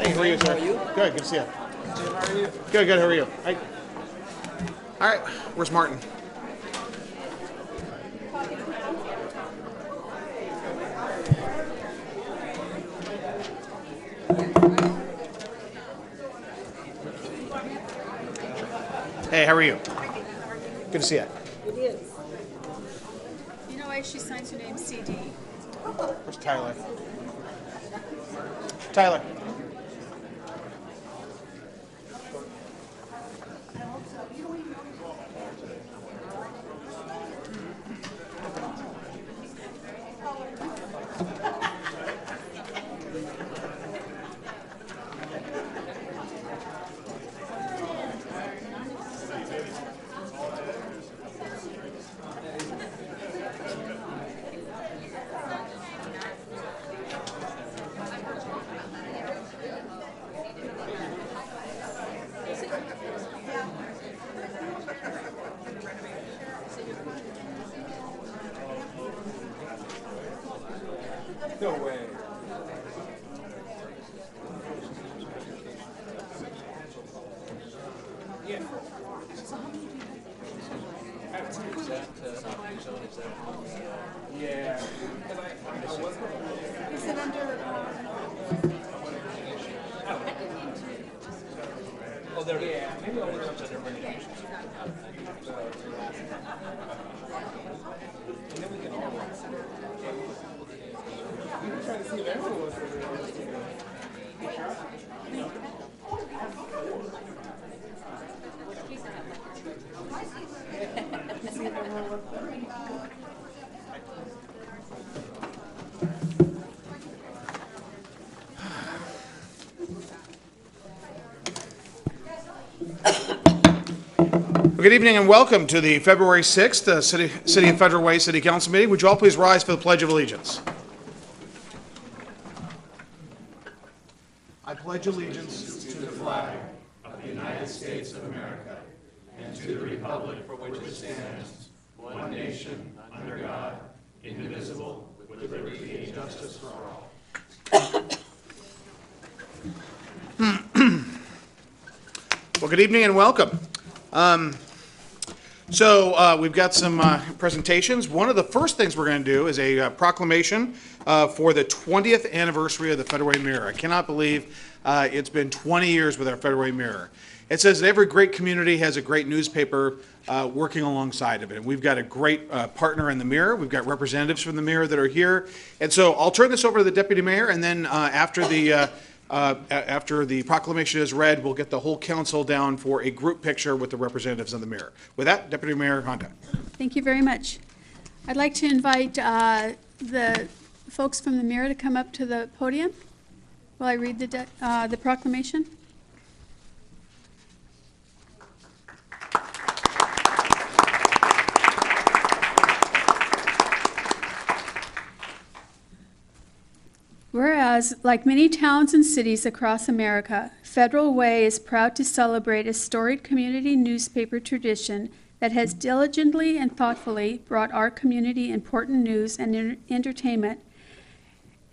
Hey, how are you, sir? How are you? Good to see you. Jim, how are you? Good, how are you? Hi. All right, where's Martin? Hey, how are you? Good to see you. It is. You know why she signs her name CD? Where's Tyler? Tyler. No way. Yeah. Yeah. Is it under? Oh, there. Yeah. Maybe I'll look up to their renovation. And then we can all watch. We were trying to see if everyone was Well, good evening and welcome to the February 6th City of Federal Way City Council meeting. Would you all please rise for the Pledge of Allegiance? I pledge allegiance to the flag of the United States of America and to the republic for which it stands, one nation, under God, indivisible, with liberty and justice for all. Well, good evening and welcome. We've got some presentations. One of the first things we're going to do is a proclamation for the 20th anniversary of the Federal Way Mirror. I cannot believe it's been 20 years with our Federal Way Mirror. It says that every great community has a great newspaper working alongside of it. And we've got a great partner in the Mirror. We've got representatives from the Mirror that are here. And so I'll turn this over to the Deputy Mayor, and then after the proclamation is read, we'll get the whole council down for a group picture with the representatives of the Mirror. With that, Deputy Mayor Honda. Thank you very much. I'd like to invite the folks from the Mirror to come up to the podium while I read the proclamation. Whereas, like many towns and cities across America, Federal Way is proud to celebrate a storied community newspaper tradition that has diligently and thoughtfully brought our community important news and entertainment,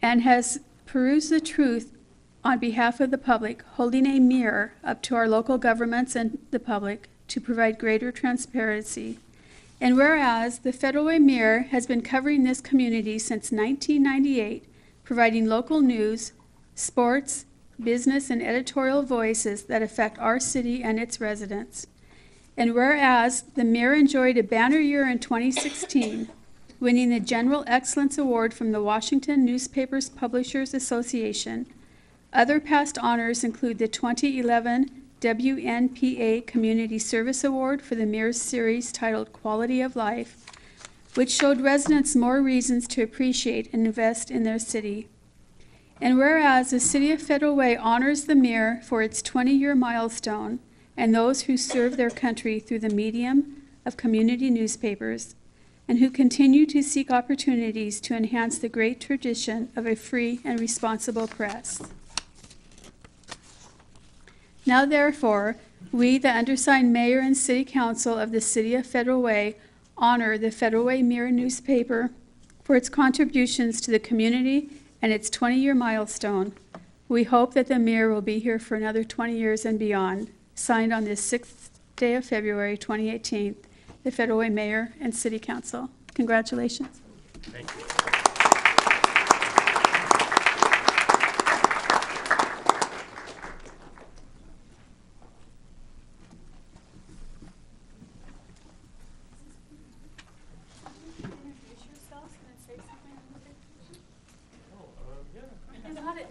and has perused the truth on behalf of the public, holding a mirror up to our local governments and the public to provide greater transparency. And whereas the Federal Way Mirror has been covering this community since 1998, providing local news, sports, business, and editorial voices that affect our city and its residents. And whereas the Mirror enjoyed a banner year in 2016, winning the General Excellence Award from the Washington Newspapers Publishers Association, other past honors include the 2011 WNPA Community Service Award for the Mirror's series titled Quality of Life, which showed residents more reasons to appreciate and invest in their city. And whereas the City of Federal Way honors the Mirror for its 20-year milestone and those who serve their country through the medium of community newspapers, and who continue to seek opportunities to enhance the great tradition of a free and responsible press. Now therefore, we, the undersigned Mayor and City Council of the City of Federal Way, honor the Federal Way Mirror newspaper for its contributions to the community and its 20-year milestone. We hope that the mirror will be here for another 20 years and beyond. Signed on this 6th day of February 2018, the Federal Way Mayor and City Council. Congratulations. Thank you.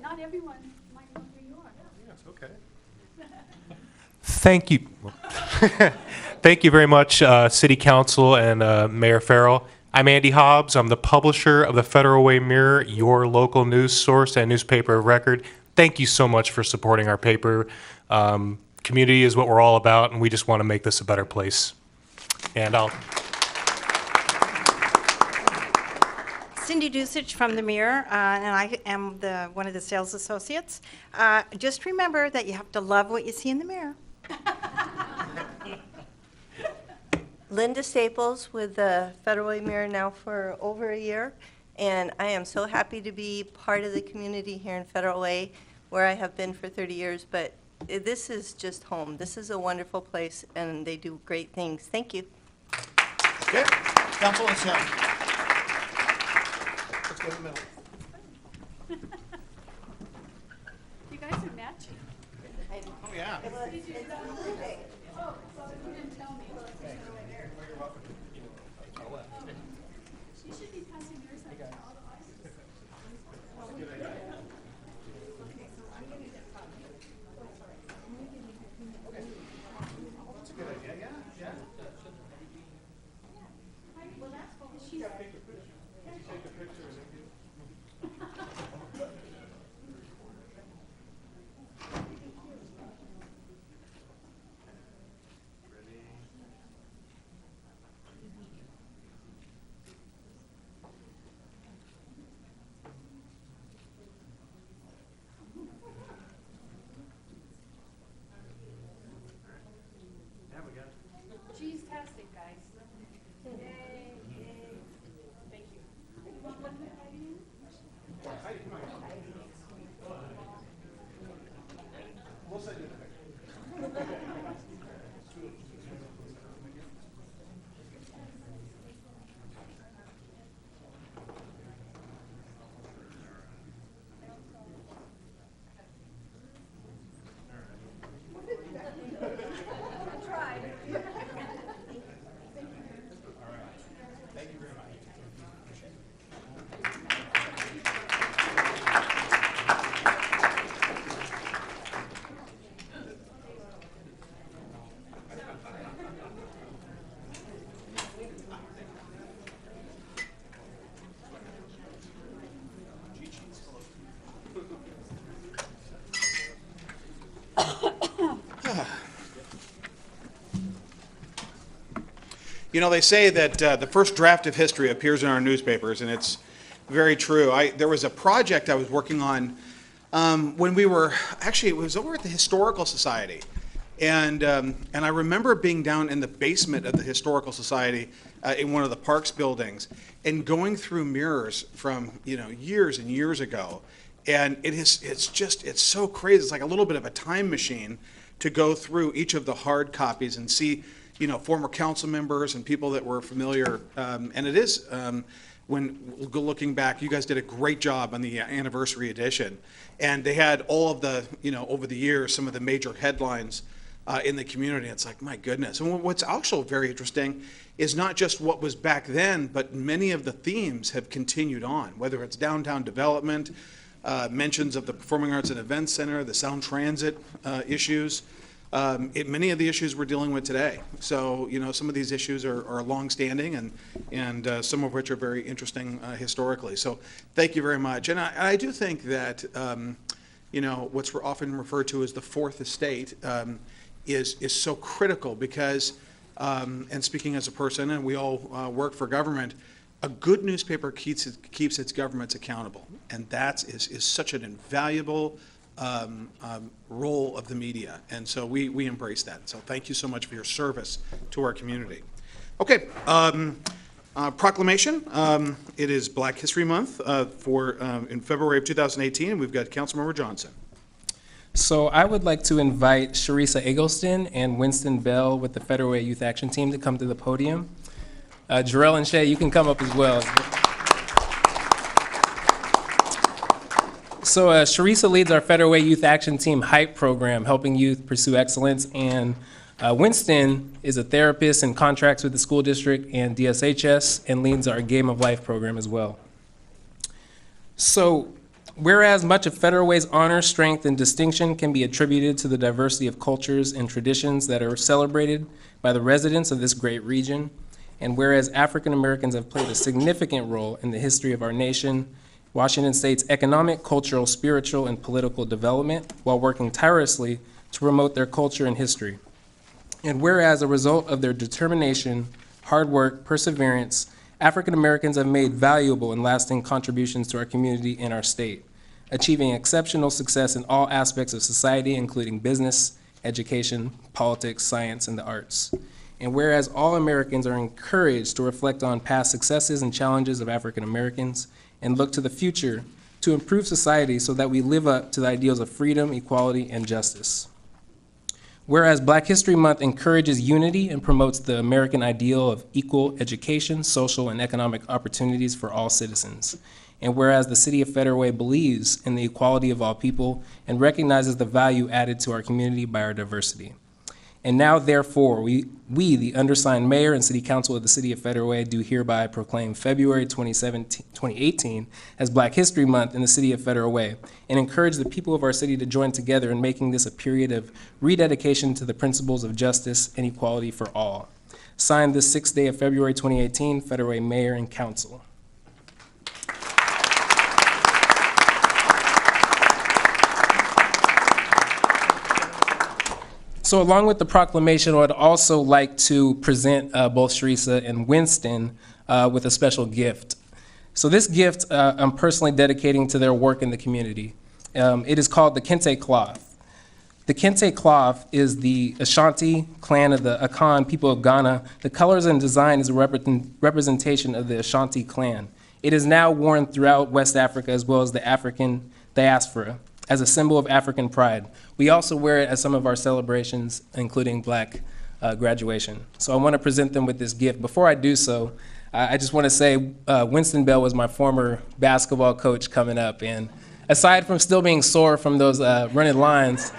Not everyone might know who you are. Yes, okay. Thank you. Thank you very much, City Council and Mayor Farrell. I'm Andy Hobbs. I'm the publisher of the Federal Way Mirror, your local news source and newspaper of record. Thank you so much for supporting our paper. Community is what we're all about, and we just want to make this a better place. And I'll... Cindy Dusich from the Mirror, and I am one of the sales associates. Just remember that you have to love what you see in the mirror. Linda Staples with the Federal Way Mirror now for over a year, and I am so happy to be part of the community here in Federal Way, where I have been for 30 years, but this is just home. This is a wonderful place, and they do great things. Thank you. Okay, Council, let's go in the middle. You guys are matching. Oh, yeah. You didn't tell me. She should be passing yours out to all of us. That's a good idea, yeah. Well, that's what she's. She's tastic, guys. Yay, yay. Thank you. We'll send you the picture. You know, they say that the first draft of history appears in our newspapers, and it's very true. There was a project I was working on when we were, actually it was over at the Historical Society. And I remember being down in the basement of the Historical Society in one of the parks buildings and going through mirrors from, years and years ago. And it's so crazy. It's like a little bit of a time machine to go through each of the hard copies and see, former council members and people that were familiar. And it is, when looking back, you guys did a great job on the anniversary edition. And they had all of the, over the years, some of the major headlines in the community. It's like, my goodness. And what's also very interesting is not just what was back then, but many of the themes have continued on, whether it's downtown development, mentions of the Performing Arts and Events Center, the Sound Transit issues, many of the issues we're dealing with today. So, some of these issues are long-standing and some of which are very interesting historically. So thank you very much. And I do think that, what's often referred to as the fourth estate is so critical because, and speaking as a person, and we all work for government, a good newspaper keeps its governments accountable. And that is such an invaluable role of the media. And so we embrace that. So thank you so much for your service to our community. Okay, proclamation. It is Black History Month in February of 2018. And we've got Councilmember Johnson. So I would like to invite Sharisa Eggleston and Winston Bell with the Federal Way Youth Action Team to come to the podium. Jarrell and Shay, you can come up as well. So Sharisa leads our Federal Way Youth Action Team HYPE program, helping youth pursue excellence. And Winston is a therapist and contracts with the school district and DSHS and leads our Game of Life program as well. So whereas much of Federal Way's honor, strength, and distinction can be attributed to the diversity of cultures and traditions that are celebrated by the residents of this great region, and whereas African Americans have played a significant role in the history of our nation, Washington State's economic, cultural, spiritual, and political development while working tirelessly to promote their culture and history. And whereas a result of their determination, hard work, perseverance, African Americans have made valuable and lasting contributions to our community and our state, achieving exceptional success in all aspects of society, including business, education, politics, science, and the arts. And whereas all Americans are encouraged to reflect on past successes and challenges of African Americans and look to the future to improve society so that we live up to the ideals of freedom, equality, and justice. Whereas Black History Month encourages unity and promotes the American ideal of equal education, social, and economic opportunities for all citizens. And whereas the City of Federal Way believes in the equality of all people and recognizes the value added to our community by our diversity. And now, therefore, we, the undersigned mayor and city council of the City of Federal Way, do hereby proclaim February 2018 as Black History Month in the City of Federal Way and encourage the people of our city to join together in making this a period of rededication to the principles of justice and equality for all. Signed this 6th day of February 2018, Federal Way Mayor and Council. So along with the proclamation, I would also like to present both Sharisa and Winston with a special gift. So this gift I'm personally dedicating to their work in the community. It is called the Kente Cloth. The Kente Cloth is the Ashanti clan of the Akan people of Ghana. The colors and design is a representation of the Ashanti clan. It is now worn throughout West Africa as well as the African diaspora as a symbol of African pride. We also wear it at some of our celebrations, including Black graduation. So I want to present them with this gift. Before I do so, I just want to say Winston Bell was my former basketball coach coming up, and aside from still being sore from those running lines,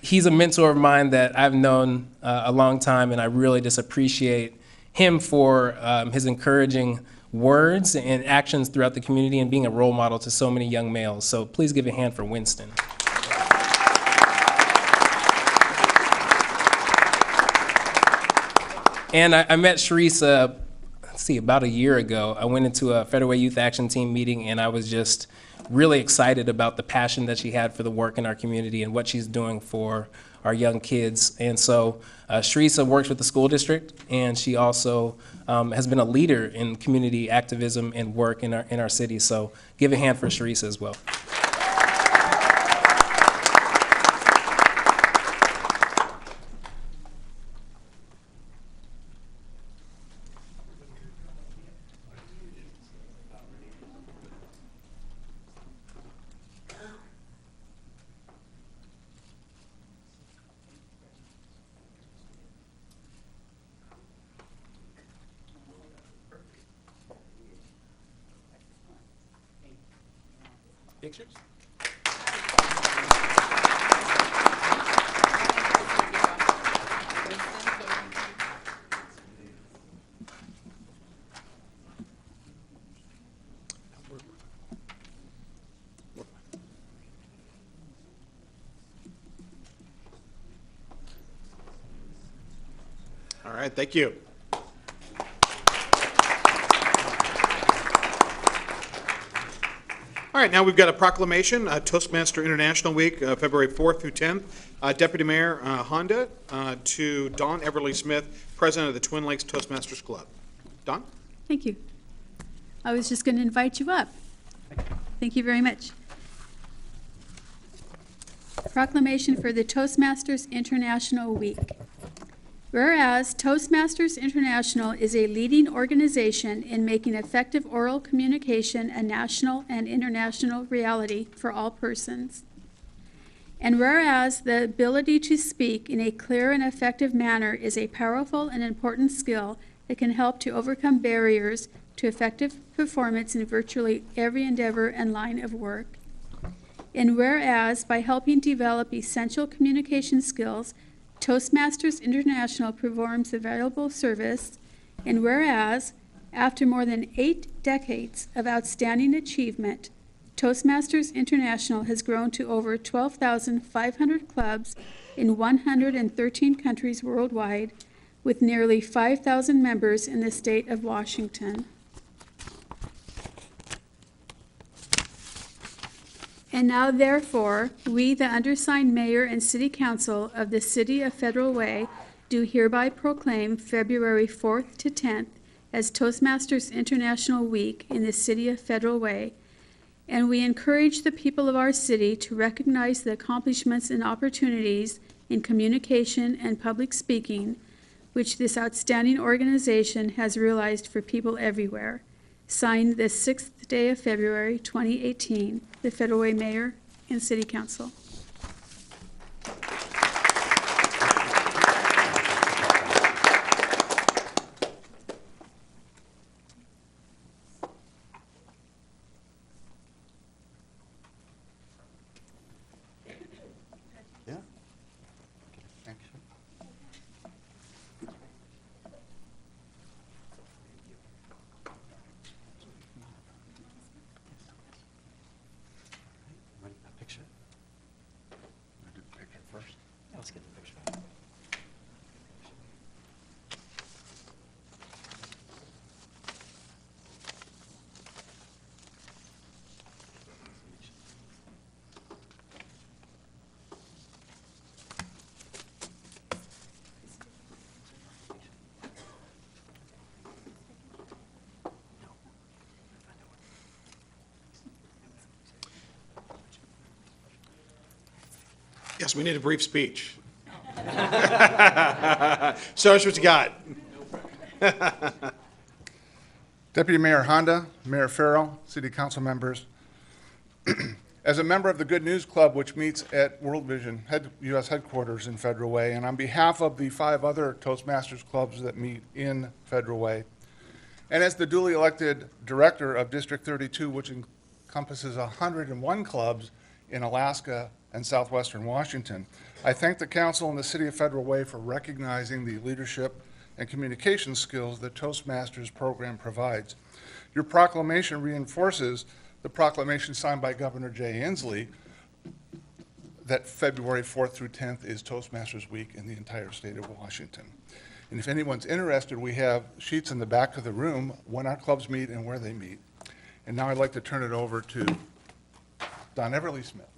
he's a mentor of mine that I've known a long time, and I really just appreciate him for his encouraging words and actions throughout the community and being a role model to so many young males. So please give a hand for Winston. And I met Sharisa, about a year ago. I went into a Federal Way Youth Action Team meeting, and I was just really excited about the passion that she had for the work in our community and what she's doing for our young kids. And so Sharisa works with the school district, and she also has been a leader in community activism and work in our city. So give a hand for Sharisa as well. Pictures? All right, thank you. All right, now we've got a proclamation, Toastmaster International Week, February 4th through 10th. Deputy Mayor Honda to Dawn Everly Smith, President of the Twin Lakes Toastmasters Club. Dawn? Thank you. I was just going to invite you up. Thank you very much. Proclamation for the Toastmasters International Week. Whereas Toastmasters International is a leading organization in making effective oral communication a national and international reality for all persons. And whereas the ability to speak in a clear and effective manner is a powerful and important skill that can help to overcome barriers to effective performance in virtually every endeavor and line of work. And whereas by helping develop essential communication skills, Toastmasters International performs a valuable service. And whereas after more than 8 decades of outstanding achievement, Toastmasters International has grown to over 12,500 clubs in 113 countries worldwide, with nearly 5,000 members in the state of Washington. And now, therefore, we, the undersigned mayor and city council of the city of Federal Way, do hereby proclaim February 4th to 10th as Toastmasters International Week in the city of Federal Way. And we encourage the people of our city to recognize the accomplishments and opportunities in communication and public speaking, which this outstanding organization has realized for people everywhere. Signed this 6th day of February, 2018, the Federal Way Mayor and City Council. Yeah. Thank you. Want a picture? Want to do the picture first? Yeah, let's get the picture. Yes, we need a brief speech. So that's what you got. Deputy Mayor Honda, Mayor Farrell, City Council members. As a member of the Good News Club, which meets at World Vision U.S. headquarters in Federal Way, and on behalf of the 5 other Toastmasters clubs that meet in Federal Way, and as the duly elected director of District 32, which encompasses 101 clubs in Alaska and southwestern Washington, I thank the council and the City of Federal Way for recognizing the leadership and communication skills that Toastmasters program provides. Your proclamation reinforces the proclamation signed by Governor Jay Inslee that February 4th through 10th is Toastmasters Week in the entire state of Washington. And if anyone's interested, we have sheets in the back of the room when our clubs meet and where they meet. And now I'd like to turn it over to Don Everly Smith.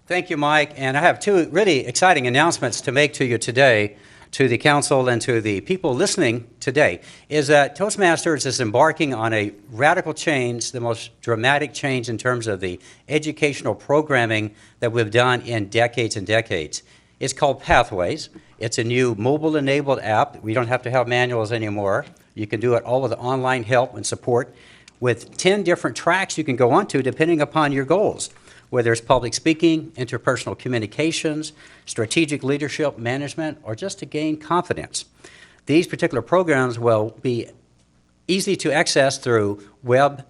Thank you, Mike. And I have 2 really exciting announcements to make to you today, to the council and to the people listening today, is that Toastmasters is embarking on a radical change, the most dramatic change in terms of the educational programming that we've done in decades and decades. It's called Pathways. It's a new mobile-enabled app. We don't have to have manuals anymore. You can do it all with online help and support, with 10 different tracks you can go onto depending upon your goals, whether it's public speaking, interpersonal communications, strategic leadership management, or just to gain confidence. These particular programs will be easy to access through web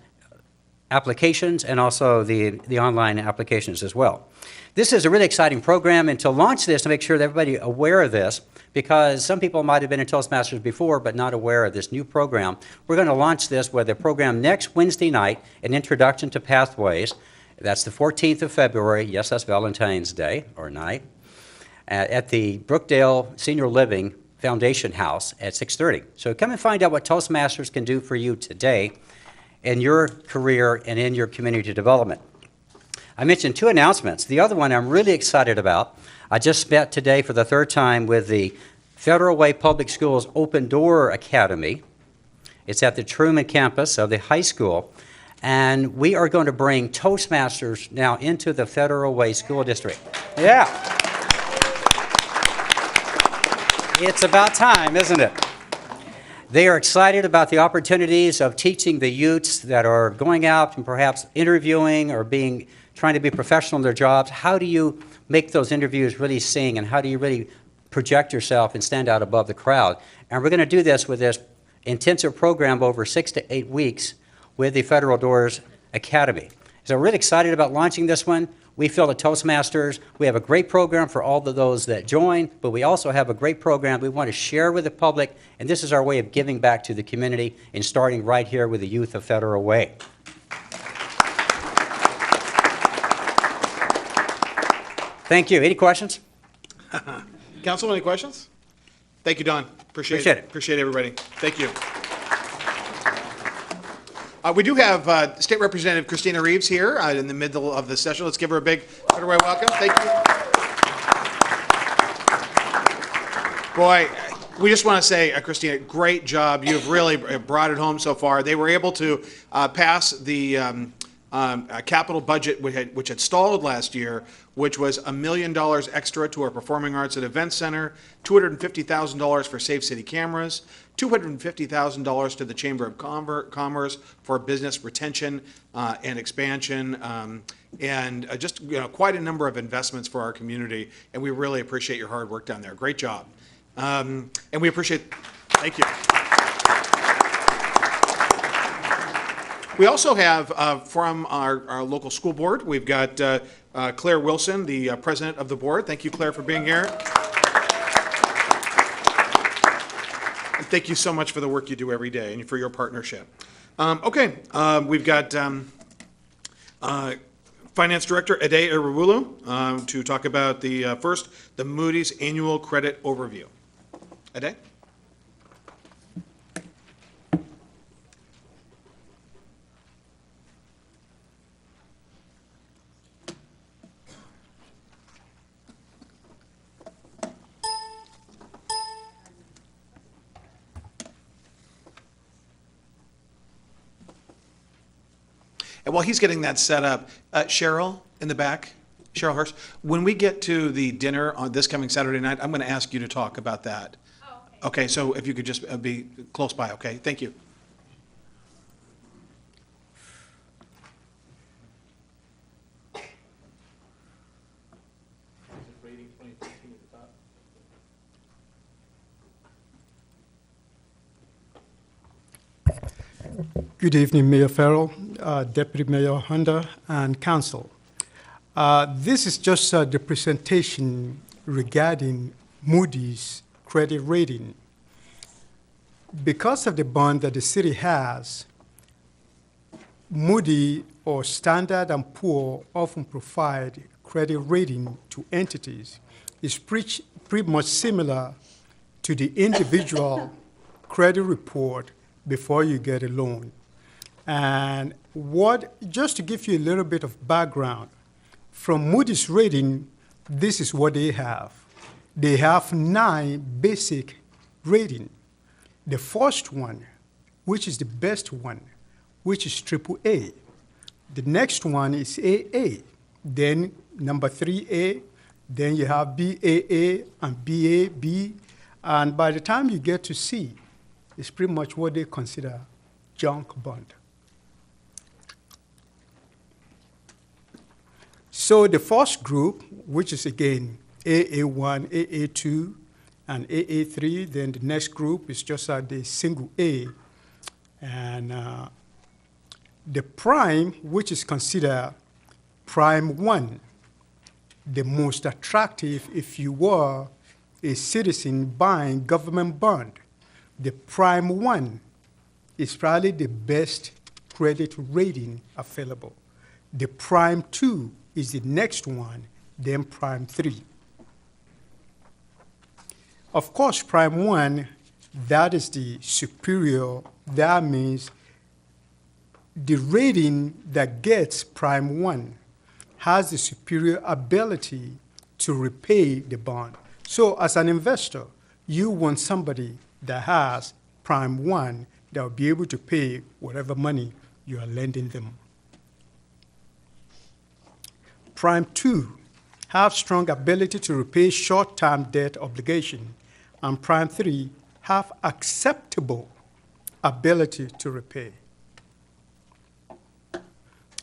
applications and also the online applications as well. This is a really exciting program, and to launch this, to make sure that everybody aware of this, because some people might have been in Toastmasters before but not aware of this new program. We're going to launch this with a program next Wednesday night, an introduction to Pathways. That's the 14th of February. Yes, that's Valentine's Day or night, at the Brookdale Senior Living Foundation House at 6:30. So come and find out what Toastmasters can do for you today in your career and in your community development. I mentioned 2 announcements. The other one I'm really excited about. I just met today for the 3rd time with the Federal Way Public Schools Open Door Academy. It's at the Truman campus of the high school. And we are going to bring Toastmasters now into the Federal Way School District. Yeah. It's about time, isn't it? They are excited about the opportunities of teaching the youths that are going out and perhaps interviewing or trying to be professional in their jobs. How do you make those interviews really sing, and how do you really project yourself and stand out above the crowd? And we're going to do this with this intensive program over 6 to 8 weeks with the Federal Doors Academy. So we're really excited about launching this one. We feel at Toastmasters, we have a great program for all of those that join, but we also have a great program we want to share with the public, and this is our way of giving back to the community and starting right here with the youth of Federal Way. Thank you. Any questions? Council, any questions? Thank you, Don. Appreciate it. Appreciate everybody. Thank you. We do have State Representative Christina Reeves here in the middle of the session. Let's give her a big Federal Way welcome. Thank you. Boy, we just want to say, Christina, great job. You've really brought it home so far. They were able to pass the capital budget which had stalled last year, which was $1 million extra to our Performing Arts and Events Center, $250,000 for Safe City cameras, $250,000 to the Chamber of Commerce for business retention and expansion, and just quite a number of investments for our community. And we really appreciate your hard work down there. Great job. And we appreciate. Thank you. We also have from our local school board, we've got Claire Wilson, the president of the board. Thank you, Claire, for being here. And thank you so much for the work you do every day and for your partnership. We've got Finance Director Ade Ariwoola to talk about the Moody's Annual Credit Overview. Ade? And while he's getting that set up, Cheryl in the back, Cheryl Hurst, when we get to the dinner on this coming Saturday night, I'm going to ask you to talk about that. Oh, okay. Okay, so if you could just be close by, okay? Thank you. Good evening, Mayor Farrell, Deputy Mayor Honda, and Council. This is just the presentation regarding Moody's credit rating. Because of the bond that the city has, Moody or Standard & Poor often provide credit rating to entities. It's pretty much similar to the individual credit report before you get a loan. And just to give you a little bit of background, from Moody's rating, this is what they have. They have 9 basic rating. The first one, which is the best one, which is AAA. The next one is AA. Then number 3A. Then you have BAA and BAB. And by the time you get to C, it's pretty much what they consider junk bond. So the first group, which is again AA1, AA2, and AA3, then the next group is just the single A. And the prime, which is considered prime 1, the most attractive if you were a citizen buying government bond. The prime 1 is probably the best credit rating available. The prime 2 is the next one, then prime 3. Of course, prime 1, that is the superior. That means the rating that gets prime 1 has the superior ability to repay the bond. So as an investor, you want somebody that has prime 1 that will be able to pay whatever money you are lending them. Prime 2 have strong ability to repay short-term debt obligation, and prime 3 have acceptable ability to repay.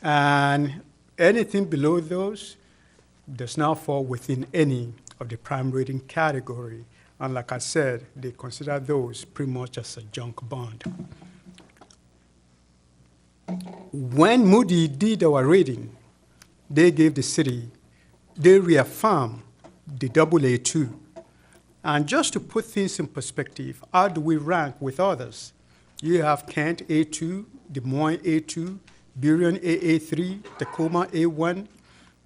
And anything below those does not fall within any of the prime rating category. And like I said, they consider those pretty much as a junk bond. When Moody did our rating, they gave the city, they reaffirmed the AA2. And just to put things in perspective, how do we rank with others? You have Kent A2, Des Moines A2, Burien AA3, Tacoma A1,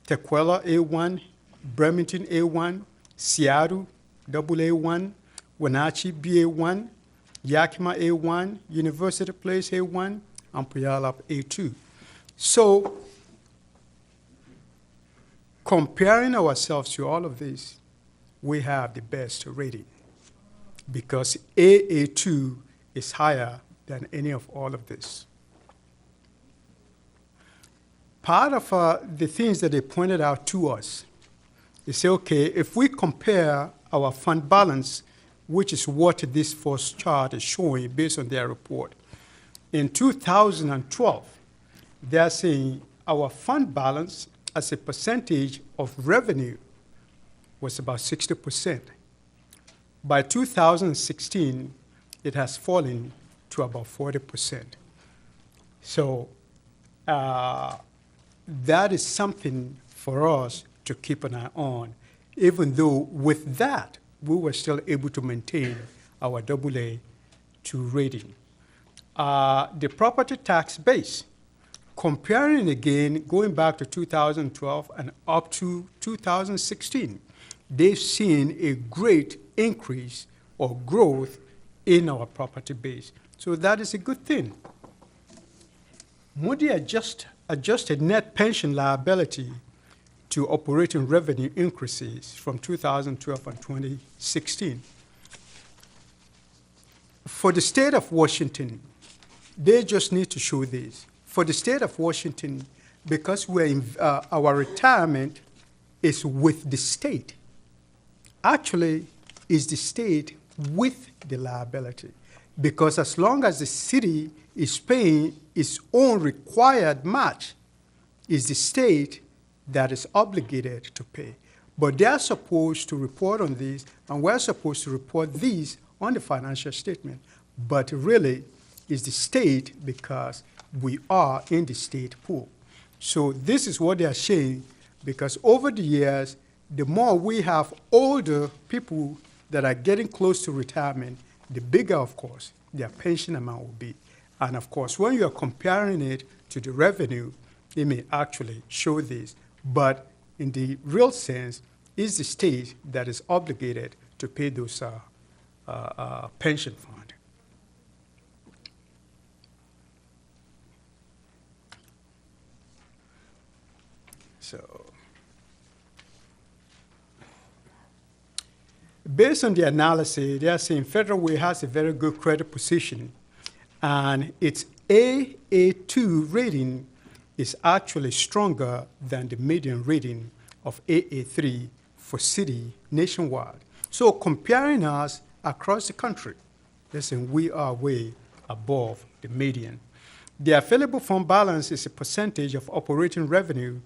Tequila A1, Bremerton A1, Seattle AA1, Wenatchee BA1, Yakima A1, University Place A1, and Puyallup A2. So, comparing ourselves to all of these, we have the best rating because AA2 is higher than any of all of this. Part of the things that they pointed out to us, they say, okay, if we compare our fund balance, which is what this first chart is showing based on their report, in 2012, they're saying our fund balance as a percentage of revenue was about 60%. By 2016, it has fallen to about 40%. So that is something for us to keep an eye on, even though with that, we were still able to maintain our AA2 rating. The property tax base, comparing again, going back to 2012 and up to 2016, they've seen a great increase or growth in our property base. So that is a good thing. Moody adjusted net pension liability to operating revenue increases from 2012 and 2016. For the state of Washington, they just need to show this. For the state of Washington, because our retirement is with the state, actually is the state with the liability. Because as long as the city is paying its own required match, is the state that is obligated to pay. But they're supposed to report on these, and we're supposed to report these on the financial statement. But really, it's the state because we are in the state pool. So this is what they are saying, because over the years, the more we have older people that are getting close to retirement, the bigger, of course, their pension amount will be. And of course, when you are comparing it to the revenue, it may actually show this. But in the real sense, it's the state that is obligated to pay those pension funds. So, based on the analysis, they are saying Federal Way has a very good credit position, and its AA2 rating is actually stronger than the median rating of AA3 for city nationwide. So comparing us across the country, listen, we are way above the median. The available fund balance is a percentage of operating revenue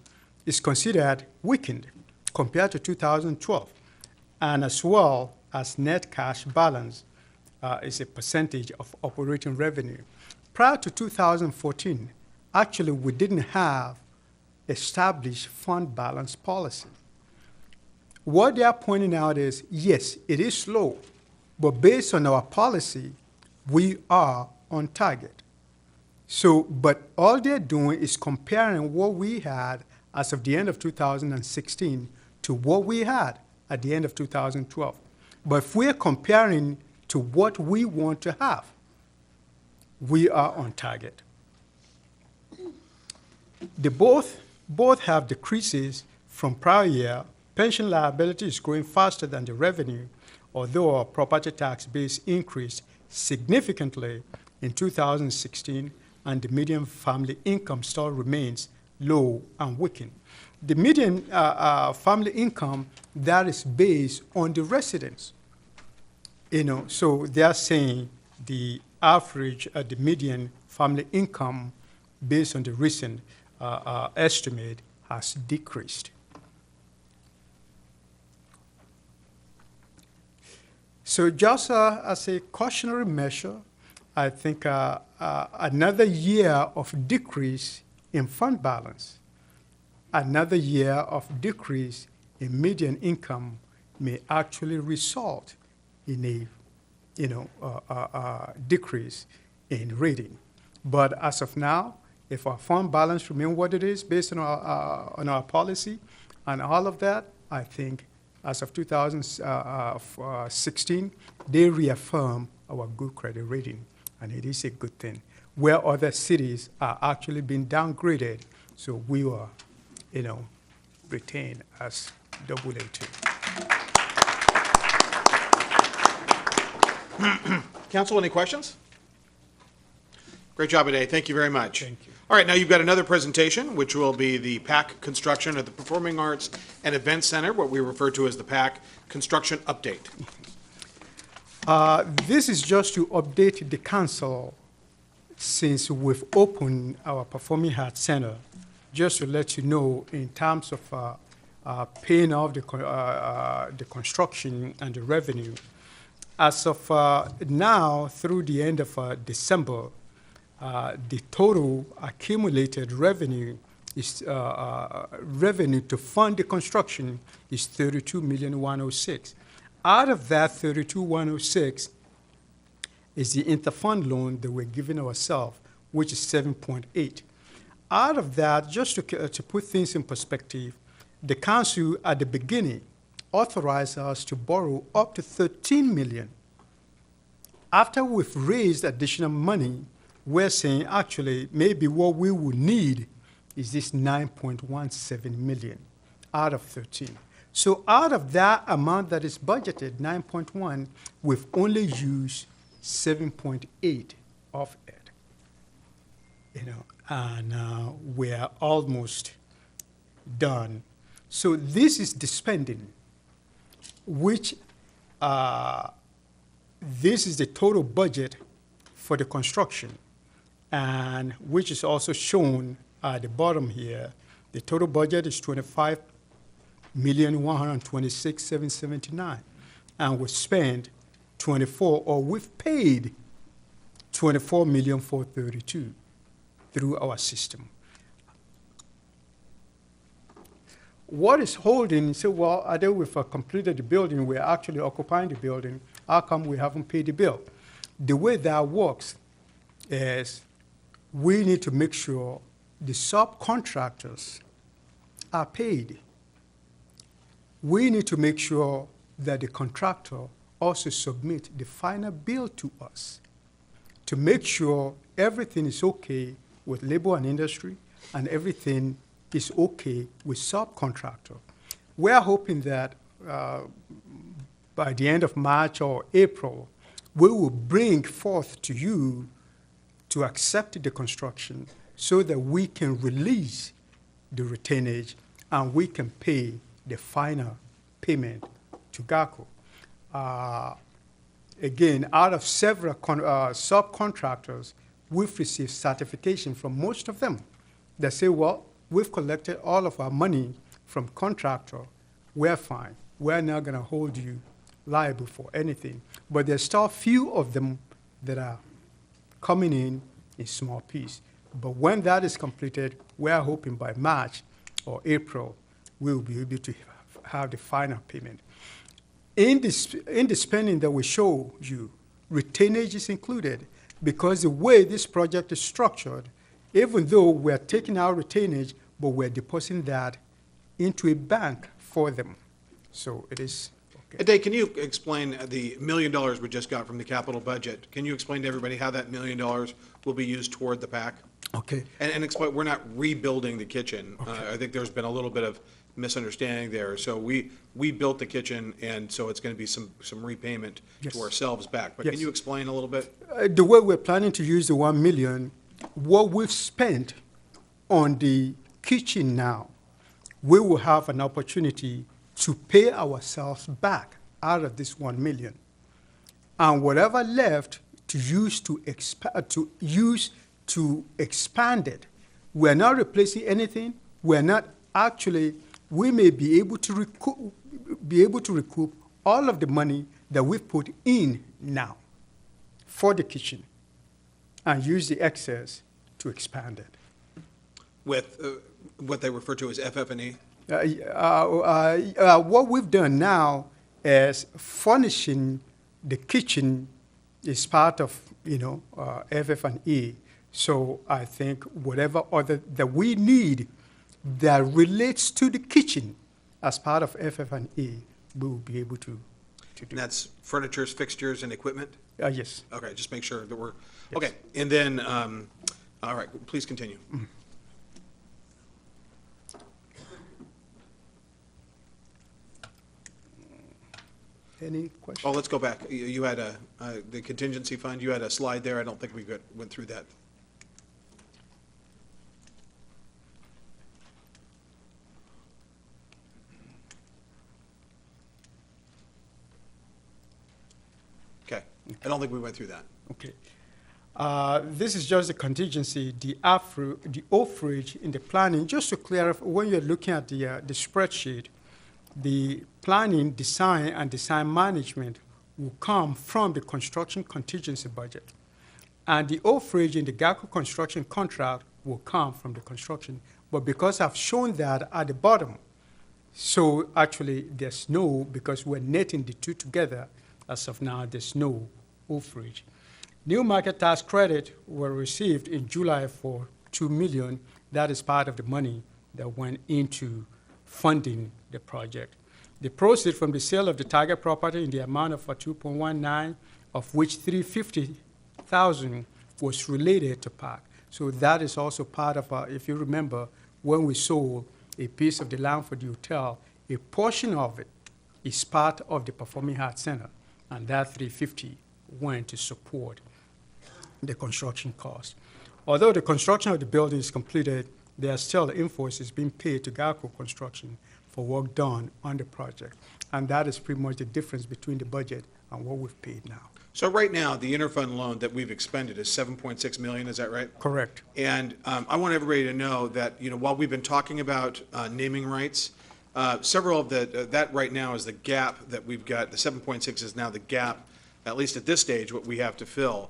is considered weakened compared to 2012, and as well as net cash balance is a percentage of operating revenue. Prior to 2014, actually we didn't have established fund balance policy. What they are pointing out is, yes, it is slow, but based on our policy, we are on target. So, but all they're doing is comparing what we had as of the end of 2016 to what we had at the end of 2012. But if we're comparing to what we want to have, we are on target. They both have decreases from prior year. Pension liability is growing faster than the revenue, although our property tax base increased significantly in 2016, and the median family income still remains low and weakened. The median family income, that is based on the residence. So they are saying the average, the median family income based on the recent estimate has decreased. So just as a cautionary measure, I think another year of decrease in fund balance, another year of decrease in median income may actually result in a decrease in rating. But as of now, if our fund balance remain what it is based on our policy and all of that, I think as of 2016, they reaffirm our good credit rating, and it is a good thing. Where other cities are actually being downgraded, so we are, retained as AA2. Council, any questions? Great job today. Thank you very much. Thank you. All right, now you've got another presentation, which will be the PAC construction at the Performing Arts and Event Center, what we refer to as the PAC construction update. This is just to update the council since we've opened our Performing Arts Center, just to let you know in terms of paying off the construction and the revenue. As of now, through the end of December, the total accumulated revenue is revenue to fund the construction is $32,106,000. Out of that $32,106,000 is the interfund loan that we're giving ourselves, which is 7.8. Out of that, just to put things in perspective, the council at the beginning authorized us to borrow up to $13 million. After we've raised additional money, we're saying actually maybe what we would need is this 9.17 million out of 13. So out of that amount that is budgeted, 9.1, we've only used 7.8 of it. And we're almost done. So this is the spending, which this is the total budget for the construction, and which is also shown at the bottom here. The total budget is $25,126,779, and we spent 24, or we've paid 24,432 through our system. What is holding? So, well, although we've completed the building, we're actually occupying the building. How come we haven't paid the bill? The way that works is we need to make sure the subcontractors are paid. We need to make sure that the contractor also submit the final bill to us to make sure everything is okay with labor and industry and everything is okay with subcontractor. We're hoping that by the end of March or April, we will bring forth to you to accept the construction so that we can release the retainage and we can pay the final payment to GACO. Again, out of several subcontractors, we've received certification from most of them that say, well, we've collected all of our money from contractor, we're fine. We're not gonna hold you liable for anything. But there's still a few of them that are coming in small piece. But when that is completed, we're hoping by March or April, we'll be able to have the final payment. In the spending that we show you, retainage is included because the way this project is structured, even though we're taking our retainage, but we're depositing that into a bank for them. So it is. Okay. Dave, can you explain the $1 million we just got from the capital budget? Can you explain to everybody how that $1 million will be used toward the PAC? Okay. And explain, we're not rebuilding the kitchen. Okay. I think there's been a little bit of misunderstanding there. So we built the kitchen, and so it's going to be some repayment Yes. to ourselves back. But Yes. can you explain a little bit? The way we're planning to use the 1 million, what we've spent on the kitchen now, we will have an opportunity to pay ourselves back out of this 1 million. And whatever left to use to expand it. We're not replacing anything. We're not actually. We may be able to recoup all of the money that we've put in now for the kitchen, and use the excess to expand it. With what they refer to as FF&E? What we've done now is furnishing the kitchen is part of, FF&E. So I think whatever other that we need that relates to the kitchen as part of FF&E, we will be able to do. And that's furnitures, fixtures, and equipment? Yes. Okay, just make sure that we're, Yes. okay. And then, all right, please continue. Any questions? Oh, let's go back. You had the contingency fund, you had a slide there. I don't think we went through that. Okay, I don't think we went through that. Okay. This is just the contingency, the overage in the planning. Just to clarify, when you're looking at the spreadsheet, the planning, design, and design management will come from the construction contingency budget. And the overage in the GACO construction contract will come from the construction. But because I've shown that at the bottom, so actually there's no, because we're netting the two together, as of now, there's no overage. New market tax credit were received in July for $2 million. That is part of the money that went into funding the project. The proceeds from the sale of the target property in the amount of $2.19, of which $350,000 was related to park. So that is also part of if you remember, when we sold a piece of the land for the hotel, a portion of it is part of the Performing Arts Center, and that $350,000 went to support the construction cost. Although the construction of the building is completed, there are still invoices being paid to GACO Construction for work done on the project. And that is pretty much the difference between the budget and what we've paid now. So right now, the interfund loan that we've expended is $7.6 million, is that right? Correct. And I want everybody to know that, while we've been talking about naming rights, several of that right now is the gap that we've got. The 7.6 is now the gap, at least at this stage, what we have to fill.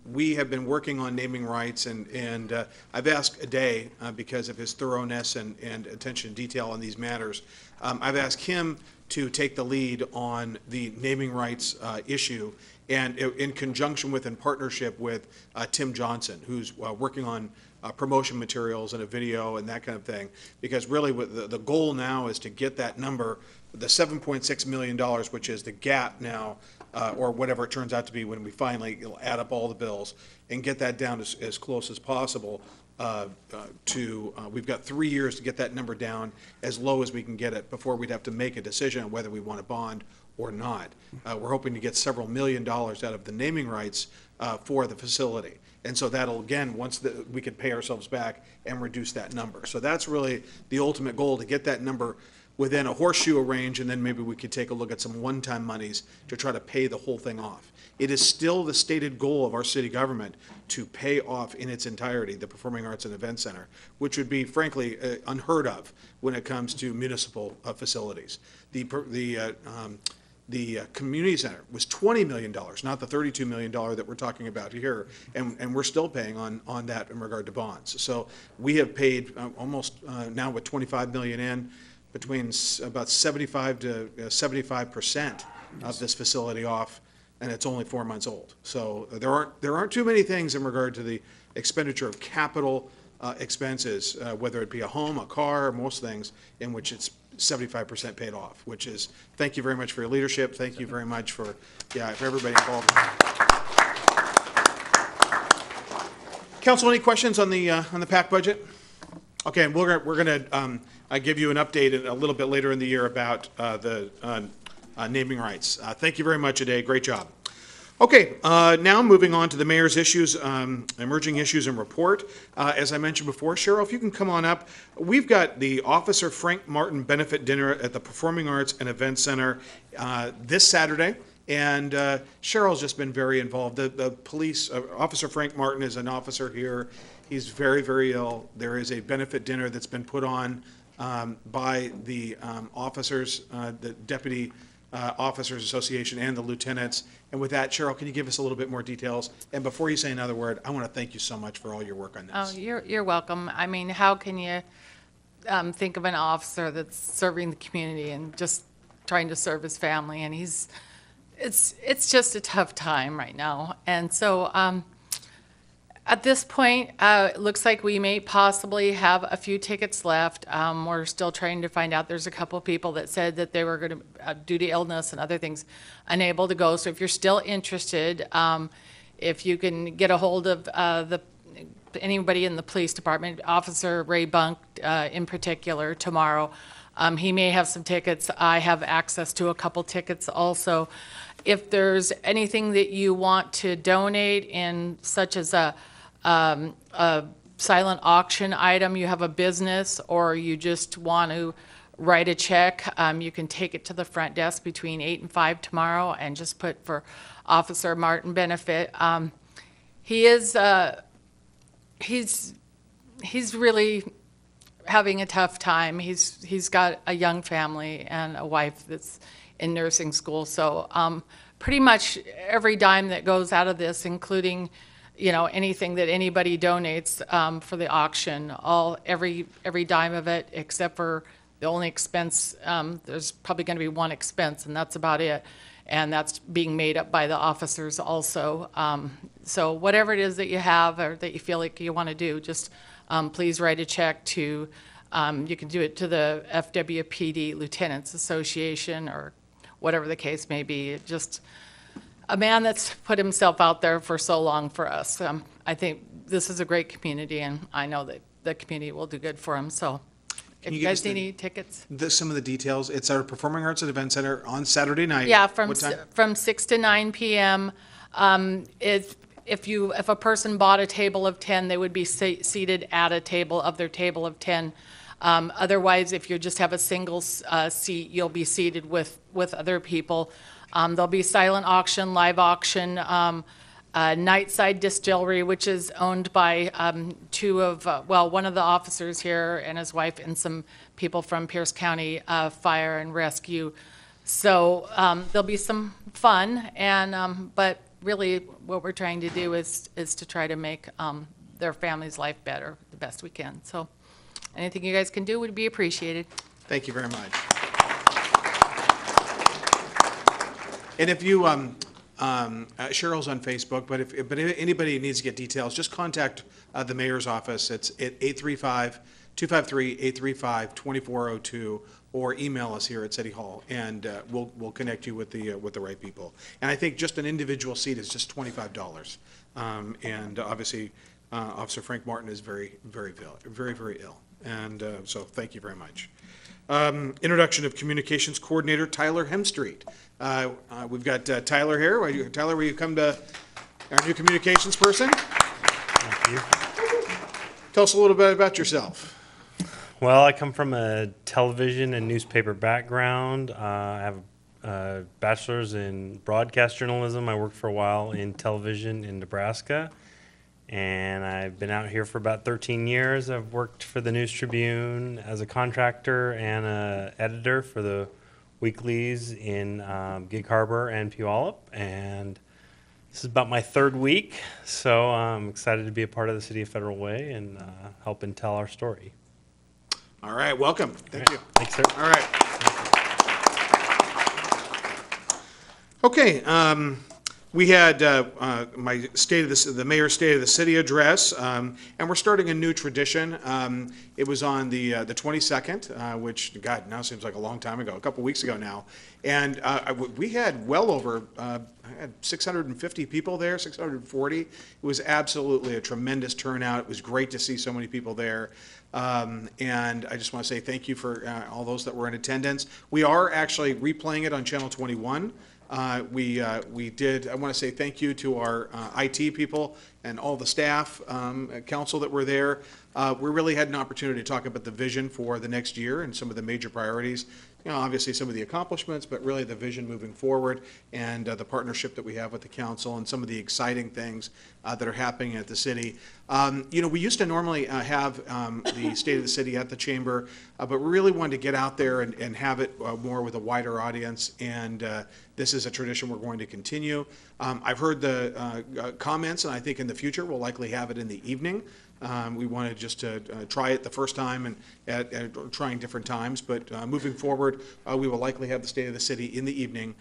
We have been working on naming rights, and I've asked Aday, because of his thoroughness and attention to detail on these matters, I've asked him to take the lead on the naming rights issue, and in conjunction with, in partnership with Tim Johnson, who's working on promotion materials and a video and that kind of thing, because really what the goal now is to get that number, the $7.6 million, which is the gap now, or whatever it turns out to be when we finally add up all the bills, and get that down as close as possible we've got 3 years to get that number down as low as we can get it before we'd have to make a decision on whether we want a bond or not. We're hoping to get several $1 million out of the naming rights for the facility. And so that'll, again, we could pay ourselves back and reduce that number. So that's really the ultimate goal, to get that number within a horseshoe range, and then maybe we could take a look at some one-time monies to try to pay the whole thing off. It is still the stated goal of our city government to pay off in its entirety the Performing Arts and Event Center, which would be, frankly, unheard of when it comes to municipal facilities. The community center was $20 million, not the $32 million that we're talking about here, and we're still paying on that in regard to bonds. So we have paid almost now with $25 million in, between about 75 to 75% of this facility off, and it's only 4 months old. So there aren't too many things in regard to the expenditure of capital expenses, whether it be a home, a car, most things, in which it's 75% paid off, which is, thank you very much for your leadership. Thank you very much for everybody involved. Council, any questions on the PAC budget? Okay, and we're going to give you an update a little bit later in the year about the naming rights. Thank you very much, Aday. Great job. Okay, now moving on to the mayor's issues, emerging issues and report. As I mentioned before, Cheryl, if you can come on up. We've got the Officer Frank Martin Benefit Dinner at the Performing Arts and Event Center this Saturday And Cheryl's just been very involved. The police, Officer Frank Martin is an officer here. He's very, very ill. There is a benefit dinner that's been put on by the officers, the Deputy Officers Association and the lieutenants. And with that, Cheryl, can you give us a little bit more details? And before you say another word, I want to thank you so much for all your work on this. Oh, you're welcome. I mean, how can you think of an officer that's serving the community and just trying to serve his family? And it's just a tough time right now. And so at this point, it looks like we may possibly have a few tickets left. We're still trying to find out. There's a couple people that said that they were going to, due to illness and other things, unable to go. So if you're still interested, if you can get a hold of anybody in the police department, Officer Ray Bunk in particular, tomorrow, he may have some tickets. I have access to a couple tickets also. If there's anything that you want to donate in, such as a silent auction item, you have a business, or you just want to write a check, you can take it to the front desk between 8 and 5 tomorrow and just put for Officer Martin benefit. He's really having a tough time. He's got a young family and a wife that's in nursing school. So pretty much every dime that goes out of this, including anything that anybody donates for the auction, every dime of it, except for the only expense, there's probably going to be one expense, and that's about it. And that's being made up by the officers also. So whatever it is that you have or that you feel like you want to do, just please write a check to, you can do it to the FWPD Lieutenants Association or whatever the case may be. Just a man that's put himself out there for so long for us. I think this is a great community, and I know that the community will do good for him. So if you guys need any tickets. Some of the details. It's our Performing Arts and Event Center on Saturday night. Yeah, What time? from 6 to 9 p.m. If a person bought a table of 10, they would be seated at a table of their table of 10. Otherwise, if you just have a single seat, you'll be seated with other people. There'll be silent auction, live auction, Nightside Distillery, which is owned by one of the officers here and his wife and some people from Pierce County Fire and Rescue. So there'll be some fun, and but really what we're trying to do is to try to make their family's life better the best we can. So anything you guys can do would be appreciated. Thank you very much. And if you, Cheryl's on Facebook, but if anybody needs to get details, just contact the mayor's office. It's at 835-253-835-2402, or email us here at City Hall, and we'll connect you with the right people. And I think just an individual seat is just $25. And obviously, Officer Frank Martin is very, very ill. And so thank you very much. Introduction of Communications Coordinator Tyler Hemstreet. We've got Tyler here. Tyler, will you come to our new communications person? Thank you. Tell us a little bit about yourself. Well, I come from a television and newspaper background. I have a bachelor's in broadcast journalism. I worked for a while in television in Nebraska, and I've been out here for about 13 years. I've worked for the News Tribune as a contractor and an editor for the weeklies in Gig Harbor and Puyallup, and this is about my third week, so I'm excited to be a part of the City of Federal Way and helping tell our story. All right, welcome. Thank you. Thanks, sir. All right. Okay, we had my the mayor's State of the City address, and we're starting a new tradition. It was on the 22nd, which, God, now seems like a long time ago, a couple weeks ago now. And we had well over I had 650 people there, 640. It was absolutely a tremendous turnout. It was great to see so many people there. And I just want to say thank you for all those that were in attendance. We are actually replaying it on Channel 21. We did, I want to say thank you to our IT people and all the staff, council that were there. We really had an opportunity to talk about the vision for the next year and some of the major priorities. You know, obviously some of the accomplishments, but really the vision moving forward and the partnership that we have with the council and some of the exciting things that are happening at the city. You know, we used to normally have the State of the City at the chamber, but we really wanted to get out there and have it more with a wider audience, and this is a tradition we're going to continue. I've heard the comments, and I think in the future we'll likely have it in the evening. We wanted just to try it the first time and at trying different times, but moving forward, we will likely have the State of the City in the evening,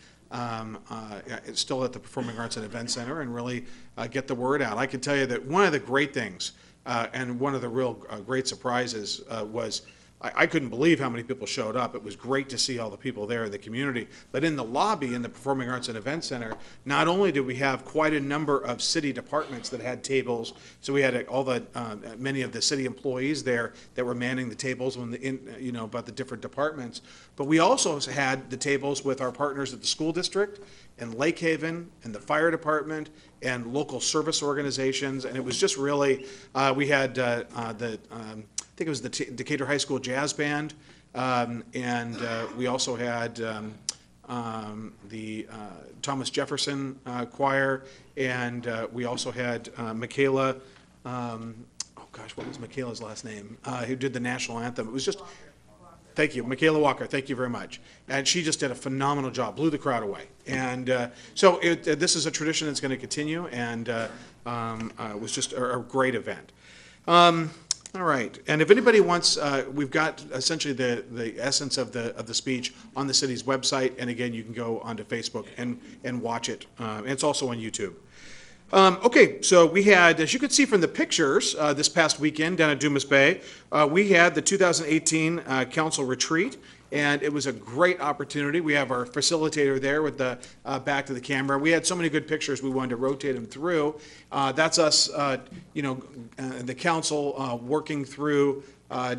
still at the Performing Arts and Event Center, and really get the word out. I can tell you that one of the great things and one of the real great surprises was I couldn't believe how many people showed up. It was great to see all the people there in the community. But in the lobby in the Performing Arts and Event Center, not only did we have quite a number of city departments that had tables, so we had all the many of the city employees there that were manning the tables when you know, about the different departments, but we also had the tables with our partners at the school district and Lake Haven and the fire department and local service organizations, and it was just really we had I think it was the Decatur High School Jazz Band, and we also had the Thomas Jefferson Choir, and we also had Michaela, oh gosh, what was Michaela's last name, who did the national anthem. It was just, thank you, Michaela Walker, thank you very much. And she just did a phenomenal job, blew the crowd away. And so this is a tradition that's going to continue, and it was just a great event. All right, and if anybody wants, we've got essentially the essence of the speech on the city's website, and again, you can go onto Facebook and watch it. And it's also on YouTube. Okay, so we had, as you could see from the pictures, this past weekend down at Dumas Bay, we had the 2018 council retreat, and it was a great opportunity. We have our facilitator there with the back to the camera. We had so many good pictures, we wanted to rotate them through. That's us, you know, the council working through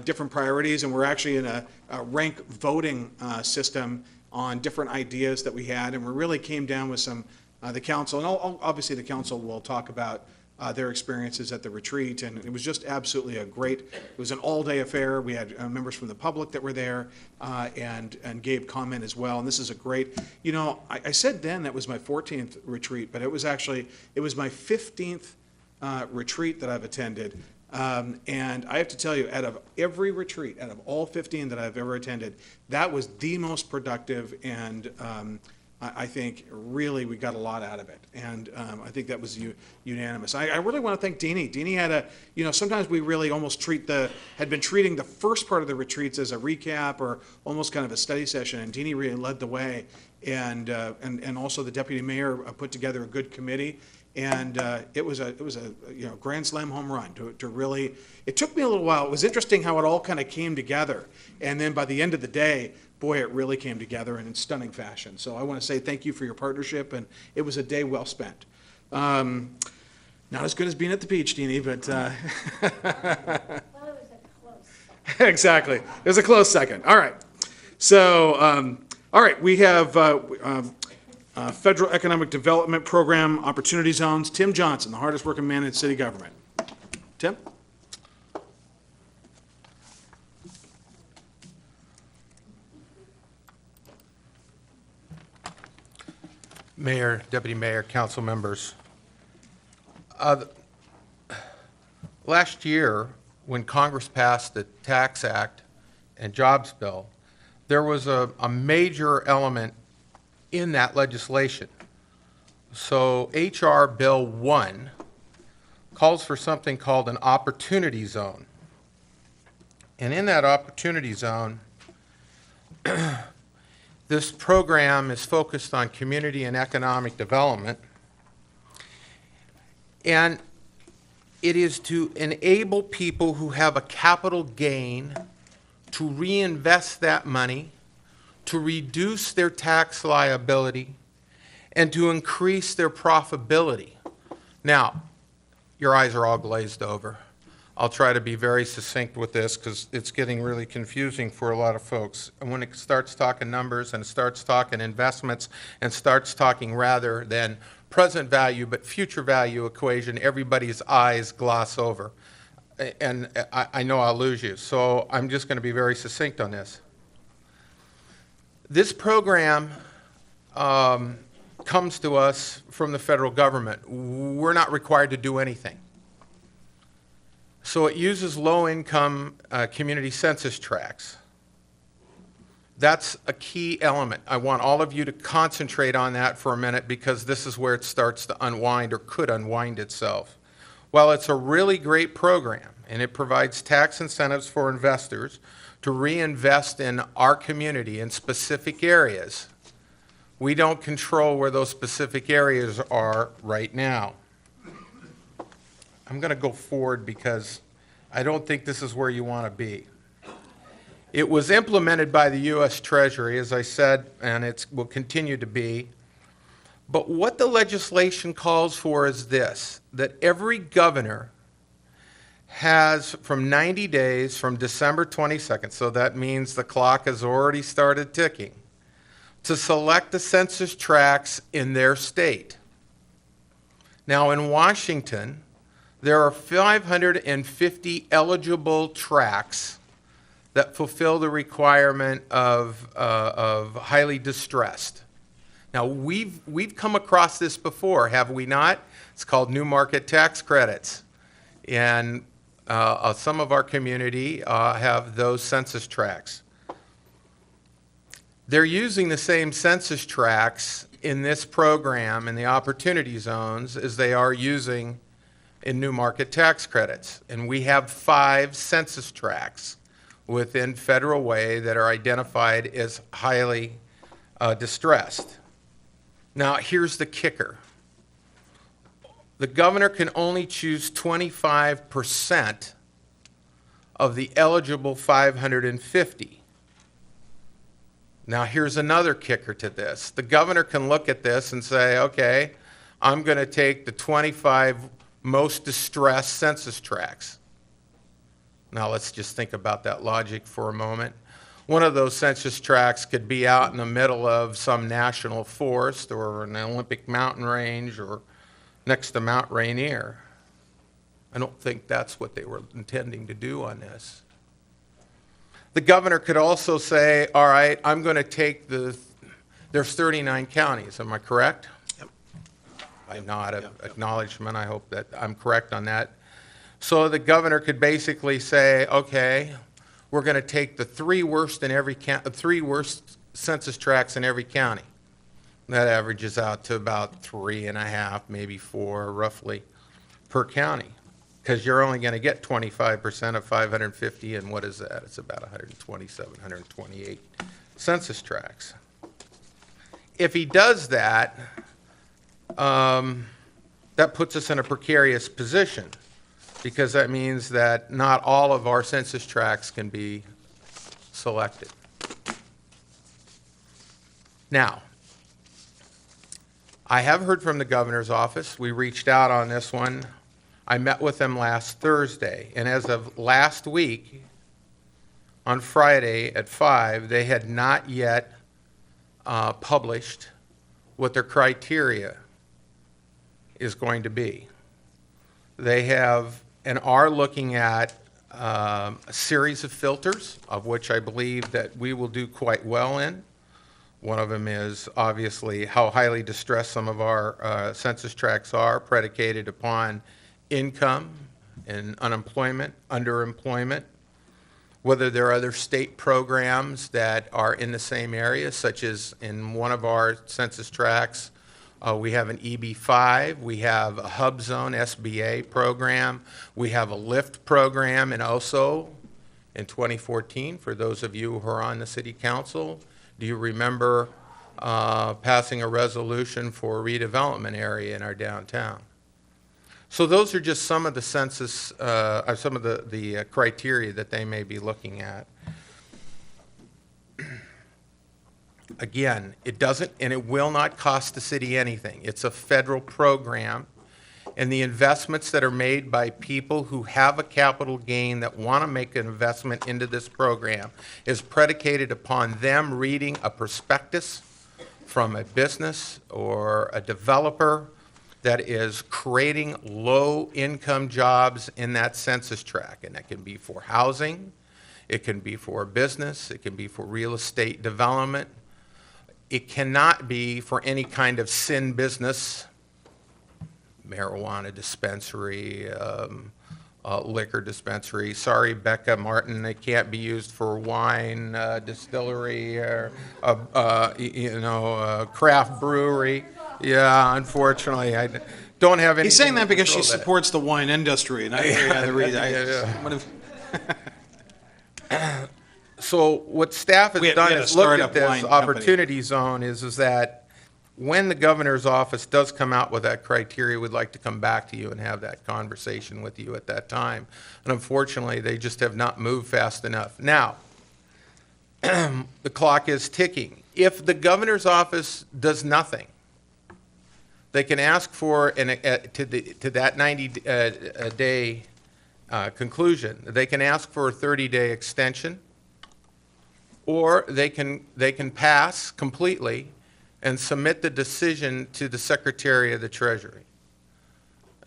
different priorities, and we're actually in a rank voting system on different ideas that we had, and we really came down with some, the council, and obviously the council will talk about their experiences at the retreat, and it was just absolutely a great, it was an all-day affair. We had members from the public that were there and gave comment as well, and this is a great, you know, I said then that was my 14th retreat, but it was actually, it was my 15th retreat that I've attended, and I have to tell you, out of every retreat, out of all 15 that I've ever attended, that was the most productive, and I think really we got a lot out of it, and I think that was unanimous. I really want to thank Deanie. Deanie had a, you know, sometimes we really almost had been treating the first part of the retreats as a recap or almost kind of a study session, and Deanie really led the way, and also the deputy mayor put together a good committee, and it was a you know, grand slam home run to really. It took me a little while. It was interesting how it all kind of came together, and then by the end of the day, boy, it really came together in stunning fashion. So I want to say thank you for your partnership, and it was a day well spent. Not as good as being at the beach, Deanie, but Well, it was a close second. exactly. It was a close second. All right. So, all right, we have Federal Economic Development Program Opportunity Zones. Tim Johnson, the hardest working man in city government. Tim? Mayor, Deputy Mayor, council members. Last year, when Congress passed the Tax Act and Jobs Bill, there was a major element in that legislation. So H.R. Bill 1 calls for something called an opportunity zone. And in that opportunity zone, this program is focused on community and economic development, and it is to enable people who have a capital gain to reinvest that money, to reduce their tax liability, and to increase their profitability. Now, your eyes are all glazed over. I'll try to be very succinct with this because it's getting really confusing for a lot of folks. And when it starts talking numbers and starts talking investments and starts talking rather than present value but future value equation everybody's eyes gloss over. And I know I'll lose you, so I'm just going to be very succinct on this. This program comes to us from the federal government. We're not required to do anything. So it uses low-income community census tracts. That's a key element. I want all of you to concentrate on that for a minute because this is where it starts to unwind or could unwind itself. While it's a really great program and it provides tax incentives for investors to reinvest in our community in specific areas, we don't control where those specific areas are right now. I'm going to go forward because I don't think this is where you want to be. It was implemented by the U.S. Treasury, as I said, and it will continue to be. But what the legislation calls for is this, that every governor has from 90 days from December 22nd, so that means the clock has already started ticking, to select the census tracts in their state. Now in Washington, there are 550 eligible tracts that fulfill the requirement of highly distressed. Now we've come across this before, have we not? It's called new market tax credits. And some of our community have those census tracts. They're using the same census tracts in this program in the opportunity zones as they are using in new market tax credits. And we have 5 census tracts within Federal Way that are identified as highly distressed. Now, here's the kicker. The governor can only choose 25% of the eligible 550. Now, here's another kicker to this. The governor can look at this and say, okay, I'm going to take the 25 most distressed census tracts. Now, let's just think about that logic for a moment. One of those census tracts could be out in the middle of some national forest or an Olympic mountain range or next to Mount Rainier. I don't think that's what they were intending to do on this. The governor could also say, all right, I'm going to take there's 39 counties, am I correct? Yep. I nod acknowledgement. I hope that I'm correct on that. So the governor could basically say, okay, we're going to take the 3 worst census tracts in every county. That averages out to about 3.5, maybe 4, roughly, per county. Because you're only going to get 25% of 550, and what is that? It's about 127, 128 census tracts. If he does that, that puts us in a precarious position, because that means that not all of our census tracts can be selected. Now, I have heard from the governor's office. We reached out on this one. I met with them last Thursday, and as of last week, on Friday at 5, they had not yet published what their criteria is going to be. They have and are looking at a series of filters, of which I believe that we will do quite well in. One of them is obviously how highly distressed some of our census tracts are, predicated upon income and unemployment, underemployment, whether there are other state programs that are in the same area, such as in one of our census tracts, we have an EB5, we have a Hub Zone SBA program, we have a LIFT program, and also in 2014, for those of you who are on the city council, do you remember passing a resolution for a redevelopment area in our downtown? So those are just some of the census, some of the criteria that they may be looking at. Again, it doesn't and it will not cost the city anything. It's a federal program, and the investments that are made by people who have a capital gain that want to make an investment into this program is predicated upon them reading a prospectus from a business or a developer that is creating low-income jobs in that census tract. And that can be for housing, it can be for business, it can be for real estate development. It cannot be for any kind of sin business, marijuana dispensary, liquor dispensary. Sorry, Becca Martin, it can't be used for wine distillery or craft brewery. Yeah, unfortunately, I don't have any. He's saying that because she supports the wine industry, and the reason. So what staff has We had done a is look at startup this wine company. opportunity zone is that when the governor's office does come out with that criteria, we'd like to come back to you and have that conversation with you at that time. And unfortunately, they just have not moved fast enough. Now, the clock is ticking. If the governor's office does nothing, they can ask for, to that 90-day conclusion, they can ask for a 30-day extension, or they can pass completely and submit the decision to the Secretary of the Treasury.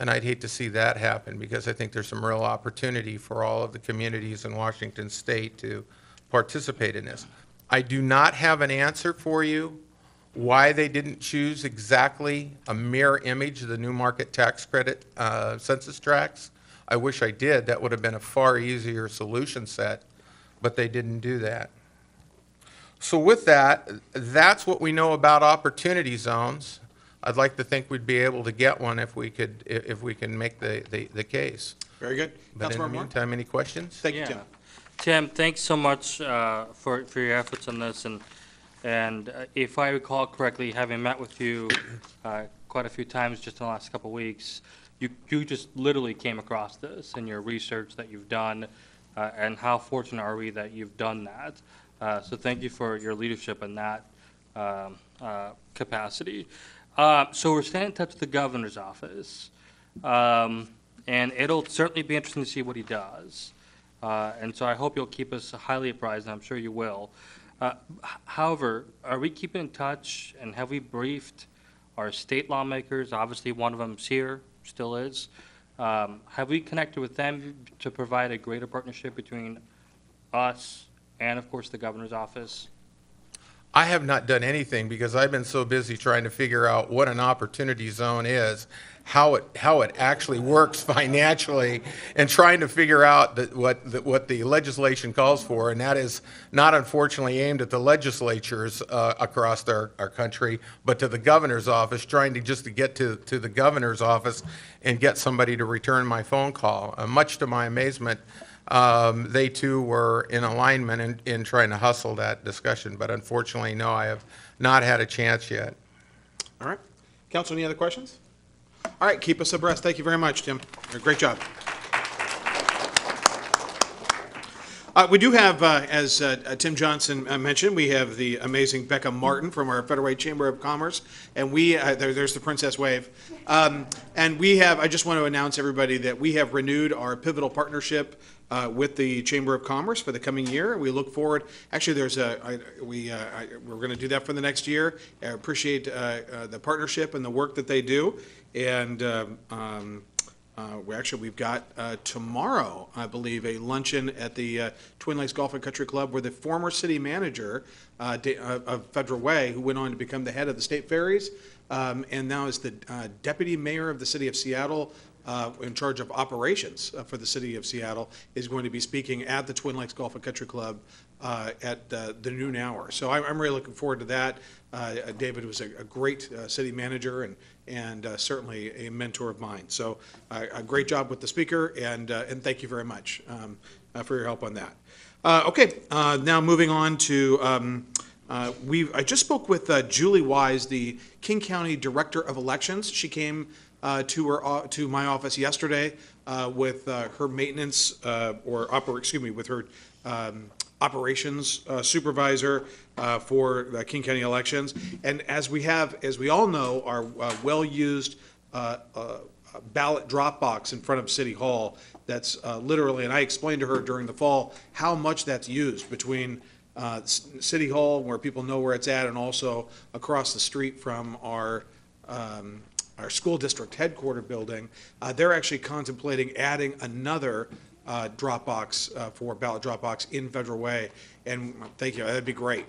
And I'd hate to see that happen, because I think there's some real opportunity for all of the communities in Washington State to participate in this. I do not have an answer for you why they didn't choose exactly a mirror image of the new market tax credit census tracts. I wish I did. That would have been a far easier solution set, but they didn't do that. So with that, that's what we know about opportunity zones. I'd like to think we'd be able to get one if we can make the case. Very good. But in the meantime, any questions? Thank you, Tim. Tim, thanks so much for your efforts on this. And if I recall correctly, having met with you quite a few times just in the last couple of weeks, you just literally came across this in your research that you've done, and how fortunate are we that you've done that. So thank you for your leadership in that capacity. So we're staying in touch with the governor's office, and it'll certainly be interesting to see what he does. And so I hope you'll keep us highly apprised, and I'm sure you will. However, are we keeping in touch, and have we briefed our state lawmakers? Obviously, one of them's here, still is. Have we connected with them to provide a greater partnership between us and, of course, the governor's office? I have not done anything, because I've been so busy trying to figure out what an opportunity zone is, how it actually works financially, and trying to figure out what the legislation calls for, and that is not unfortunately aimed at the legislatures across our country, but to the governor's office, trying to get to the governor's office and get somebody to return my phone call. Much to my amazement, they too were in alignment in trying to hustle that discussion, but unfortunately, no, I have not had a chance yet. All right. Council, any other questions? All right, keep us abreast. Thank you very much, Tim. Great job. We do have, as Tim Johnson mentioned, we have the amazing Becca Martin from our Federal Way Chamber of Commerce, and there's the Princess Wave. And we have, I just want to announce everybody that we have renewed our pivotal partnership with the Chamber of Commerce for the coming year. We look forward, actually we're going to do that for the next year. I appreciate the partnership and the work that they do. And we've got tomorrow, I believe, a luncheon at the Twin Lakes Golf and Country Club, where the former city manager of Federal Way, who went on to become the head of the state ferries, and now is the deputy mayor of the city of Seattle, in charge of operations for the city of Seattle, is going to be speaking at the Twin Lakes Golf and Country Club at the noon hour. So I'm really looking forward to that. David was a great city manager and certainly a mentor of mine. So a great job with the speaker, and thank you very much for your help on that. Okay, now moving on to, I just spoke with Julie Wise, the King County Director of Elections. She came to my office yesterday with her maintenance with her operations supervisor for the King County elections. And as we all know, our well-used ballot drop box in front of City Hall, that's literally, and I explained to her during the fall how much that's used between City Hall, where people know where it's at, and also across the street from our our school district headquarter building, they're actually contemplating adding another drop box for ballot drop box in Federal Way. And thank you, that'd be great.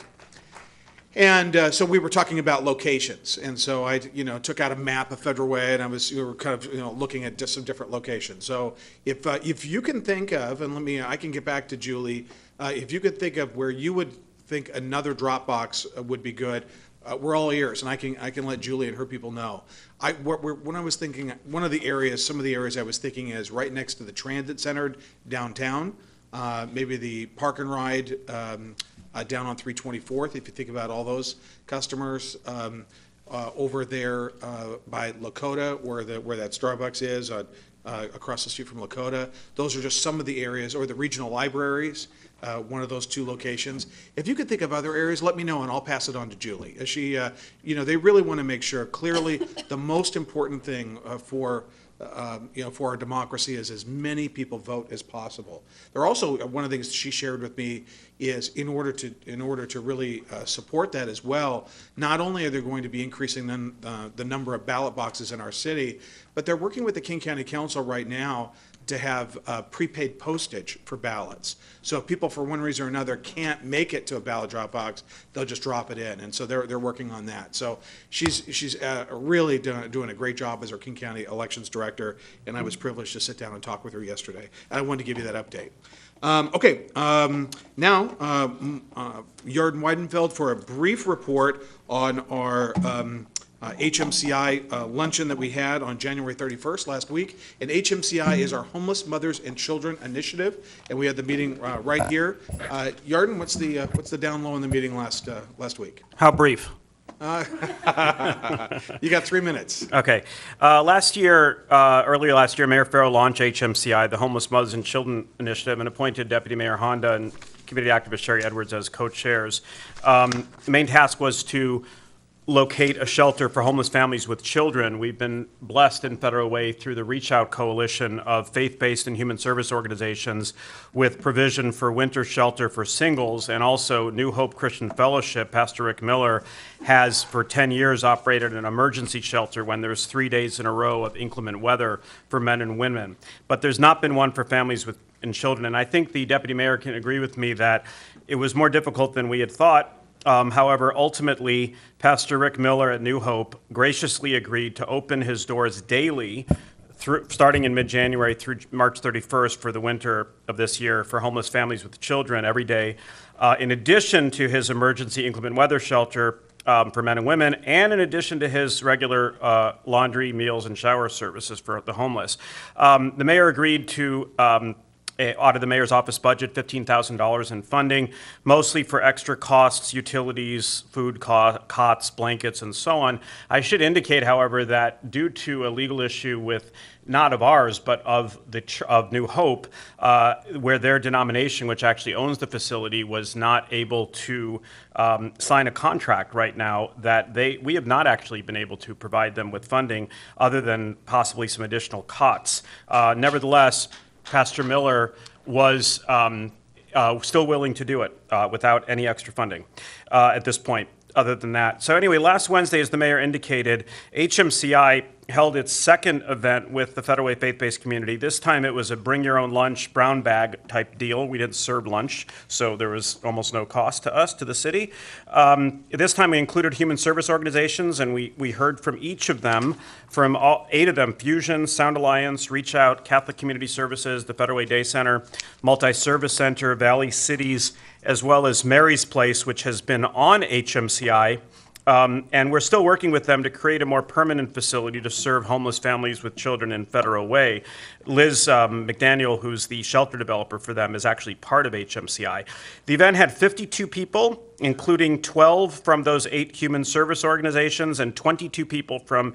And so we were talking about locations, and so I, took out a map of Federal Way, and we were kind of, looking at just some different locations. So if you can think of, and I can get back to Julie, if you could think of where you would think another drop box would be good, we're all ears, and I can let Julie and her people know. When I was thinking, some of the areas I was thinking is right next to the transit center downtown, maybe the park and ride. Down on 324th, if you think about all those customers, over there by Lakota, where that Starbucks is, across the street from Lakota. Those are just some of the areas, or the regional libraries, one of those two locations. If you could think of other areas, let me know, and I'll pass it on to Julie. She, they really want to make sure, clearly, the most important thing for our democracy is as many people vote as possible. There also, one of the things she shared with me is in order to really support that as well, not only are they going to be increasing the number of ballot boxes in our city, but they're working with the King County Council right now to have prepaid postage for ballots. So if people, for one reason or another, can't make it to a ballot drop box, they'll just drop it in. And so they're working on that. So she's really doing a great job as our King County Elections Director, and I was privileged to sit down and talk with her yesterday. And I wanted to give you that update. Now, Yarden Weidenfeld for a brief report on our HMCI luncheon that we had on January 31st last week. And HMCI is our Homeless Mothers and Children Initiative, and we had the meeting right here. Yarden, what's the down low in the meeting last week? How brief? You got 3 minutes. Okay. Earlier last year, Mayor Farrell launched HMCI, the Homeless Mothers and Children Initiative, and appointed Deputy Mayor Honda and community activist Sherry Edwards as co-chairs. The main task was to locate a shelter for homeless families with children. We've been blessed in Federal Way through the Reach Out Coalition of faith-based and human service organizations with provision for winter shelter for singles, and also New Hope Christian Fellowship. Pastor Rick Miller has for 10 years operated an emergency shelter when there's 3 days in a row of inclement weather for men and women. But there's not been one for families and children, and I think the Deputy Mayor can agree with me that it was more difficult than we had thought. However, ultimately, Pastor Rick Miller at New Hope graciously agreed to open his doors daily, starting in mid-January through March 31st for the winter of this year for homeless families with children every day, in addition to his emergency inclement weather shelter for men and women, and in addition to his regular laundry, meals, and shower services for the homeless. The mayor agreed to out of the mayor's office budget, $15,000 in funding, mostly for extra costs, utilities, food, cots, blankets, and so on. I should indicate, however, that due to a legal issue with, not of ours, but of New Hope, where their denomination, which actually owns the facility, was not able to sign a contract right now, that we have not actually been able to provide them with funding other than possibly some additional cots. Nevertheless, Pastor Miller was still willing to do it without any extra funding at this point, other than that. So anyway, last Wednesday, as the mayor indicated, HMCI held its second event with the Federal Way faith-based community. This time it was a bring-your-own-lunch brown bag type deal. We didn't serve lunch, so there was almost no cost to us, to the city. This time we included human service organizations, and we heard from each of them, from 8 of them: Fusion, Sound Alliance, Reach Out, Catholic Community Services, the Federal Way Day Center, Multi-Service Center, Valley Cities, as well as Mary's Place, which has been on HMCI. And we're still working with them to create a more permanent facility to serve homeless families with children in Federal Way. Liz McDaniel, who's the shelter developer for them, is actually part of HMCI. The event had 52 people, including 12 from those 8 human service organizations and 22 people from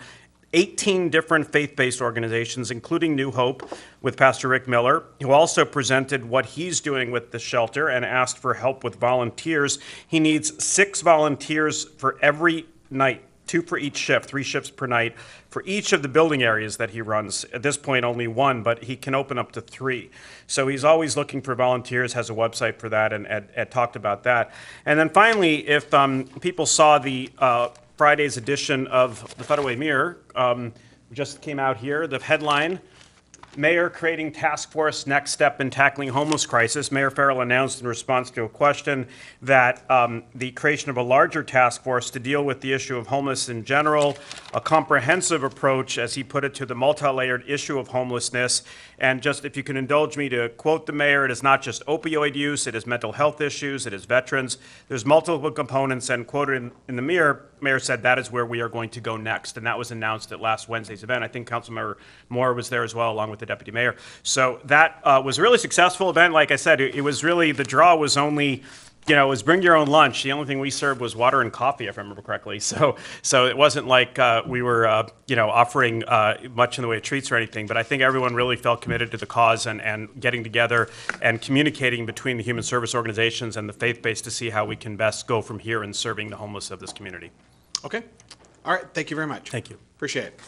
18 different faith-based organizations, including New Hope, with Pastor Rick Miller, who also presented what he's doing with the shelter and asked for help with volunteers. He needs 6 volunteers for every night, 2 for each shift, 3 shifts per night, for each of the building areas that he runs. At this point, only 1, but he can open up to 3. So he's always looking for volunteers, has a website for that, and talked about that. And then finally, if people saw the Friday's edition of the Federal Way Mirror. Just came out here. The headline, Mayor creating task force next step in tackling homeless crisis. Mayor Farrell announced in response to a question that the creation of a larger task force to deal with the issue of homeless in general, a comprehensive approach, as he put it, to the multi-layered issue of homelessness. And just if you can indulge me to quote the mayor, it is not just opioid use, it is mental health issues, it is veterans. There's multiple components, and quoted in the mayor said that is where we are going to go next. And that was announced at last Wednesday's event. I think Councilmember Moore was there as well, along with the deputy mayor. So that was a really successful event. Like I said, it was really, the draw was only, it was bring your own lunch. The only thing we served was water and coffee, if I remember correctly. So it wasn't like we were, offering much in the way of treats or anything. But I think everyone really felt committed to the cause and getting together and communicating between the human service organizations and the faith-based to see how we can best go from here in serving the homeless of this community. Okay. All right. Thank you very much. Thank you. Appreciate it.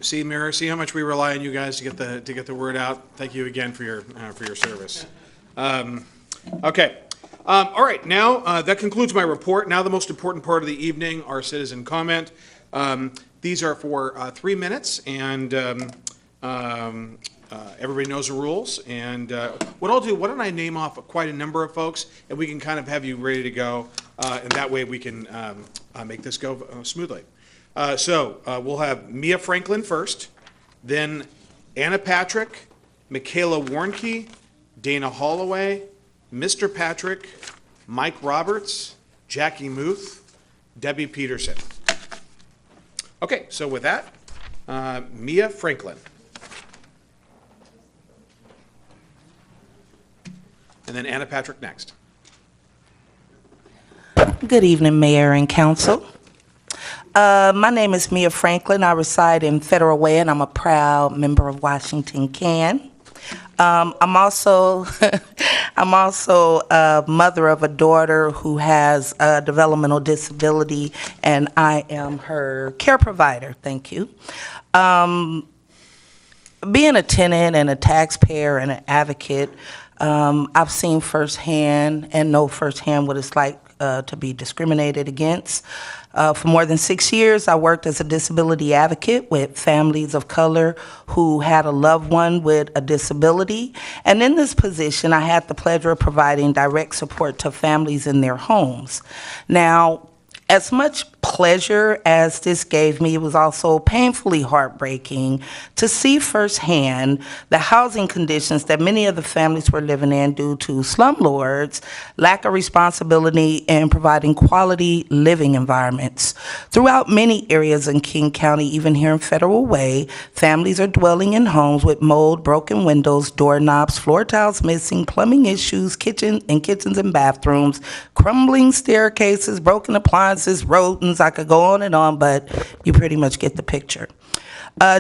See, Mayor, see how much we rely on you guys to get the word out. Thank you again for your service. Okay. All right. Now that concludes my report. Now the most important part of the evening, our citizen comment. These are for 3 minutes, and everybody knows the rules. And what I'll do, why don't I name off quite a number of folks, and we can kind of have you ready to go, and that way we can make this go smoothly. So we'll have Mia Franklin first, then Anna Patrick, Michaela Warnke, Dana Holloway, Mr. Patrick, Mike Roberts, Jackie Muth, Debbie Peterson. Okay, so with that, Mia Franklin. And then Anna Patrick next. Good evening, Mayor and Council. My name is Mia Franklin. I reside in Federal Way, and I'm a proud member of Washington Can. I'm also a mother of a daughter who has a developmental disability, and I am her care provider. Thank you. Being a tenant and a taxpayer and an advocate, I've seen firsthand and know firsthand what it's like to be discriminated against. For more than 6 years, I worked as a disability advocate with families of color who had a loved one with a disability. And in this position, I had the pleasure of providing direct support to families in their homes. Now, as much pleasure as this gave me, it was also painfully heartbreaking to see firsthand the housing conditions that many of the families were living in due to slumlords' lack of responsibility in providing quality living environments. Throughout many areas in King County, even here in Federal Way, families are dwelling in homes with mold, broken windows, doorknobs, floor tiles missing, plumbing issues, kitchens and bathrooms, crumbling staircases, broken appliances, rodents. I could go on, but you pretty much get the picture.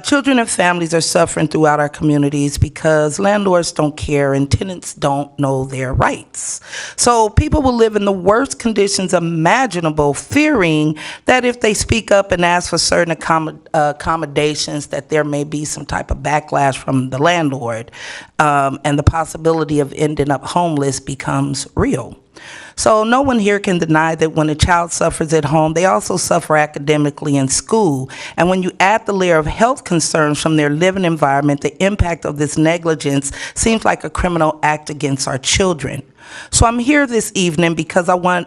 Children and families are suffering throughout our communities because landlords don't care and tenants don't know their rights. So people will live in the worst conditions imaginable, fearing that if they speak up and ask for certain accommodations, that there may be some type of backlash from the landlord, and the possibility of ending up homeless becomes real. So no one here can deny that when a child suffers at home, they also suffer academically in school. And when you add the layer of health concerns from their living environment, the impact of this negligence seems like a criminal act against our children. So I'm here this evening because I want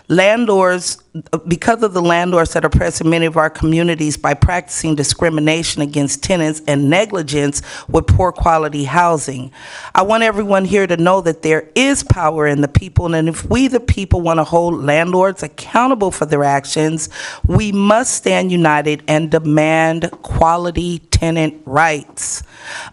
landlords, because of the landlords that oppress many of our communities by practicing discrimination against tenants and negligence with poor quality housing. I want everyone here to know that there is power in the people, and if we the people want to hold landlords accountable for their actions, we must stand united and demand quality tenant rights.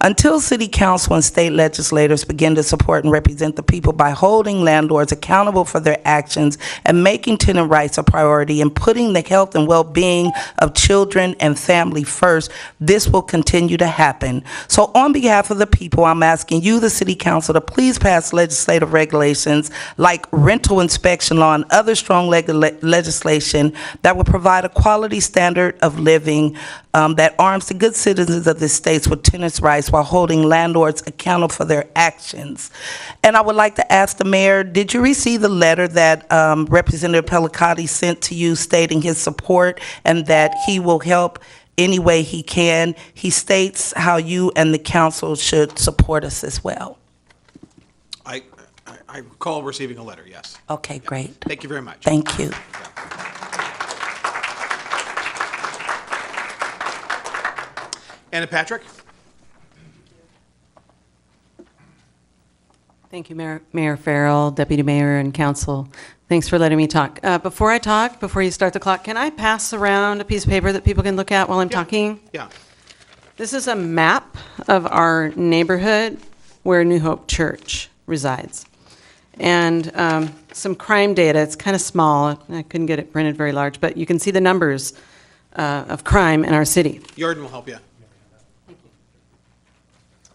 Until City Council and state legislators begin to support and represent the people by holding landlords accountable for their actions and making tenant rights a priority and putting the health and well-being of children and family first, this will continue to happen. So on behalf of the people, I'm asking you, the City Council, to please pass legislative regulations like rental inspection law and other strong legislation that will provide a quality standard of living that arms the good citizens of the states with tenants' rights while holding landlords accountable for their actions. And I would like to ask the mayor, did you receive the letter that Representative Pellicati sent to you stating his support and that he will help any way he can? He states how you and the council should support us as well. I recall receiving a letter, yes. Okay, great. Thank you very much. Thank you. Anna Patrick? Thank you, Mayor Farrell, Deputy Mayor, and Council. Thanks for letting me talk. Before you start the clock, can I pass around a piece of paper that people can look at while I'm talking? Yeah. This is a map of our neighborhood where New Hope Church resides. And some crime data. It's kind of small. I couldn't get it printed very large, but you can see the numbers of crime in our city. Yarden will help you.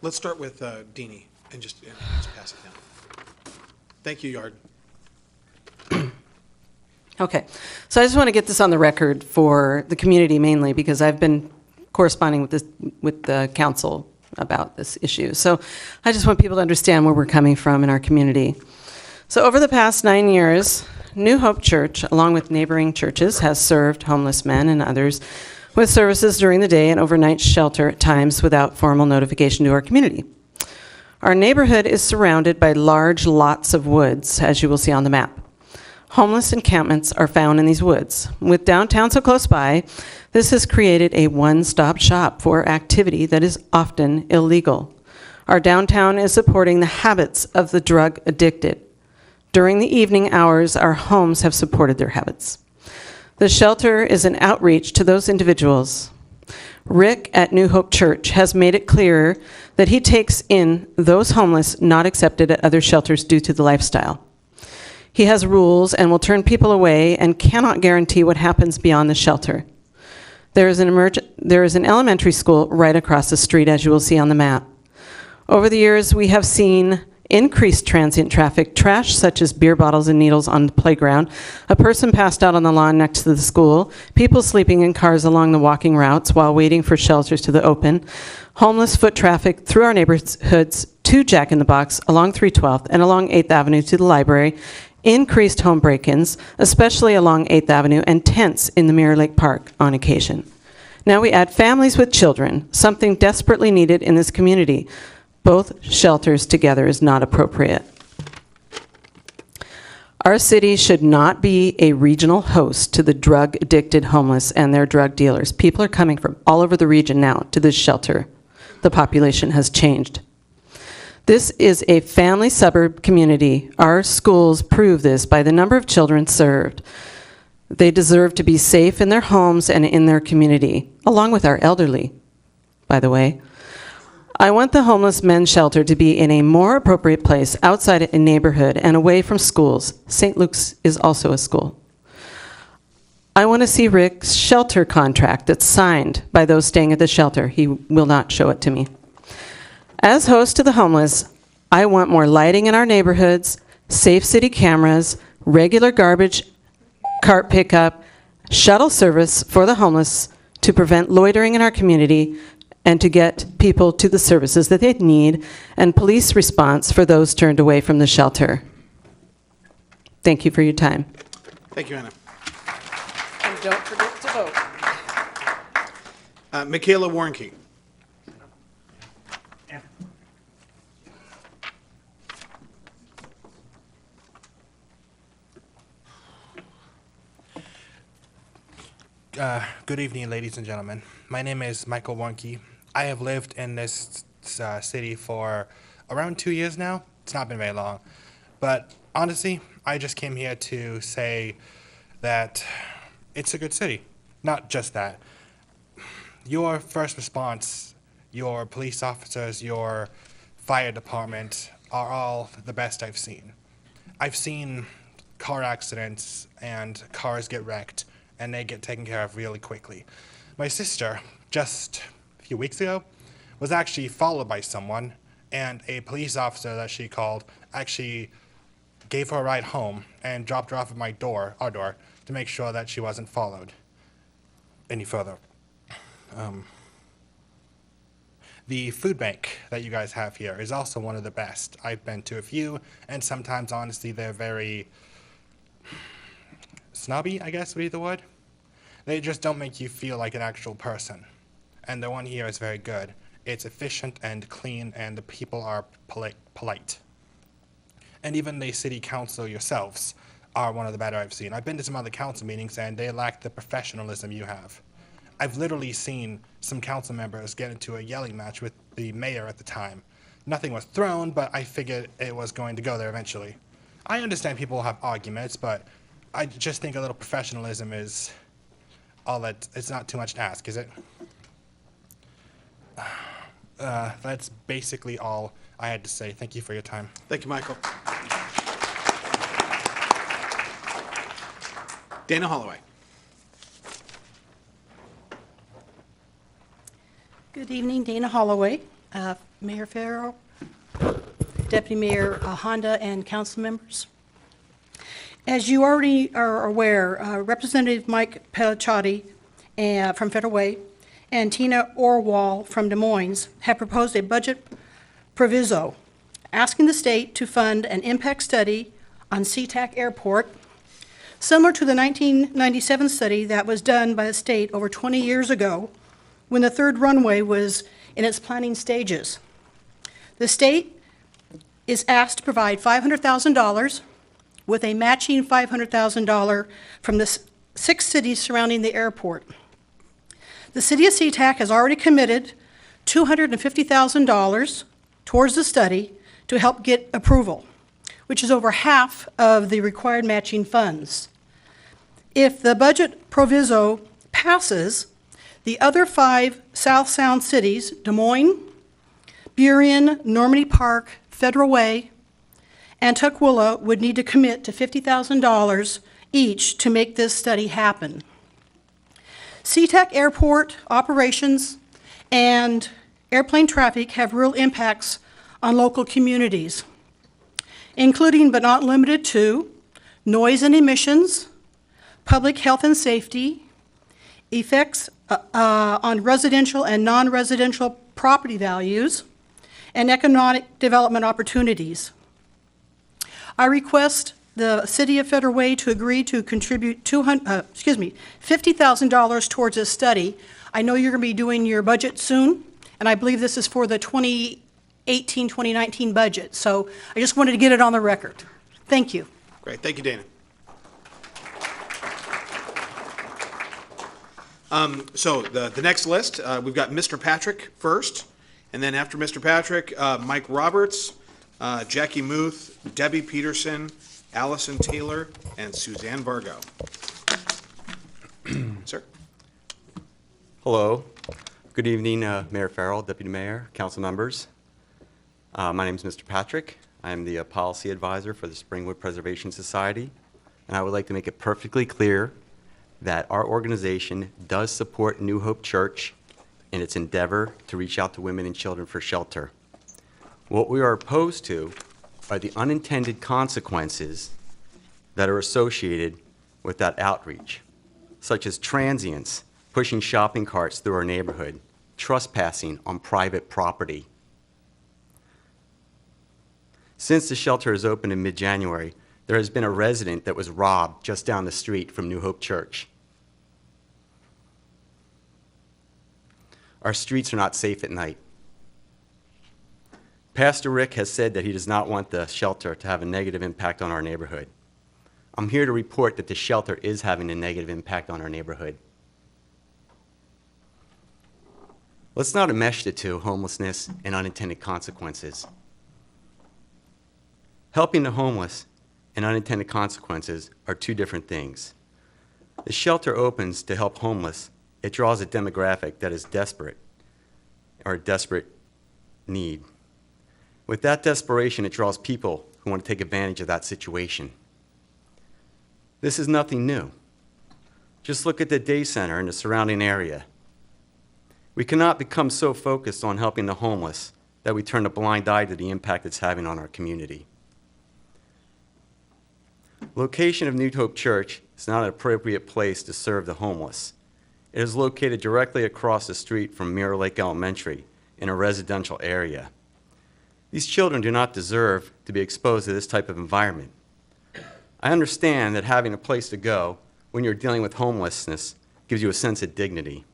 Let's start with Deanie and just pass it down. Thank you, Yarden. Okay, so I just want to get this on the record for the community mainly because I've been corresponding with the council about this issue. So I just want people to understand where we're coming from in our community. So over the past 9 years, New Hope Church, along with neighboring churches, has served homeless men and others with services during the day and overnight shelter at times without formal notification to our community. Our neighborhood is surrounded by large lots of woods, as you will see on the map. Homeless encampments are found in these woods. With downtown so close by, this has created a one-stop shop for activity that is often illegal. Our downtown is supporting the habits of the drug addicted. During the evening hours, our homes have supported their habits. The shelter is an outreach to those individuals. Rick at New Hope Church has made it clear that he takes in those homeless not accepted at other shelters due to the lifestyle. He has rules and will turn people away and cannot guarantee what happens beyond the shelter. There is an elementary school right across the street, as you will see on the map. Over the years, we have seen increased transient traffic, trash such as beer bottles and needles on the playground, a person passed out on the lawn next to the school, people sleeping in cars along the walking routes while waiting for shelters to the open, homeless foot traffic through our neighborhoods to Jack in the Box, along 312th and along 8th Avenue to the library, increased home break-ins, especially along 8th Avenue, and tents in the Mirror Lake Park on occasion. Now we add families with children, something desperately needed in this community. Both shelters together is not appropriate. Our city should not be a regional host to the drug-addicted homeless and their drug dealers. People are coming from all over the region now to this shelter. The population has changed. This is a family suburb community. Our schools prove this by the number of children served. They deserve to be safe in their homes and in their community, along with our elderly, by the way. I want the homeless men's shelter to be in a more appropriate place outside a neighborhood and away from schools. St. Luke's is also a school. I want to see Rick's shelter contract that's signed by those staying at the shelter. He will not show it to me. As host to the homeless, I want more lighting in our neighborhoods, safe city cameras, regular garbage cart pickup, shuttle service for the homeless to prevent loitering in our community, and to get people to the services that they need, and police response for those turned away from the shelter. Thank you for your time. Thank you, Anna. And don't forget to vote. Michaela Warnke. Good evening, ladies and gentlemen. My name is Michael Wonke. I have lived in this city for around 2 years now. It's not been very long. But honestly, I just came here to say that it's a good city. Not just that. Your first response, your police officers, your fire department are all the best I've seen. I've seen car accidents and cars get wrecked and they get taken care of really quickly. My sister, just a few weeks ago, was actually followed by someone, and a police officer that she called actually gave her a ride home and dropped her off at our door, to make sure that she wasn't followed any further. The food bank that you guys have here is also one of the best. I've been to a few, and sometimes, honestly, they're very snobby, I guess would be the word. They just don't make you feel like an actual person. And the one here is very good. It's efficient and clean, and the people are polite. And even the city council yourselves are one of the better I've seen. I've been to some other council meetings, and they lack the professionalism you have. I've literally seen some council members get into a yelling match with the mayor at the time. Nothing was thrown, but I figured it was going to go there eventually. I understand people have arguments, but I just think a little professionalism is all that. It's not too much to ask, is it? That's basically all I had to say. Thank you for your time. Thank you, Michael. Dana Holloway. Good evening, Dana Holloway, Mayor Farrell, Deputy Mayor Honda, and council members. As you already are aware, Representative Mike Pelliciotti from Federal Way and Tina Orwell from Des Moines have proposed a budget proviso asking the state to fund an impact study on SeaTac Airport, similar to the 1997 study that was done by the state over 20 years ago when the third runway was in its planning stages. The state is asked to provide $500,000 with a matching $500,000 from the 6 cities surrounding the airport. The city of SeaTac has already committed $250,000 towards the study to help get approval, which is over half of the required matching funds. If the budget proviso passes, the other 5 South Sound cities, Des Moines, Burien, Normandy Park, Federal Way, and Tukwila, would need to commit to $50,000 each to make this study happen. SeaTac Airport operations and airplane traffic have real impacts on local communities, including but not limited to noise and emissions, public health and safety, effects on residential and non-residential property values, and economic development opportunities. I request the City of Federal Way to agree to contribute $50,000 towards this study. I know you're going to be doing your budget soon, and I believe this is for the 2018-2019 budget. So I just wanted to get it on the record. Thank you. Great. Thank you, Dana. So the next list, we've got Mr. Patrick first, and then after Mr. Patrick, Mike Roberts, Jackie Muth, Debbie Peterson, Allison Taylor, and Suzanne Vargo. Sir. Hello. Good evening, Mayor Farrell, Deputy Mayor, council members. My name is Mr. Patrick. I am the policy advisor for the Springwood Preservation Society, and I would like to make it perfectly clear that our organization does support New Hope Church in its endeavor to reach out to women and children for shelter. What we are opposed to are the unintended consequences that are associated with that outreach, such as transients pushing shopping carts through our neighborhood, trespassing on private property. Since the shelter has opened in mid-January, there has been a resident that was robbed just down the street from New Hope Church. Our streets are not safe at night. Pastor Rick has said that he does not want the shelter to have a negative impact on our neighborhood. I'm here to report that the shelter is having a negative impact on our neighborhood. Let's not enmesh the two, homelessness and unintended consequences. Helping the homeless and unintended consequences are two different things. The shelter opens to help homeless. It draws a demographic that is desperate or a desperate need. With that desperation, it draws people who want to take advantage of that situation. This is nothing new. Just look at the day center and the surrounding area. We cannot become so focused on helping the homeless that we turn a blind eye to the impact it's having on our community. Location of New Hope Church is not an appropriate place to serve the homeless. It is located directly across the street from Mirror Lake Elementary in a residential area. These children do not deserve to be exposed to this type of environment. I understand that having a place to go when you're dealing with homelessness gives you a sense of dignity.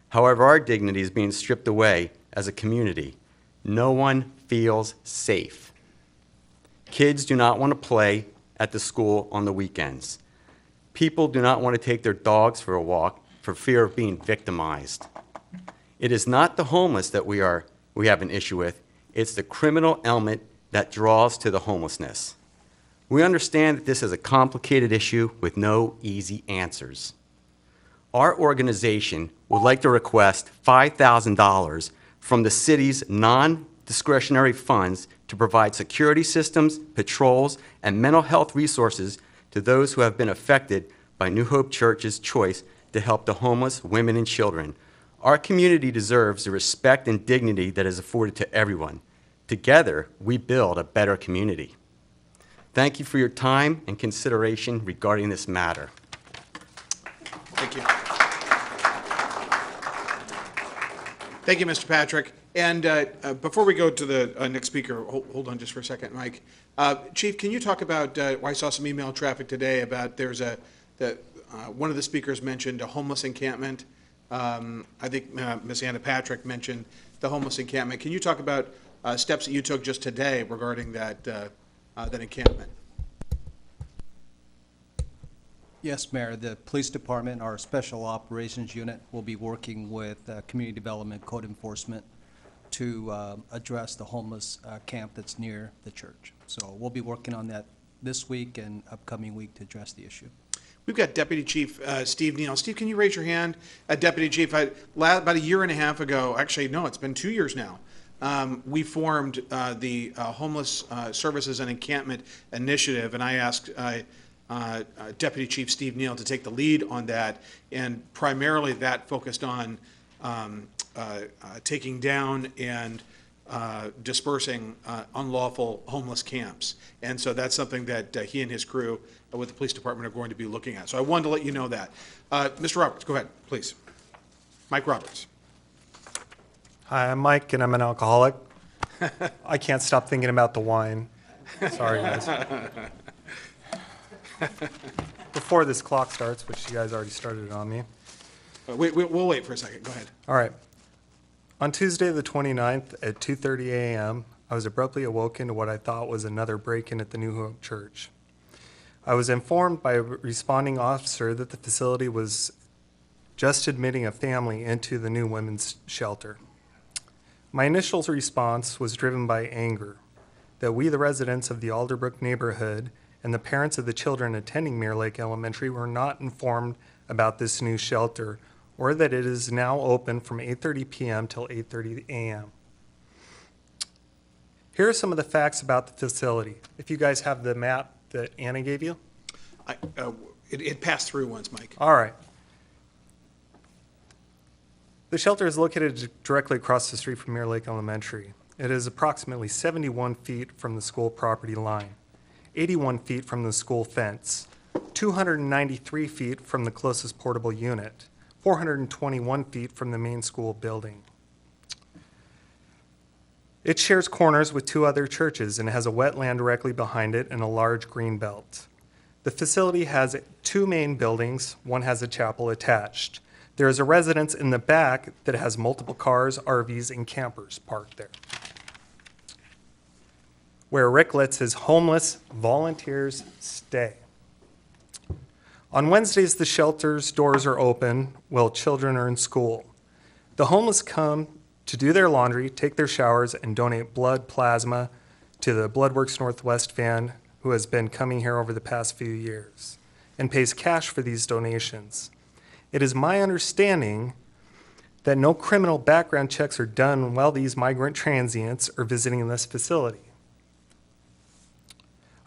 However, our dignity is being stripped away as a community. No one feels safe. Kids do not want to play at the school on the weekends. People do not want to take their dogs for a walk for fear of being victimized. It is not the homeless that we have an issue with. It's the criminal element that draws to the homelessness. We understand that this is a complicated issue with no easy answers. Our organization would like to request $5,000 from the city's non-discretionary funds to provide security systems, patrols, and mental health resources to those who have been affected by New Hope Church's choice to help the homeless, women, and children. Our community deserves the respect and dignity that is afforded to everyone. Together, we build a better community. Thank you for your time and consideration regarding this matter. Thank you. Thank you, Mr. Patrick. And before we go to the next speaker, hold on just for a second, Mike. Chief, can you talk about, I saw some email traffic today about one of the speakers mentioned a homeless encampment. I think Ms. Anna Patrick mentioned the homeless encampment. Can you talk about steps that you took just today regarding that encampment? Yes, Mayor. The police department, our special operations unit, will be working with community development, code enforcement to address the homeless camp that's near the church. So we'll be working on that this week and upcoming week to address the issue. We've got Deputy Chief Steve Neal. Steve, can you raise your hand? Deputy Chief, about a year and a half ago, actually, no, it's been 2 years now, we formed the Homeless Services and Encampment Initiative, and I asked Deputy Chief Steve Neal to take the lead on that, and primarily that focused on taking down and dispersing unlawful homeless camps. And so that's something that he and his crew with the police department are going to be looking at. So I wanted to let you know that. Mr. Roberts, go ahead, please. Mike Roberts. Hi, I'm Mike, and I'm an alcoholic. I can't stop thinking about the wine. Sorry, guys. Before this clock starts, which you guys already started on me. We'll wait for a second. Go ahead. All right. On Tuesday the 29th at 2:30 a.m., I was abruptly awoken to what I thought was another break-in at the New Hope Church. I was informed by a responding officer that the facility was just admitting a family into the new women's shelter. My initial response was driven by anger that we, the residents of the Alderbrook neighborhood, and the parents of the children attending Mirror Lake Elementary were not informed about this new shelter, or that it is now open from 8:30 p.m. till 8:30 a.m. Here are some of the facts about the facility. If you guys have the map that Anna gave you. It passed through once, Mike. All right. The shelter is located directly across the street from Mirror Lake Elementary. It is approximately 71 feet from the school property line, 81 feet from the school fence, 293 feet from the closest portable unit, 421 feet from the main school building. It shares corners with two other churches and has a wetland directly behind it and a large green belt. The facility has two main buildings. One has a chapel attached. There is a residence in the back that has multiple cars, RVs, and campers parked there, where Rick lets his homeless volunteers stay. On Wednesdays, the shelter's doors are open while children are in school. The homeless come to do their laundry, take their showers, and donate blood plasma to the Bloodworks Northwest van, who has been coming here over the past few years, and pays cash for these donations. It is my understanding that no criminal background checks are done while these migrant transients are visiting this facility.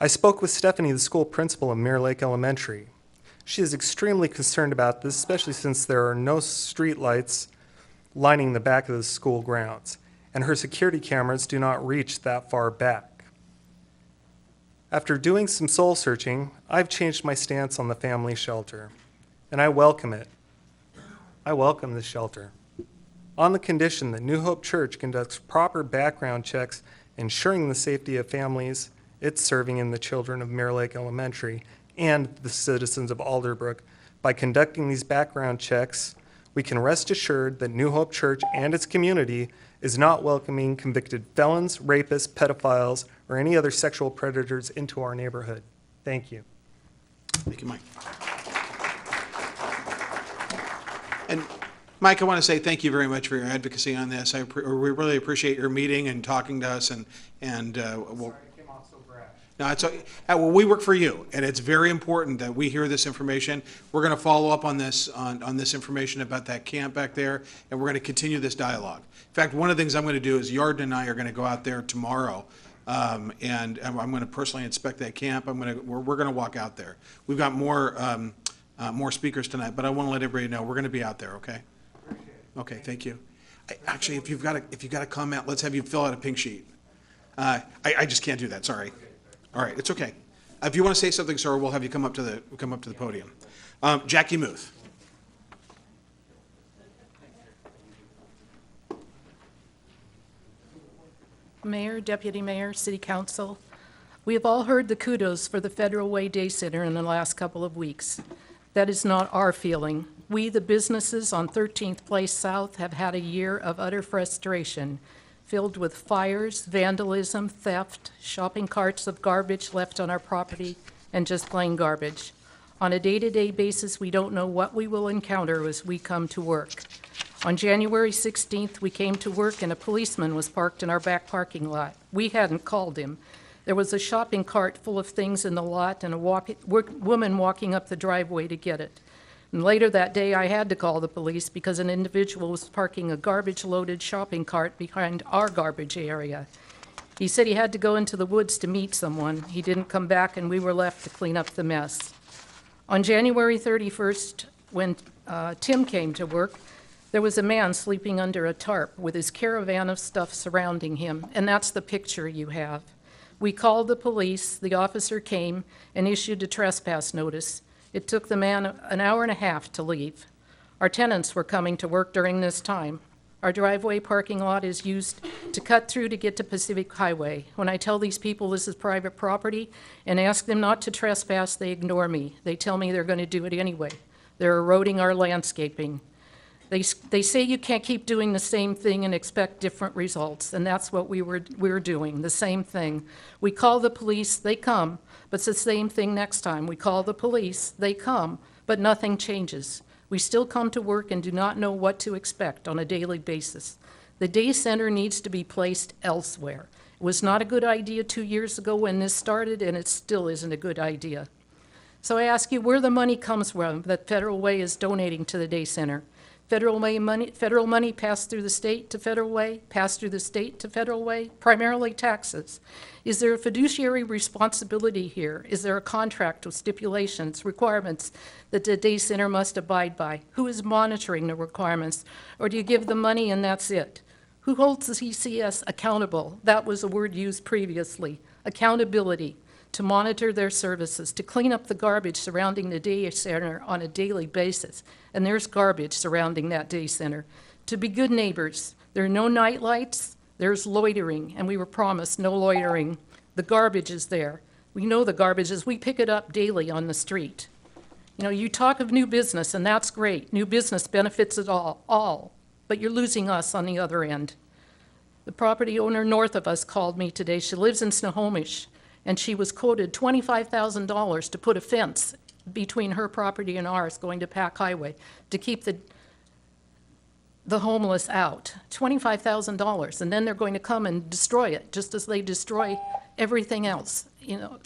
I spoke with Stephanie, the school principal of Mirror Lake Elementary. She is extremely concerned about this, especially since there are no street lights lining the back of the school grounds, and her security cameras do not reach that far back. After doing some soul searching, I've changed my stance on the family shelter, and I welcome it. I welcome this shelter, on the condition that New Hope Church conducts proper background checks, ensuring the safety of families it's serving and the children of Mirror Lake Elementary and the citizens of Alderbrook. By conducting these background checks, we can rest assured that New Hope Church and its community is not welcoming convicted felons, rapists, pedophiles, or any other sexual predators into our neighborhood. Thank you. Thank you, Mike. And Mike, I want to say thank you very much for your advocacy on this. We really appreciate your meeting and talking to us, we'll. No, it's, well, we work for you, and it's very important that we hear this information. We're going to follow up on this on this information about that camp back there, and we're going to continue this dialogue. In fact, one of the things I'm going to do is Yarden and I are going to go out there tomorrow, and I'm going to personally inspect that camp. We're going to walk out there. We've got more speakers tonight, but I want to let everybody know we're going to be out there. Okay. Okay. Thank you. Actually, if you've got a comment, let's have you fill out a pink sheet. I just can't do that. Sorry. All right, it's okay. If you want to say something, sir, we'll have you come up to the podium. Jackie Muth. Mayor, Deputy Mayor, City Council, we have all heard the kudos for the Federal Way Day Center in the last couple of weeks. That is not our feeling. We, the businesses on 13th Place South, have had a year of utter frustration, filled with fires, vandalism, theft, shopping carts of garbage left on our property, and just plain garbage. On a day-to-day basis, we don't know what we will encounter as we come to work. On January 16th, we came to work and a policeman was parked in our back parking lot. We hadn't called him. There was a shopping cart full of things in the lot and a woman walking up the driveway to get it. And later that day, I had to call the police because an individual was parking a garbage-loaded shopping cart behind our garbage area. He said he had to go into the woods to meet someone. He didn't come back, and we were left to clean up the mess. On January 31st, when Tim came to work, there was a man sleeping under a tarp with his caravan of stuff surrounding him, and that's the picture you have. We called the police. The officer came and issued a trespass notice. It took the man an hour and a half to leave. Our tenants were coming to work during this time. Our driveway parking lot is used to cut through to get to Pacific Highway. When I tell these people this is private property and ask them not to trespass, they ignore me. They tell me they're going to do it anyway. They're eroding our landscaping. They say you can't keep doing the same thing and expect different results, and that's what we're doing, the same thing. We call the police, they come, but it's the same thing next time. We call the police, they come, but nothing changes. We still come to work and do not know what to expect on a daily basis. The day center needs to be placed elsewhere. It was not a good idea 2 years ago when this started, and it still isn't a good idea. So I ask you where the money comes from that Federal Way is donating to the day center. Federal money passed through the state to Federal Way, passed through the state to Federal Way, primarily taxes. Is there a fiduciary responsibility here? Is there a contract with stipulations, requirements that the day center must abide by? Who is monitoring the requirements? Or do you give the money and that's it? Who holds the CCS accountable? That was a word used previously. Accountability. To monitor their services, to clean up the garbage surrounding the day center on a daily basis. And there's garbage surrounding that day center. To be good neighbors. There are no night lights, there's loitering, and we were promised no loitering. The garbage is there. We know the garbage is, we pick it up daily on the street. You know, you talk of new business, and that's great. New business benefits it all, but you're losing us on the other end. The property owner north of us called me today. She lives in Snohomish. And she was quoted $25,000 to put a fence between her property and ours going to Pack Highway to keep the homeless out. $25,000, and then they're going to come and destroy it, just as they destroy everything else. You know,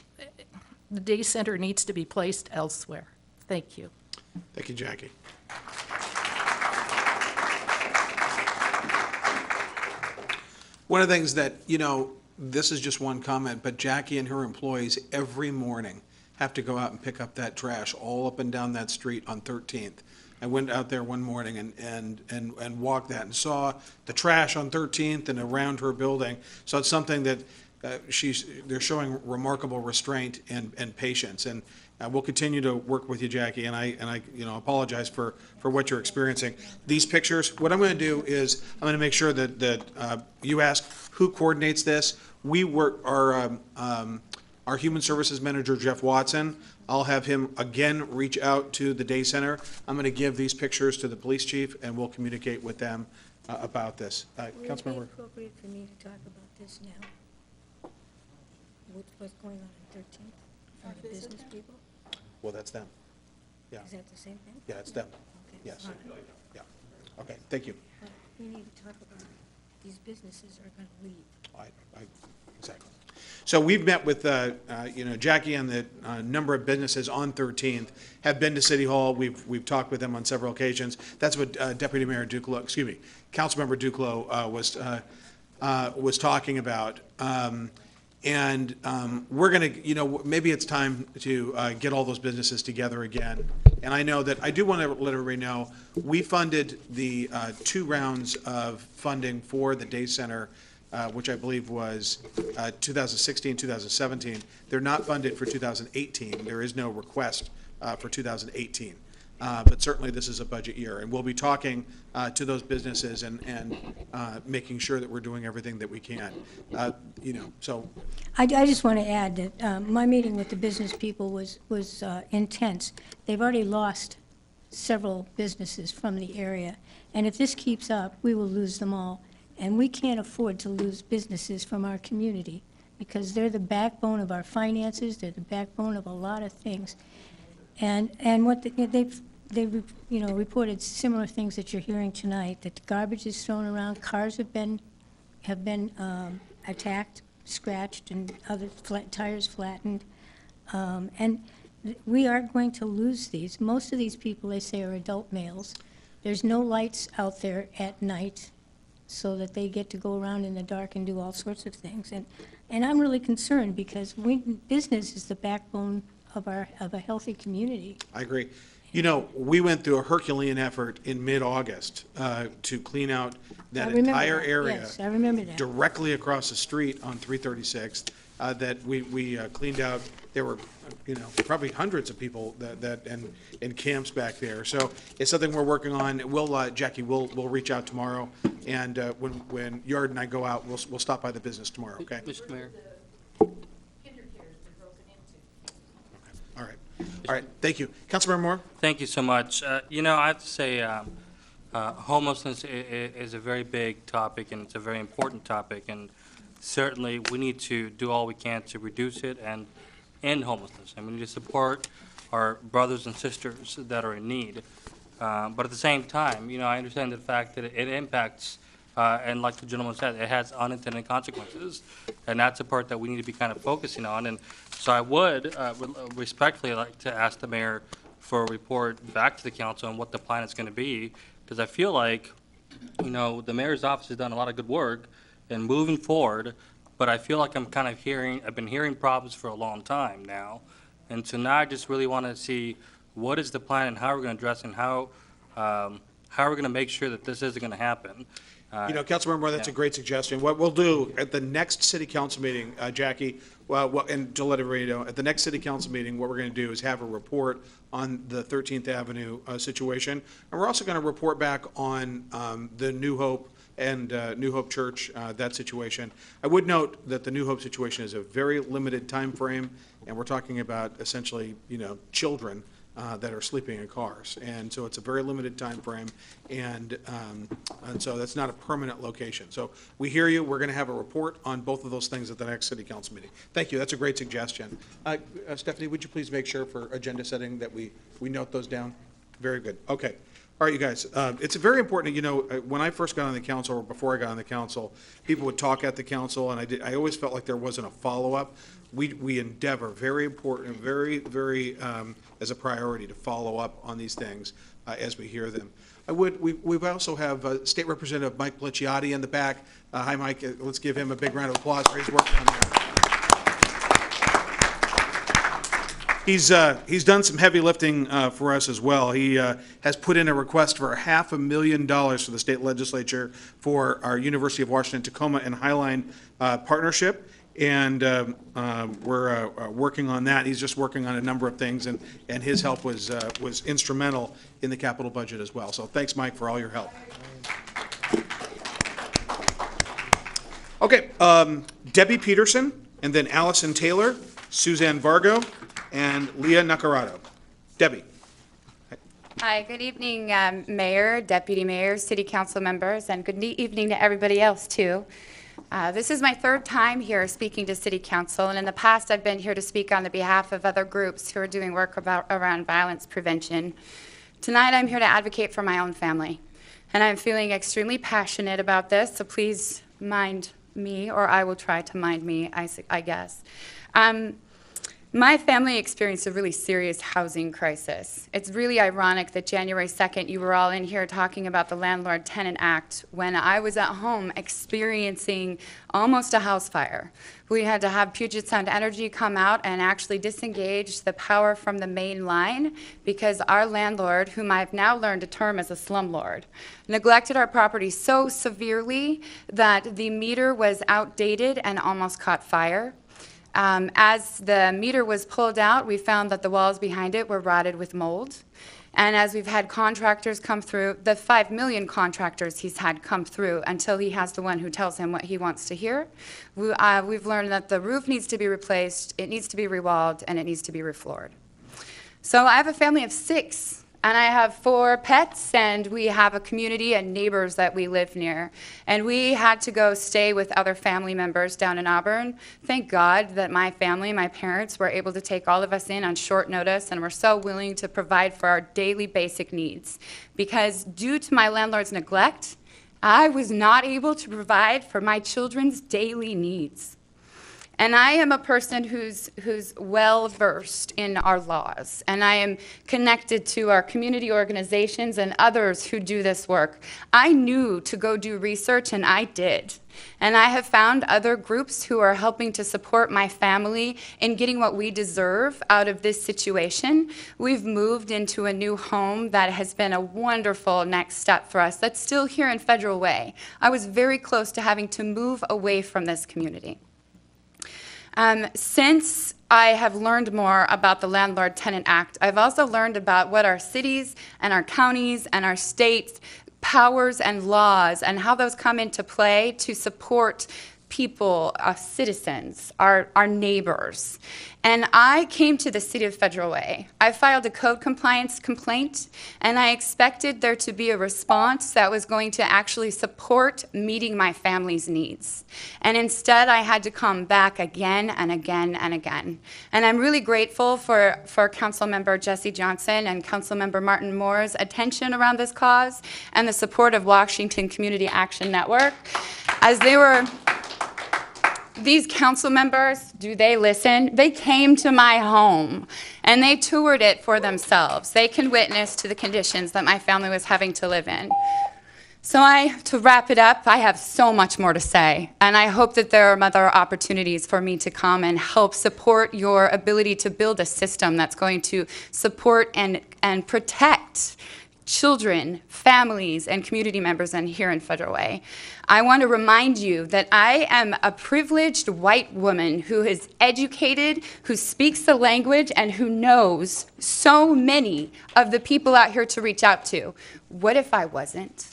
the day center needs to be placed elsewhere. Thank you. Thank you, Jackie. One of the things that, you know, this is just one comment, but Jackie and her employees every morning have to go out and pick up that trash all up and down that street on 13th. I went out there one morning and walked that and saw the trash on 13th and around her building. So it's something that they're showing remarkable restraint and patience. And we'll continue to work with you, Jackie, and I apologize for what you're experiencing. These pictures, what I'm going to do is I'm going to make sure that you ask who coordinates this. We work our Human Services Manager, Jeff Watson. I'll have him again reach out to the day center. I'm going to give these pictures to the police chief, and we'll communicate with them about this. Would it be Councilmember. appropriate for me to talk about this now? With what's going on 13th from the business people? Well, that's them. Yeah. Is that the same thing? Yeah, it's them. Okay. Yes. All right. Yeah. Okay, thank you. But we need to talk about these businesses are going to leave. Exactly. So we've met with, Jackie and the number of businesses on 13th have been to City Hall. We've talked with them on several occasions. That's what Deputy Mayor Duclos, Councilmember Duclos was talking about. We're going to, maybe it's time to get all those businesses together again. And I know that, I do want to let everybody know, we funded the 2 rounds of funding for the day center, which I believe was 2016, 2017. They're not funded for 2018. There is no request for 2018. But certainly this is a budget year, and we'll be talking to those businesses and making sure that we're doing everything that we can. So. I just want to add that my meeting with the business people was intense. They've already lost several businesses from the area, and if this keeps up, we will lose them all. And we can't afford to lose businesses from our community because they're the backbone of our finances, they're the backbone of a lot of things. And what they've reported similar things that you're hearing tonight, that the garbage is thrown around, cars have been attacked, scratched, and other tires flattened. And we are going to lose these. Most of these people, they say, are adult males. There's no lights out there at night, so that they get to go around in the dark and do all sorts of things. And I'm really concerned because business is the backbone of a healthy community. I agree. We went through a Herculean effort in mid-August to clean out that entire area. Yes, I remember that. Directly across the street on 336 that we cleaned out. There were, probably hundreds of people that in camps back there. So it's something we're working on. Jackie, we'll reach out tomorrow, and when Yard and I go out, we'll stop by the business tomorrow. Okay. Mr. Mayor. All right. Thank you, Councilmember Moore. Thank you so much. I have to say, homelessness is a very big topic, and it's a very important topic, and certainly we need to do all we can to reduce it and end homelessness, and we need to support our brothers and sisters that are in need. But at the same time, I understand the fact that it impacts, and like the gentleman said, it has unintended consequences, and that's the part that we need to be kind of focusing on. And so I would respectfully like to ask the mayor for a report back to the council on what the plan is going to be, because I feel like, the mayor's office has done a lot of good work in moving forward, but I feel like I've been hearing problems for a long time now. And so now I just really want to see what is the plan and how we're going to address it and how we're going to make sure that this isn't going to happen. Councilmember Moore, that's a great suggestion. What we'll do at the next city council meeting, Jackie, and to let everybody know, at the next city council meeting, what we're going to do is have a report on the 13th Avenue situation. And we're also going to report back on the New Hope and New Hope Church, that situation. I would note that the New Hope situation is a very limited time frame, and we're talking about essentially, children that are sleeping in cars. And so it's a very limited time frame, and so that's not a permanent location. So we hear you. We're going to have a report on both of those things at the next city council meeting. Thank you. That's a great suggestion. Stephanie, would you please make sure for agenda setting that we note those down? Very good. Okay. All right, you guys, it's very important, when I first got on the council, or before I got on the council, people would talk at the council, and I always felt like there wasn't a follow-up. We endeavor, very important, very, very, as a priority, to follow up on these things as we hear them. We also have State Representative Mike Blicciati in the back. Hi, Mike. Let's give him a big round of applause for his work down there. He's done some heavy lifting for us as well. He has put in a request for $500,000 for the state legislature for our University of Washington Tacoma and Highline partnership. And we're working on that. He's just working on a number of things, and his help was instrumental in the capital budget as well. So thanks, Mike, for all your help. Okay, Debbie Peterson, and then Allison Taylor, Suzanne Vargo, and Leah Nacarado. Debbie. Hi, good evening, Mayor, Deputy Mayor, City Council members, and good evening to everybody else, too. This is my third time here speaking to City Council, and in the past I've been here to speak on the behalf of other groups who are doing work around violence prevention. Tonight I'm here to advocate for my own family, and I'm feeling extremely passionate about this, so please mind me, or I will try to mind me, I guess. My family experienced a really serious housing crisis. It's really ironic that January 2nd you were all in here talking about the Landlord-Tenant Act when I was at home experiencing almost a house fire. We had to have Puget Sound Energy come out and actually disengage the power from the main line because our landlord, whom I've now learned to term as a slumlord, neglected our property so severely that the meter was outdated and almost caught fire. As the meter was pulled out, we found that the walls behind it were rotted with mold. And as we've had contractors come through, the 5 million contractors he's had come through until he has the one who tells him what he wants to hear, we've learned that the roof needs to be replaced, it needs to be rewalled, and it needs to be refloored. So I have a family of 6. And I have 4 pets, and we have a community and neighbors that we live near. And we had to go stay with other family members down in Auburn. Thank God that my family, my parents, were able to take all of us in on short notice and were so willing to provide for our daily basic needs. Because due to my landlord's neglect, I was not able to provide for my children's daily needs. And I am a person who's well-versed in our laws, and I am connected to our community organizations and others who do this work. I knew to go do research, and I did. And I have found other groups who are helping to support my family in getting what we deserve out of this situation. We've moved into a new home that has been a wonderful next step for us that's still here in Federal Way. I was very close to having to move away from this community. Since I have learned more about the Landlord-Tenant Act, I've also learned about what our cities and our counties and our states' powers and laws and how those come into play to support people, citizens, our neighbors. And I came to the City of Federal Way. I filed a code compliance complaint, and I expected there to be a response that was going to actually support meeting my family's needs. And instead, I had to come back again and again and again. And I'm really grateful for Councilmember Jesse Johnson and Councilmember Martin Moore's attention around this cause and the support of Washington Community Action Network. As they were These council members, do they listen? They came to my home and they toured it for themselves. They can witness to the conditions that my family was having to live in. So to wrap it up, I have so much more to say, and I hope that there are other opportunities for me to come and help support your ability to build a system that's going to support and protect children, families, and community members here in Federal Way. I want to remind you that I am a privileged white woman who is educated, who speaks the language, and who knows so many of the people out here to reach out to. What if I wasn't?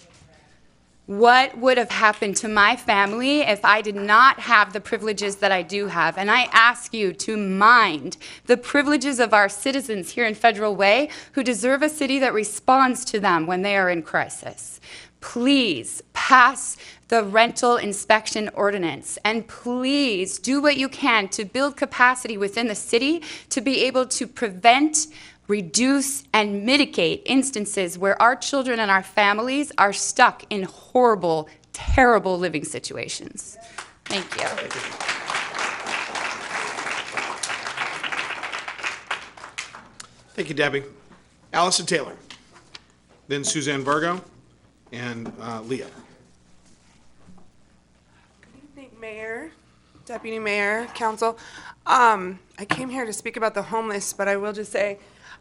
What would have happened to my family if I did not have the privileges that I do have? And I ask you to mind the privileges of our citizens here in Federal Way who deserve a city that responds to them when they are in crisis. Please pass the rental inspection ordinance, and please do what you can to build capacity within the city to be able to prevent, reduce, and mitigate instances where our children and our families are stuck in horrible, terrible living situations. Thank you. Thank you, Debbie. Allison Taylor. then Suzanne Vargo, and Leah. Mayor, Deputy Mayor, Council. I came here to speak about the homeless, but I will just say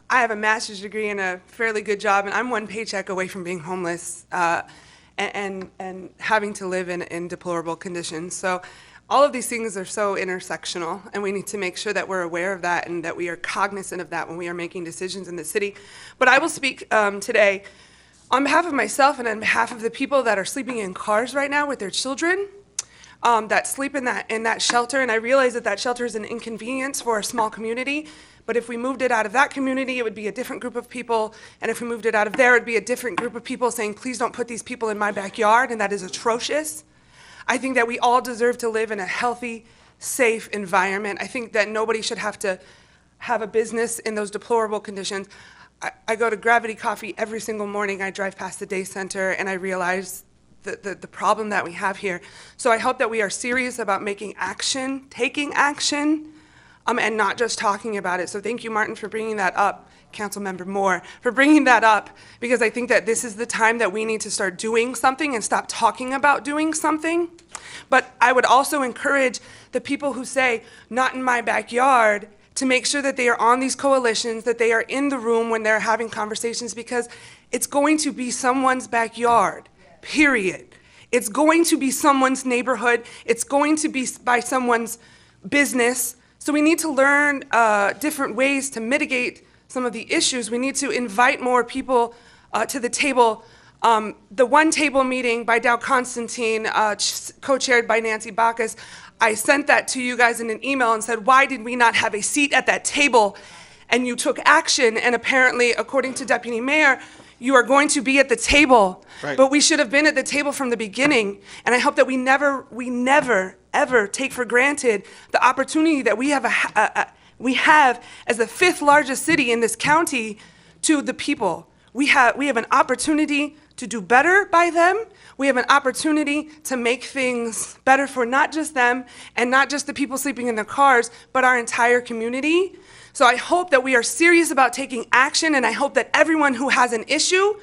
I have a master's degree and a fairly good job, and I'm one paycheck away from being homeless and having to live in deplorable conditions. So all of these things are so intersectional, and we need to make sure that we're aware of that and that we are cognizant of that when we are making decisions in the city. But I will speak today on behalf of myself and on behalf of the people that are sleeping in cars right now with their children. That sleep in that shelter, and I realize that shelter is an inconvenience for a small community, but if we moved it out of that community, it would be a different group of people, and if we moved it out of there, it would be a different group of people saying, please don't put these people in my backyard, and that is atrocious. I think that we all deserve to live in a healthy, safe environment. I think that nobody should have to have a business in those deplorable conditions. I go to Gravity Coffee every single morning. I drive past the day center, and I realize the problem that we have here. So I hope that we are serious about making action, taking action, and not just talking about it. So thank you, Martin, for bringing that up, Councilmember Moore, for bringing that up, because I think that this is the time that we need to start doing something and stop talking about doing something. But I would also encourage the people who say, not in my backyard, to make sure that they are on these coalitions, that they are in the room when they're having conversations, because it's going to be someone's backyard. Period. It's going to be someone's neighborhood. It's going to be by someone's business. So we need to learn different ways to mitigate some of the issues. We need to invite more people to the table. The One Table meeting by Dow Constantine, co-chaired by Nancy Bacchus, I sent that to you guys in an email and said, why did we not have a seat at that table? And you took action, and apparently, according to Deputy Mayor, you are going to be at the table, right. But we should have been at the table from the beginning. And I hope that we never, ever take for granted the opportunity that we have as the 5th largest city in this county to the people. We have an opportunity to do better by them. We have an opportunity to make things better for not just them and not just the people sleeping in their cars, but our entire community. So I hope that we are serious about taking action, and I hope that everyone who has an issue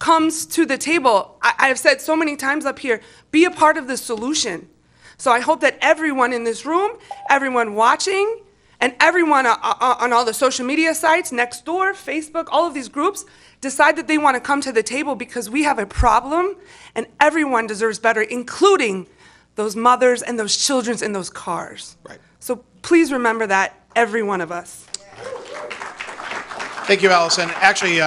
comes to the table. I have said so many times up here, be a part of the solution. So I hope that everyone in this room, everyone watching, and everyone on all the social media sites, Nextdoor, Facebook, all of these groups, decide that they want to come to the table, because we have a problem, and everyone deserves better, including those mothers and those children in those cars. Right. So please remember that, every one of us. Thank you, Allison. Actually,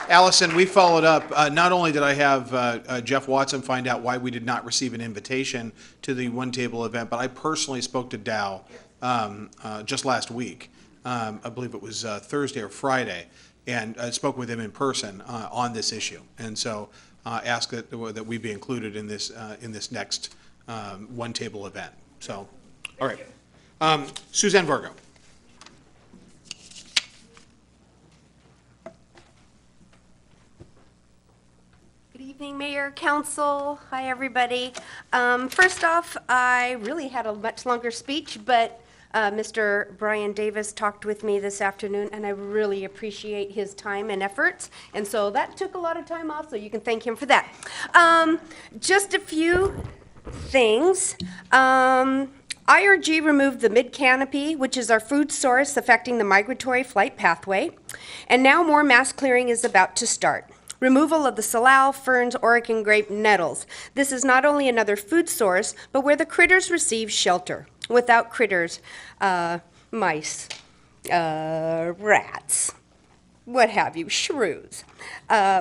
Allison, we followed up. Not only did I have Jeff Watson find out why we did not receive an invitation to the One Table event, but I personally spoke to Dow just last week. I believe it was Thursday or Friday, and spoke with him in person on this issue. And so asked that we be included in this next One Table event. So, all right. Suzanne Vargo. Good evening, Mayor, Council. Hi, everybody. First off, I really had a much longer speech, but Mr. Brian Davis talked with me this afternoon, and I really appreciate his time and efforts. And so that took a lot of time off, so you can thank him for that. Just a few things. IRG removed the mid-canopy, which is our food source affecting the migratory flight pathway, and now more mass clearing is about to start. Removal of the salal, ferns, Oregon grape, nettles. This is not only another food source, but where the critters receive shelter. Without critters, mice, rats, what have you, shrews.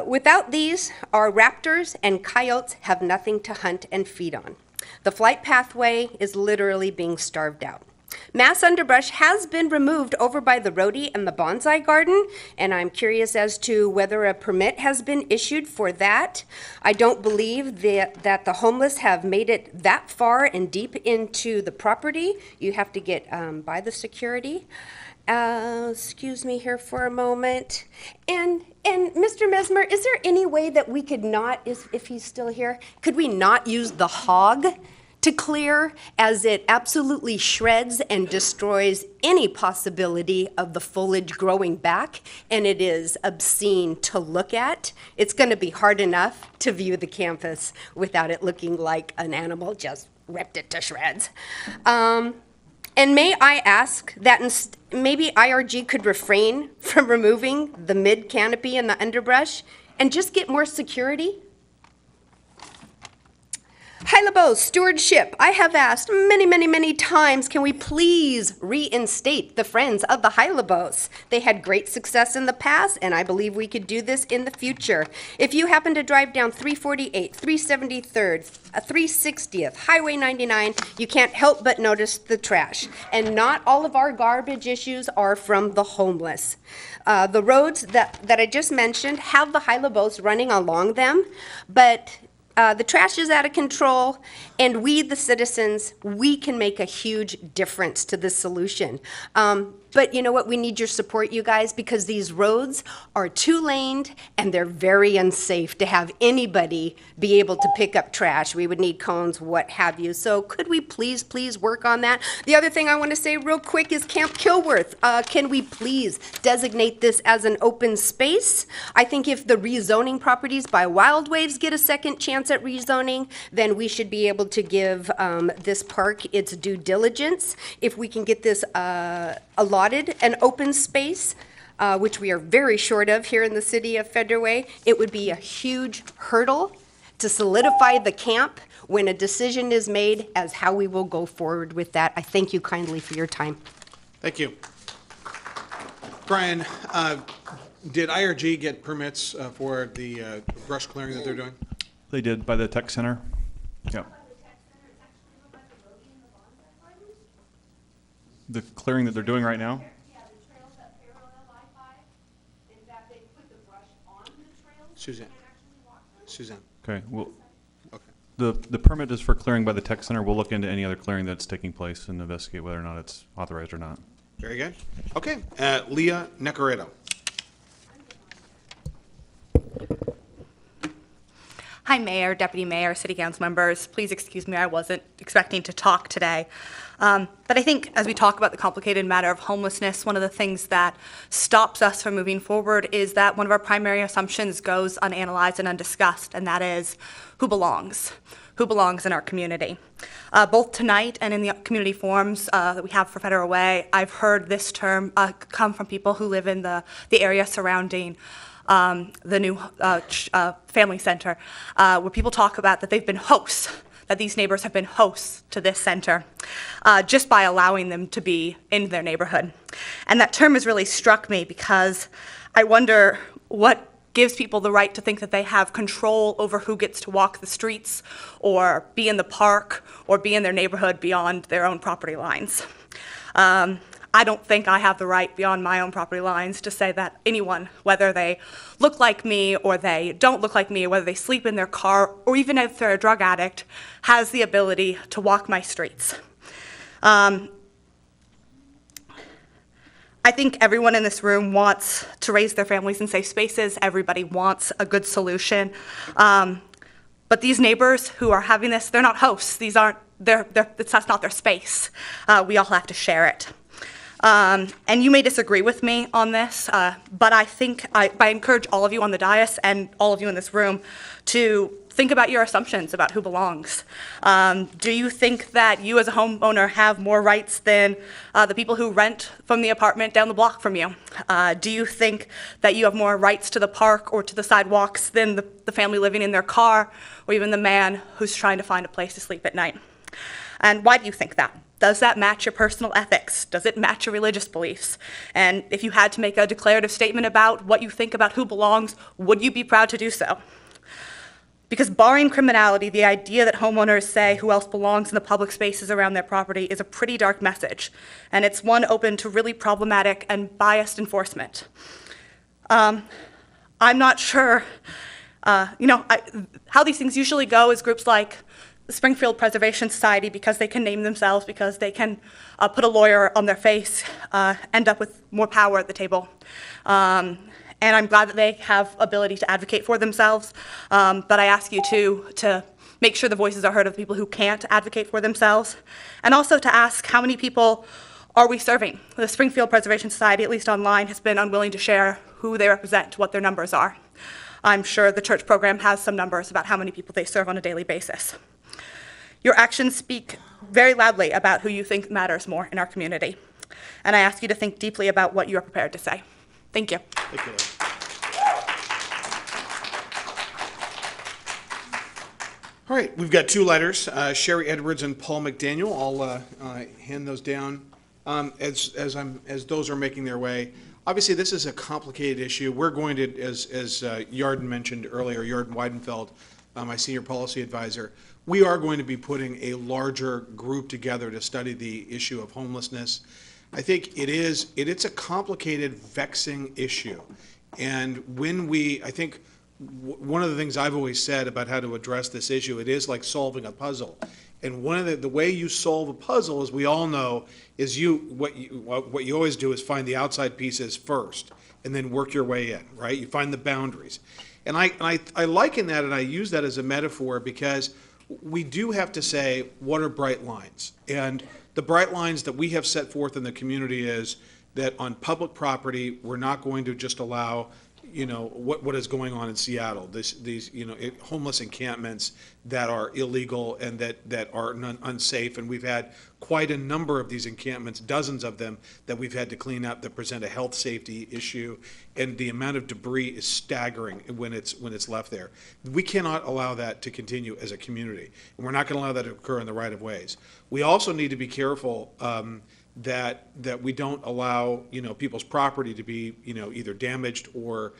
Without these, our raptors and coyotes have nothing to hunt and feed on. The flight pathway is literally being starved out. Mass underbrush has been removed over by the Rhodey and the bonsai garden, and I'm curious as to whether a permit has been issued for that. I don't believe that the homeless have made it that far and deep into the property. You have to get by the security. Excuse me here for a moment. And Mr. Mesmer, is there any way that we could not, if he's still here, could we not use the hog to clear, as it absolutely shreds and destroys any possibility of the foliage growing back, and it is obscene to look at. It's going to be hard enough to view the campus without it looking like an animal just ripped it to shreds. And may I ask that maybe IRG could refrain from removing the mid-canopy and the underbrush and just get more security? High-LeBeau stewardship. I have asked many, many, many times, can we please reinstate the Friends of the High-LeBeaus? They had great success in the past, and I believe we could do this in the future. If you happen to drive down 348, 373rd, 360th, Highway 99, you can't help but notice the trash. And not all of our garbage issues are from the homeless. The roads that I just mentioned have the High-LeBeaus running along them, but the trash is out of control, and we, the citizens, we can make a huge difference to this solution. But you know what? We need your support, you guys, because these roads are two-laned, and they're very unsafe to have anybody be able to pick up trash. We would need cones, what have you. So could we please work on that? The other thing I want to say real quick is Camp Kilworth. Can we please designate this as an open space? I think if the rezoning properties by Wild Waves get a second chance at rezoning, then we should be able to give this park its due diligence. If we can get this allotted an open space, which we are very short of here in the city of Federal Way, it would be a huge hurdle to solidify the camp when a decision is made as how we will go forward with that. I thank you kindly for your time. Thank you. Brian, did IRG get permits for the brush clearing that they're doing? They did by the tech center. Yeah. The clearing that they're doing right now? Suzanne. Okay. Well, okay. The permit is for clearing by the tech center. We'll look into any other clearing that's taking place and investigate whether or not it's authorized or not. Very good. Okay. Leah Necaredo. Hi, Mayor, Deputy Mayor, City Council members. Please excuse me, I wasn't expecting to talk today. But I think as we talk about the complicated matter of homelessness, one of the things that stops us from moving forward is that one of our primary assumptions goes unanalyzed and undiscussed, and that is who belongs in our community. Both tonight and in the community forums that we have for Federal Way, I've heard this term come from people who live in the area surrounding the new family center, where people talk about that they've been hosts, that these neighbors have been hosts to this center, just by allowing them to be in their neighborhood. And that term has really struck me because I wonder what gives people the right to think that they have control over who gets to walk the streets or be in the park or be in their neighborhood beyond their own property lines. I don't think I have the right beyond my own property lines to say that anyone, whether they look like me or they don't look like me, or whether they sleep in their car, or even if they're a drug addict, has the ability to walk my streets. I think everyone in this room wants to raise their families in safe spaces. Everybody wants a good solution. But these neighbors who are having this, they're not hosts. These aren't, that's not their space. We all have to share it. And you may disagree with me on this, but I think I encourage all of you on the dais and all of you in this room to think about your assumptions about who belongs. Do you think that you as a homeowner have more rights than the people who rent from the apartment down the block from you? Do you think that you have more rights to the park or to the sidewalks than the family living in their car, or even the man who's trying to find a place to sleep at night? And why do you think that? Does that match your personal ethics? Does it match your religious beliefs? And if you had to make a declarative statement about what you think about who belongs, would you be proud to do so? Because barring criminality, the idea that homeowners say who else belongs in the public spaces around their property is a pretty dark message, and it's one open to really problematic and biased enforcement. I'm not sure, how these things usually go is groups like the Springfield Preservation Society, because they can name themselves, because they can put a lawyer on their face, end up with more power at the table. And I'm glad that they have ability to advocate for themselves, but I ask you to make sure the voices are heard of the people who can't advocate for themselves, and also to ask how many people are we serving. The Springfield Preservation Society, at least online, has been unwilling to share who they represent, what their numbers are. I'm sure the church program has some numbers about how many people they serve on a daily basis. Your actions speak very loudly about who you think matters more in our community. And I ask you to think deeply about what you are prepared to say. Thank you. Thank you. All right, we've got two letters, Sherry Edwards and Paul McDaniel. I'll hand those down as those are making their way. Obviously, this is a complicated issue. We're going to, as Yarden mentioned earlier, Yarden Weidenfeld, my senior policy advisor, we are going to be putting a larger group together to study the issue of homelessness. I think it's a complicated, vexing issue. And I think one of the things I've always said about how to address this issue, it is like solving a puzzle. And one of the way you solve a puzzle, as we all know, is what you always do is find the outside pieces first, and then work your way in, right? You find the boundaries. And I liken that, and I use that as a metaphor because we do have to say, what are bright lines? And the bright lines that we have set forth in the community is that on public property, we're not going to just allow, what is going on in Seattle, these homeless encampments that are illegal and that are unsafe. And we've had quite a number of these encampments, dozens of them, that we've had to clean up that present a health safety issue. And the amount of debris is staggering when it's left there. We cannot allow that to continue as a community. And we're not going to allow that to occur in the right of ways. We also need to be careful that we don't allow people's property to be either damaged or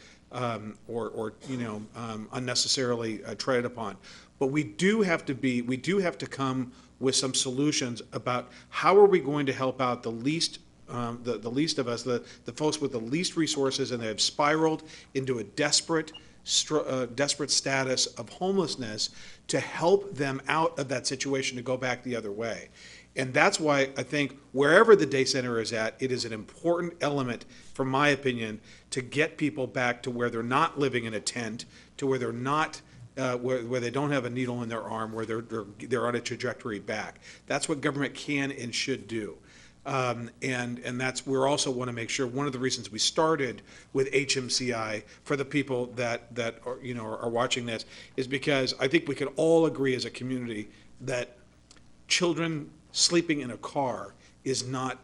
unnecessarily treaded upon. But we do have to come with some solutions about how are we going to help out the least of us, the folks with the least resources, and they have spiraled into a desperate status of homelessness, to help them out of that situation to go back the other way. And that's why I think wherever the day center is at, it is an important element, from my opinion, to get people back to where they're not living in a tent, to where they're not, where they don't have a needle in their arm, where they're on a trajectory back. That's what government can and should do. And we also want to make sure, one of the reasons we started with HMCI for the people that are watching this is because I think we can all agree as a community that children sleeping in a car is not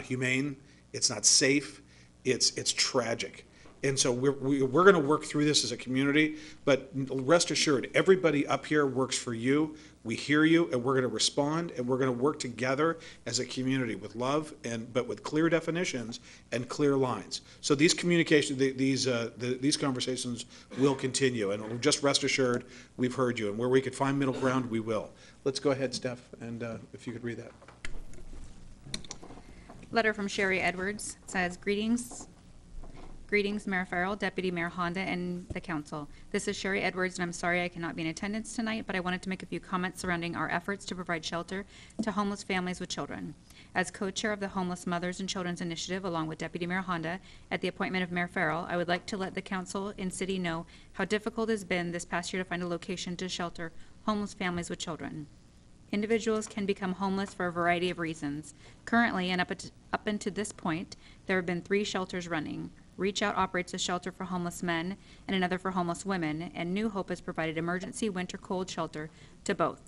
humane, it's not safe, it's tragic. And so we're going to work through this as a community, but rest assured, everybody up here works for you. We hear you, and we're going to respond, and we're going to work together as a community with love, but with clear definitions and clear lines. So these communications, these conversations will continue, and just rest assured, we've heard you, and where we could find middle ground, we will. Let's go ahead, Steph, and if you could read that. Letter from Sherry Edwards. It says, Greetings, Mayor Farrell, Deputy Mayor Honda, and the council. This is Sherry Edwards, and I'm sorry I cannot be in attendance tonight, but I wanted to make a few comments surrounding our efforts to provide shelter to homeless families with children. As co-chair of the Homeless Mothers and Children's Initiative, along with Deputy Mayor Honda, at the appointment of Mayor Farrell, I would like to let the council and city know how difficult it has been this past year to find a location to shelter homeless families with children. Individuals can become homeless for a variety of reasons. Currently, and up until this point, there have been 3 shelters running. Reach Out operates a shelter for homeless men and another for homeless women, and New Hope has provided emergency winter cold shelter to both.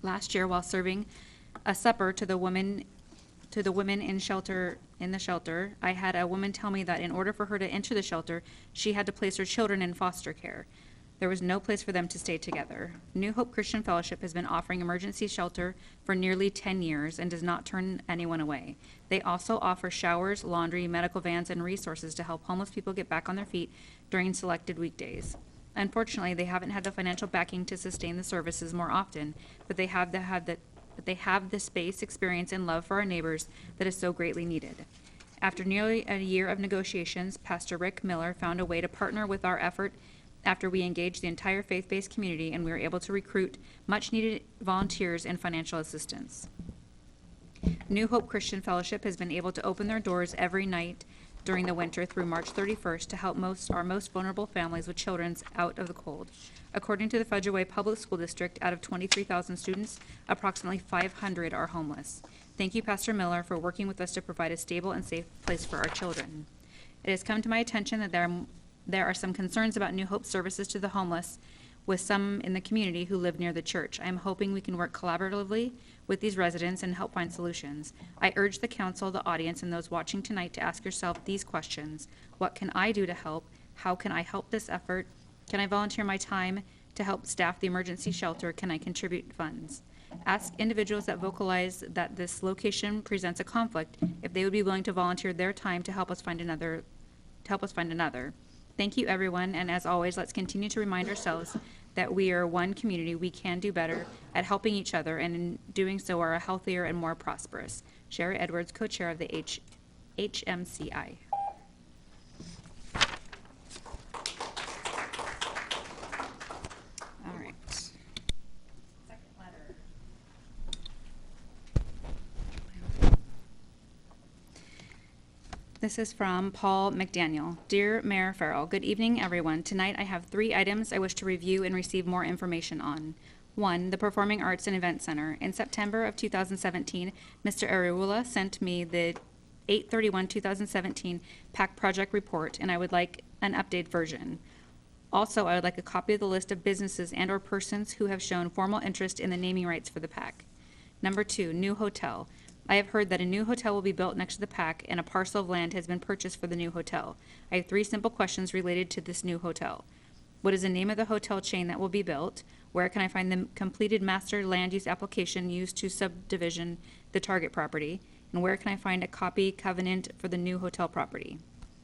Last year, while serving a supper to the women in the shelter, I had a woman tell me that in order for her to enter the shelter, she had to place her children in foster care. There was no place for them to stay together. New Hope Christian Fellowship has been offering emergency shelter for nearly 10 years and does not turn anyone away. They also offer showers, laundry, medical vans, and resources to help homeless people get back on their feet during selected weekdays. Unfortunately, they haven't had the financial backing to sustain the services more often, but they have the space, experience, and love for our neighbors that is so greatly needed. After nearly a year of negotiations, Pastor Rick Miller found a way to partner with our effort after we engaged the entire faith-based community, and we were able to recruit much-needed volunteers and financial assistance. New Hope Christian Fellowship has been able to open their doors every night during the winter through March 31st to help our most vulnerable families with children out of the cold. According to the Federal Public School District, out of 23,000 students, approximately 500 are homeless. Thank you, Pastor Miller, for working with us to provide a stable and safe place for our children. It has come to my attention that there are some concerns about New Hope services to the homeless with some in the community who live near the church. I am hoping we can work collaboratively with these residents and help find solutions. I urge the council, the audience, and those watching tonight to ask yourself these questions. What can I do to help? How can I help this effort? Can I volunteer my time to help staff the emergency shelter? Can I contribute funds? Ask individuals that vocalize that this location presents a conflict if they would be willing to volunteer their time to help us find another. Thank you, everyone, and as always, let's continue to remind ourselves that we are one community. We can do better at helping each other, and in doing so are a healthier and more prosperous. Sherry Edwards, co-chair of the HMCI. All right. Second letter. This is from Paul McDaniel. Dear Mayor Farrell, good evening, everyone. Tonight I have 3 items I wish to review and receive more information on. 1, the Performing Arts and Event Center. In September of 2017, Mr. Ariwoola sent me the 8/31/2017 PAC project report, and I would like an updated version. Also, I would like a copy of the list of businesses and/or persons who have shown formal interest in the naming rights for the PAC. Number 2, new hotel. I have heard that a new hotel will be built next to the PAC, and a parcel of land has been purchased for the new hotel. I have 3 simple questions related to this new hotel. What is the name of the hotel chain that will be built? Where can I find the completed master land use application used to subdivision the target property? And where can I find a copy covenant for the new hotel property?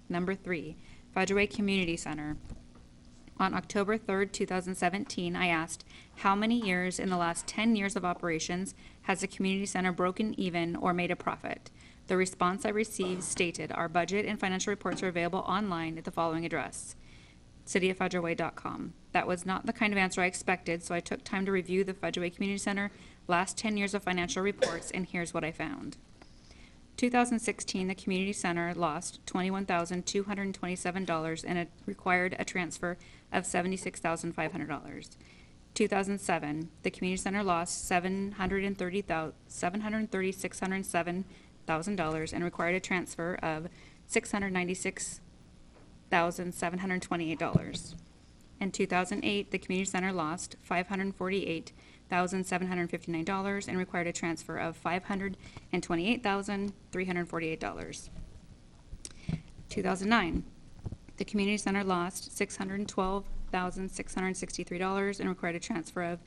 Number 3, Fudgeway Community Center. On October 3rd, 2017, I asked, how many years in the last 10 years of operations has the community center broken even or made a profit? The response I received stated, our budget and financial reports are available online at the following address, cityofFudgeway.com. That was not the kind of answer I expected, so I took time to review the Fudgeway Community Center last 10 years of financial reports, and here's what I found. 2016, the community center lost $21,227 and it required a transfer of $76,500. 2007, the community center lost $736,707 and required a transfer of $696,728. In 2008, the community center lost $548,759 and required a transfer of $528,348. 2009, the community center lost $612,663 and required a transfer of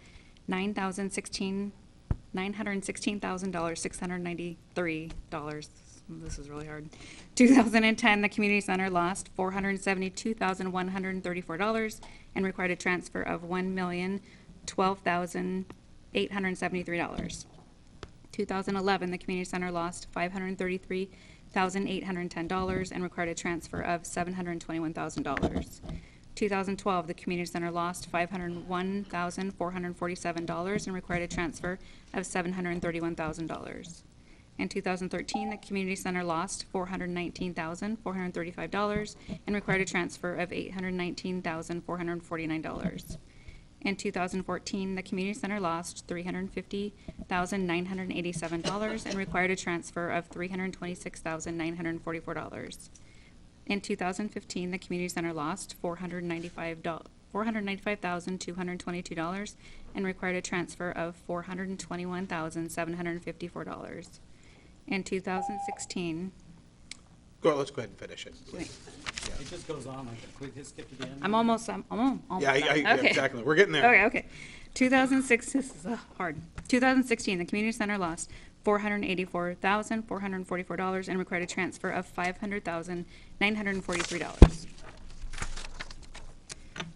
$916,693. This is really hard. 2010, the community center lost $472,134 and required a transfer of $1,012,873. 2011, the community center lost $533,810 and required a transfer of $721,000. 2012, the community center lost $501,447 and required a transfer of $731,000. In 2013, the community center lost $419,435 and required a transfer of $819,449. In 2014, the community center lost $350,987 and required a transfer of $326,944. In 2015, the community center lost $495,222 and required a transfer of $421,754. In 2016, Let's go ahead and finish it. It just goes on like that. Can we just skip to the end? I'm almost Yeah, done. exactly. We're getting there. Okay. 2006, this is hard. 2016, the community center lost $484,444 and required a transfer of $500,943.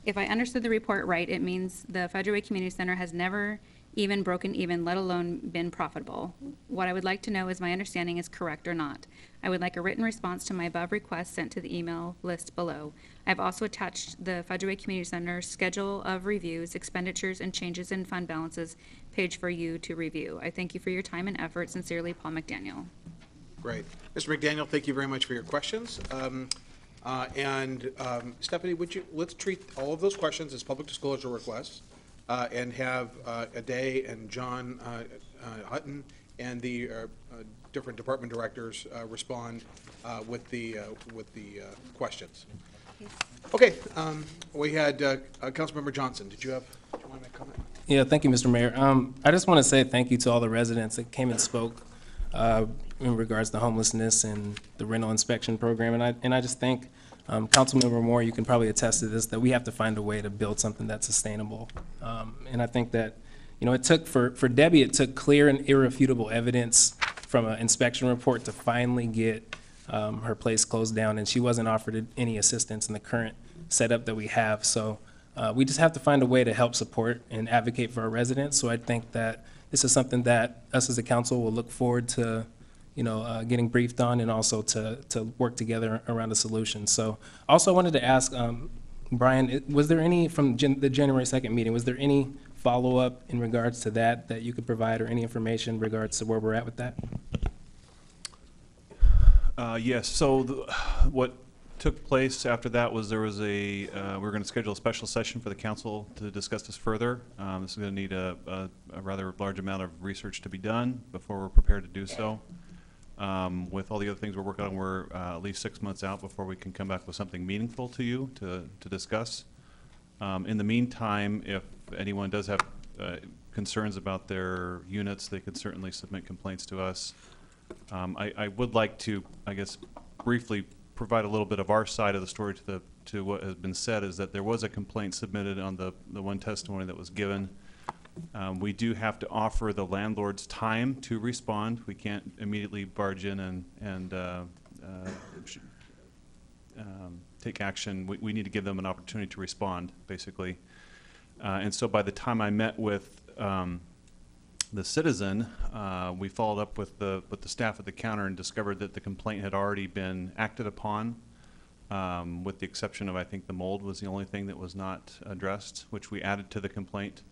If I understood the report right, it means the Fudgeway Community Center has never even broken even, let alone been profitable. What I would like to know is my understanding is correct or not. I would like a written response to my above request sent to the email list below. I've also attached the Fudgeway Community Center schedule of reviews, expenditures, and changes in fund balances page for you to review. I thank you for your time and effort. Sincerely, Paul McDaniel. Great. Mr. McDaniel, thank you very much for your questions. Stephanie, let's treat all of those questions as public disclosure requests and have Aday and John Hutton and the different department directors respond with the questions. Okay, we had Councilmember Johnson. Did you want to make a comment? Yeah, thank you, Mr. Mayor. I just want to say thank you to all the residents that came and spoke in regards to homelessness and the rental inspection program. And I just think, Councilmember Moore, you can probably attest to this, that we have to find a way to build something that's sustainable. And I think that, you know, it took, for Debbie, it took clear and irrefutable evidence from an inspection report to finally get her place closed down, and she wasn't offered any assistance in the current setup that we have. So we just have to find a way to help support and advocate for our residents. So I think that this is something that us as a council will look forward to, you know, getting briefed on, and also to work together around a solution. So also I wanted to ask, Brian, was there any, from the January 2nd meeting, was there any follow-up in regards to that you could provide, or any information in regards to where we're at with that? Yes, so what took place after that was there was we were going to schedule a special session for the council to discuss this further. This is going to need a rather large amount of research to be done before we're prepared to do so. With all the other things we're working on, we're at least 6 months out before we can come back with something meaningful to you to discuss. In the meantime, if anyone does have concerns about their units, they could certainly submit complaints to us. I would like to, I guess, briefly provide a little bit of our side of the story to what has been said, is that there was a complaint submitted on the one testimony that was given. We do have to offer the landlords time to respond. We can't immediately barge in and take action. We need to give them an opportunity to respond, basically. And so by the time I met with the citizen, we followed up with the staff at the counter and discovered that the complaint had already been acted upon, with the exception of, I think, the mold was the only thing that was not addressed, which we added to the complaint.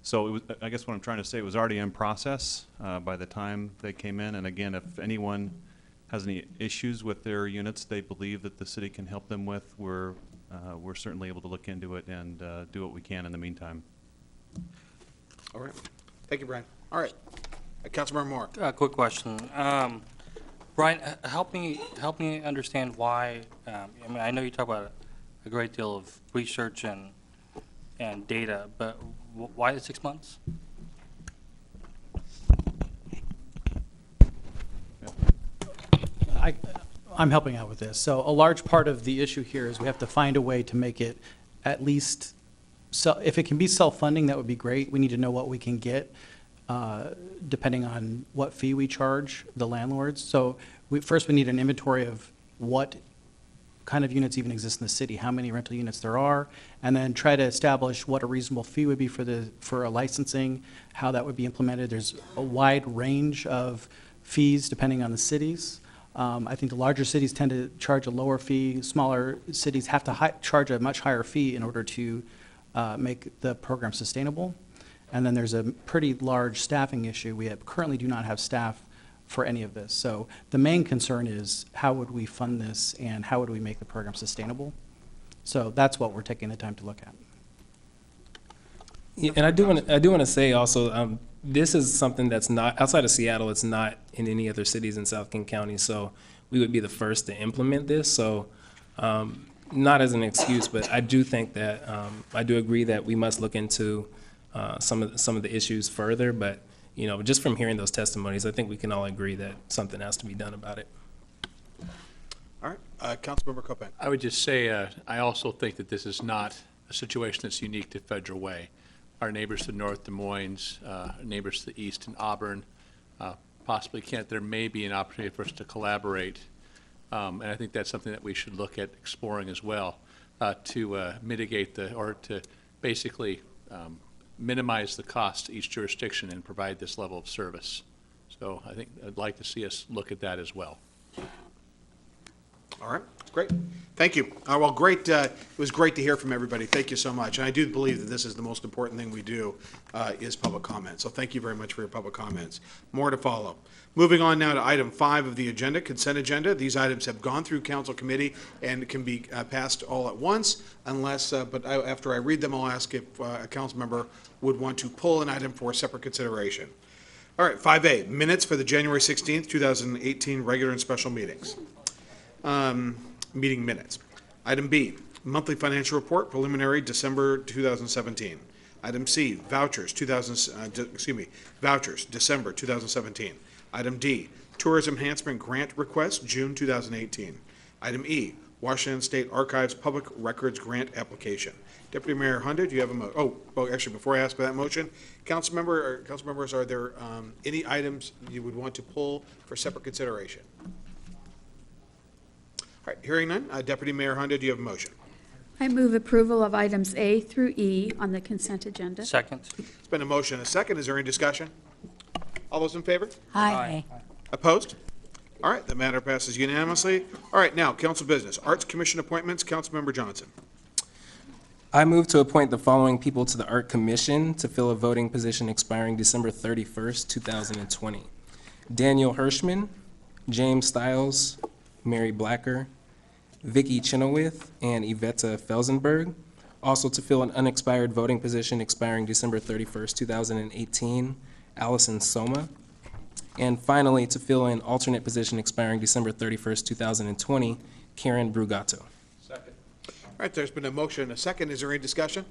So it was, I guess what I'm trying to say, it was already in process by the time they came in. And again, if anyone has any issues with their units they believe that the city can help them with, we're certainly able to look into it and do what we can in the meantime. All right. Thank you, Brian. All right. Councilmember Moore. Quick question. Brian, help me understand why, I mean, I know you talk about a great deal of research and data, but why the 6 months? I'm helping out with this. So a large part of the issue here is we have to find a way to make it at least, if it can be self-funding, that would be great. We need to know what we can get, depending on what fee we charge the landlords. So first we need an inventory of what kind of units even exist in the city, how many rental units there are, and then try to establish what a reasonable fee would be for a licensing, how that would be implemented. There's a wide range of fees depending on the cities. I think the larger cities tend to charge a lower fee. Smaller cities have to charge a much higher fee in order to make the program sustainable. And then there's a pretty large staffing issue. We currently do not have staff for any of this. So the main concern is how would we fund this and how would we make the program sustainable? So that's what we're taking the time to look at. Yeah, and I do want to say also, this is something that's not outside of Seattle. It's not in any other cities in South King County. So we would be the first to implement this. So not as an excuse, but I do think that I do agree that we must look into some of the issues further. But you know, just from hearing those testimonies, I think we can all agree that something has to be done about it. All right, Councilmember Copan. I would just say I also think that this is not a situation that's unique to Federal Way. Our neighbors to the north, Des Moines, neighbors to the east in Auburn, possibly Kent, there may be an opportunity for us to collaborate. And I think that's something that we should look at exploring as well to mitigate or to basically minimize the cost to each jurisdiction and provide this level of service. So I think I'd like to see us look at that as well. All right, great. Thank you. Well, great. It was great to hear from everybody. Thank you so much. And I do believe that this is the most important thing we do is public comment. So thank you very much for your public comments. More to follow. Moving on now to item 5 of the agenda, consent agenda. These items have gone through council committee and can be passed all at once unless, after I read them, I'll ask if a council member would want to pull an item for separate consideration. All right, 5A, minutes for the January 16th, 2018 regular and special meetings. Meeting minutes. Item B, monthly financial report, preliminary December 2017. Item C, vouchers, vouchers, December 2017. Item D, tourism enhancement grant request, June 2018. Item E, Washington State Archives Public Records Grant application. Deputy Mayor Honda, do you have a actually, before I ask for that motion, council members, are there any items you would want to pull for separate consideration? All right, hearing none, Deputy Mayor Honda, do you have a motion? I move approval of items A through E on the consent agenda. Second. It's been a motion and a second. Is there any discussion? All those in favor? Aye. Opposed? All right, the matter passes unanimously. All right, now, council business. Arts Commission appointments, Councilmember Johnson. I move to appoint the following people to the Art Commission to fill a voting position expiring December 31st, 2020. Daniel Hirschman, James Stiles, Mary Blacker, Vicky Chenoweth, and Yvetta Felsenberg. Also to fill an unexpired voting position expiring December 31st, 2018, Allison Soma. And finally, to fill an alternate position expiring December 31st, 2020, Karen Brugato. Second. All right, there's been a motion and a second. Is there any discussion?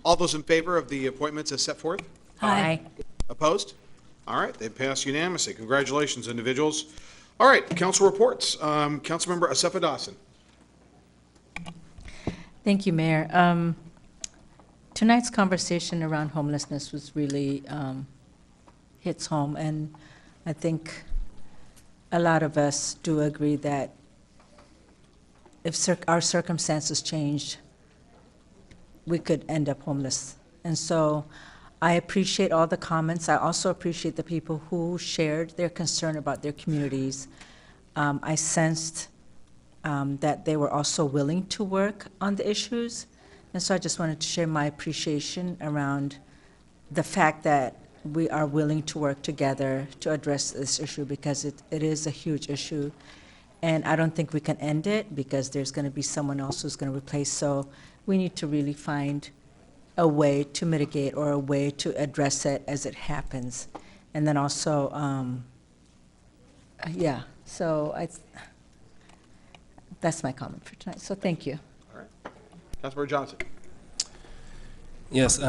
All those in favor of the appointments as set forth? Aye. Opposed? All right, they pass unanimously. Congratulations, individuals. All right, council reports. Councilmember Asefa Dawson. Thank you, Mayor. Tonight's conversation around homelessness was really hits home, and I think a lot of us do agree that if our circumstances changed, we could end up homeless. And so I appreciate all the comments. I also appreciate the people who shared their concern about their communities. I sensed that they were also willing to work on the issues. And so I just wanted to share my appreciation around the fact that we are willing to work together to address this issue, because it is a huge issue. And I don't think we can end it because there's going to be someone else who's going to replace. So we need to really find a way to mitigate or a way to address it as it happens. And then also, so that's my comment for tonight. So thank you. All right. Councilmember Johnson. Yes,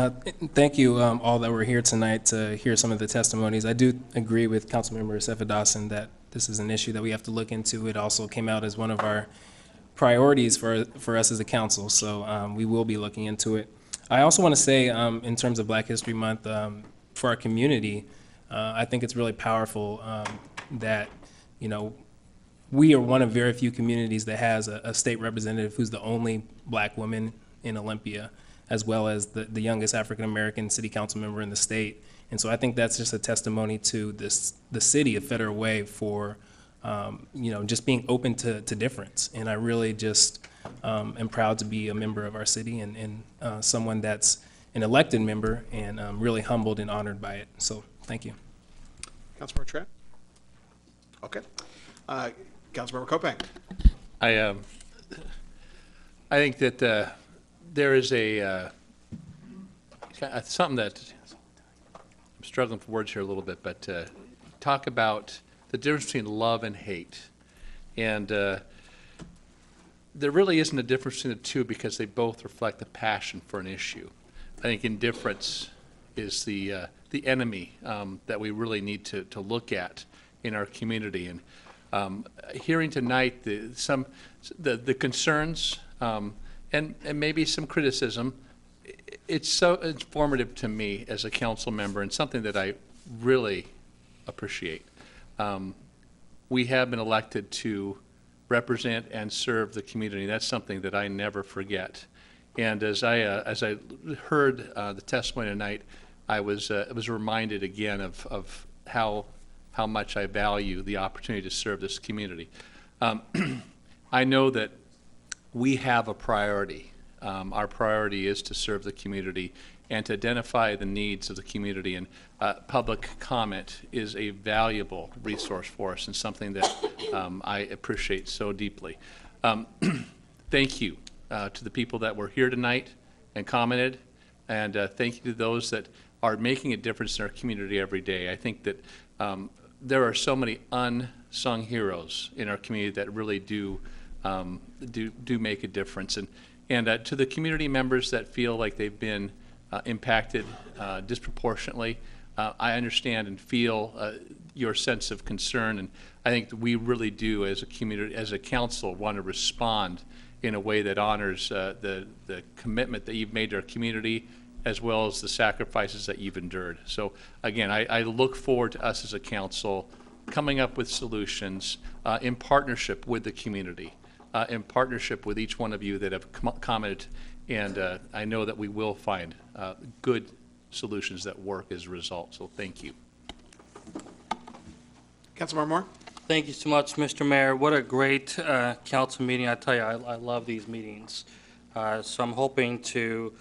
thank you all that were here tonight to hear some of the testimonies. I do agree with Councilmember Asefa Dawson that this is an issue that we have to look into. It also came out as one of our priorities for us as a council, so we will be looking into it. I also want to say, in terms of Black History Month, for our community, I think it's really powerful that, you know, we are one of very few communities that has a state representative who's the only Black woman in Olympia, as well as the youngest African-American city council member in the state. And so I think that's just a testimony to the city of Federal Way for, you know, just being open to difference. And I really just am proud to be a member of our city and someone that's an elected member, and really humbled and honored by it. So thank you. Councilmember Trent? Okay. Councilmember Kopang. I think that there is something that I'm struggling for words here a little bit, but talk about the difference between love and hate. And there really isn't a difference between the two because they both reflect the passion for an issue. I think indifference is the enemy that we really need to look at in our community. And hearing tonight the concerns and maybe some criticism, it's so informative to me as a council member and something that I really appreciate. We have been elected to represent and serve the community. That's something that I never forget. And as I heard the testimony tonight, I was reminded again of how much I value the opportunity to serve this community. I know that we have a priority. Our priority is to serve the community and to identify the needs of the community. And public comment is a valuable resource for us and something that I appreciate so deeply. Thank you to the people that were here tonight and commented, and thank you to those that are making a difference in our community every day. I think that there are so many unsung heroes in our community that really do make a difference. And to the community members that feel like they've been impacted disproportionately, I understand and feel your sense of concern, and I think that we really do, as a community, as a council, want to respond in a way that honors the commitment that you've made to our community, as well as the sacrifices that you've endured. So again, I look forward to us as a council coming up with solutions in partnership with the community, in partnership with each one of you that have commented, and I know that we will find good solutions that work as a result. So thank you. Councilmember Moore? Thank you so much, Mr. Mayor. What a great council meeting. I tell you, I love these meetings. So I'm hoping to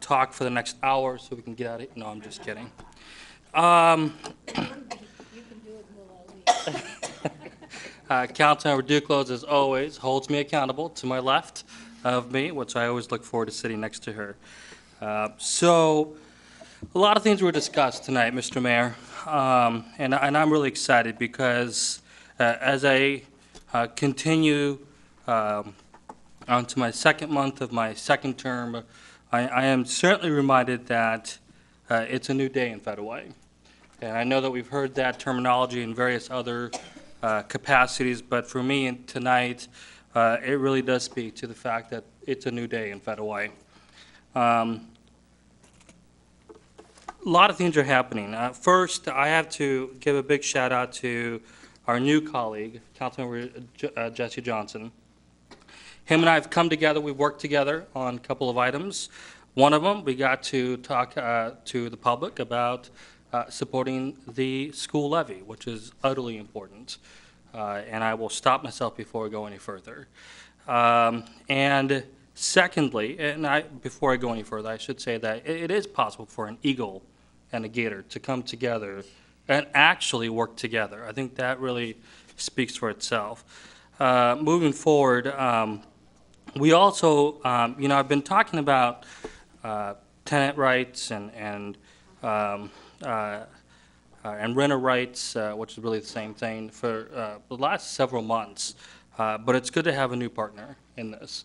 talk for the next hour so we can get out of it. No, I'm just kidding. Councilmember Duclos, as always, holds me accountable to my left of me, which I always look forward to sitting next to her. So a lot of things were discussed tonight, Mr. Mayor, and I'm really excited because as I continue onto my second month of my second term, I am certainly reminded that it's a new day in Federal Way. And I know that we've heard that terminology in various other capacities, but for me tonight, it really does speak to the fact that it's a new day in Federal Way. A lot of things are happening. First, I have to give a big shout out to our new colleague, Councilmember Jesse Johnson. Him and I have come together, we've worked together on a couple of items. One of them, we got to talk to the public about supporting the school levy, which is utterly important. And I will stop myself before I go any further. And secondly, before I go any further, I should say that it is possible for an eagle and a gator to come together and actually work together. I think that really speaks for itself. Moving forward, we also, I've been talking about tenant rights and renter rights, which is really the same thing, for the last several months. But it's good to have a new partner in this.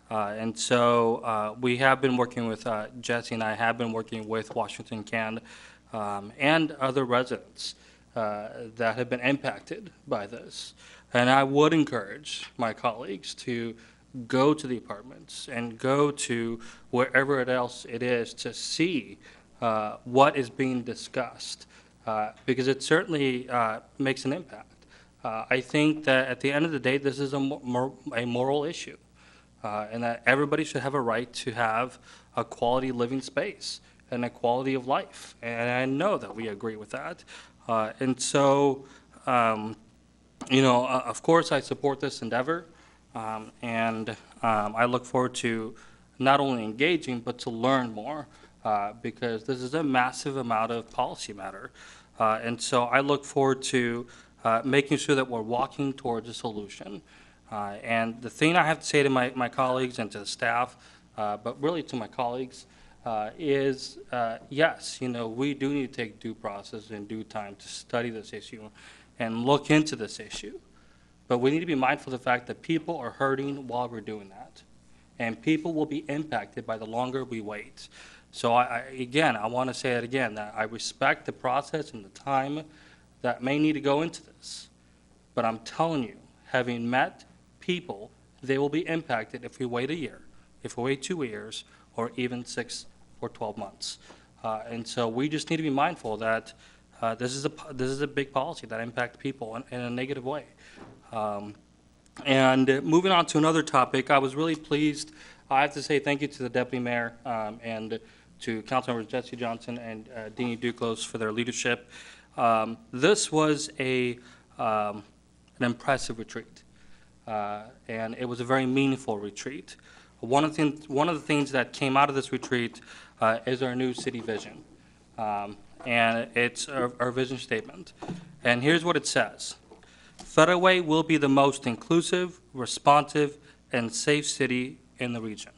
And so we have been working with, Jesse and I have been working with Washington Can and other residents that have been impacted by this. And I would encourage my colleagues to go to the apartments and go to wherever else it is to see what is being discussed, because it certainly makes an impact. I think that at the end of the day, this is a moral issue, and that everybody should have a right to have a quality living space and a quality of life. And I know that we agree with that. And so, of course, I support this endeavor, and I look forward to not only engaging, but to learn more, because this is a massive amount of policy matter. And so I look forward to making sure that we're walking towards a solution. And the thing I have to say to my colleagues and to the staff, but really to my colleagues, is yes, we do need to take due process and due time to study this issue and look into this issue. But we need to be mindful of the fact that people are hurting while we're doing that. And people will be impacted by the longer we wait. So again, I want to say it again, that I respect the process and the time that may need to go into this. But I'm telling you, having met people, they will be impacted if we wait a year, if we wait 2 years, or even 6 or 12 months. And so we just need to be mindful that this is a big policy that impacts people in a negative way. And moving on to another topic, I was really pleased. I have to say thank you to the Deputy Mayor and to Councilmembers Jesse Johnson and Deanie Duclos for their leadership. This was an impressive retreat. and it was a very meaningful retreat. One of the things that came out of this retreat is our new city vision, and it's our vision statement. And here's what it says. Federal Way will be the most inclusive, responsive, and safe city in the region.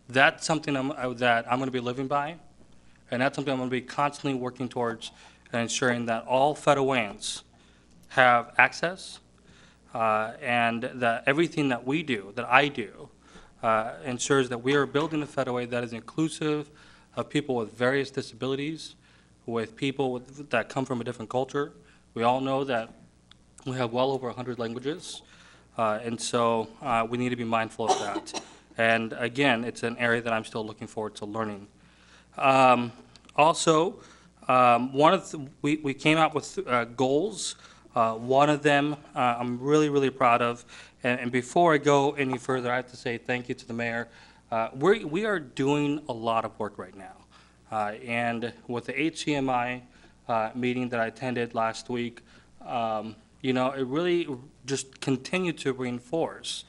That's something that I'm going to be living by, and that's something I'm going to be constantly working towards and ensuring that all Federalians have access, and that everything that we do, that I do, ensures that we are building a Federal Way that is inclusive of people with various disabilities, with people that come from a different culture. We all know that we have well over 100 languages, and so we need to be mindful of that. And again, it's an area that I'm still looking forward to learning. Also, we came out with goals. One of them I'm really, really proud of. And before I go any further, I have to say thank you to the mayor. We are doing a lot of work right now. And with the HCMI meeting that I attended last week, you know, it really just continued to reinforce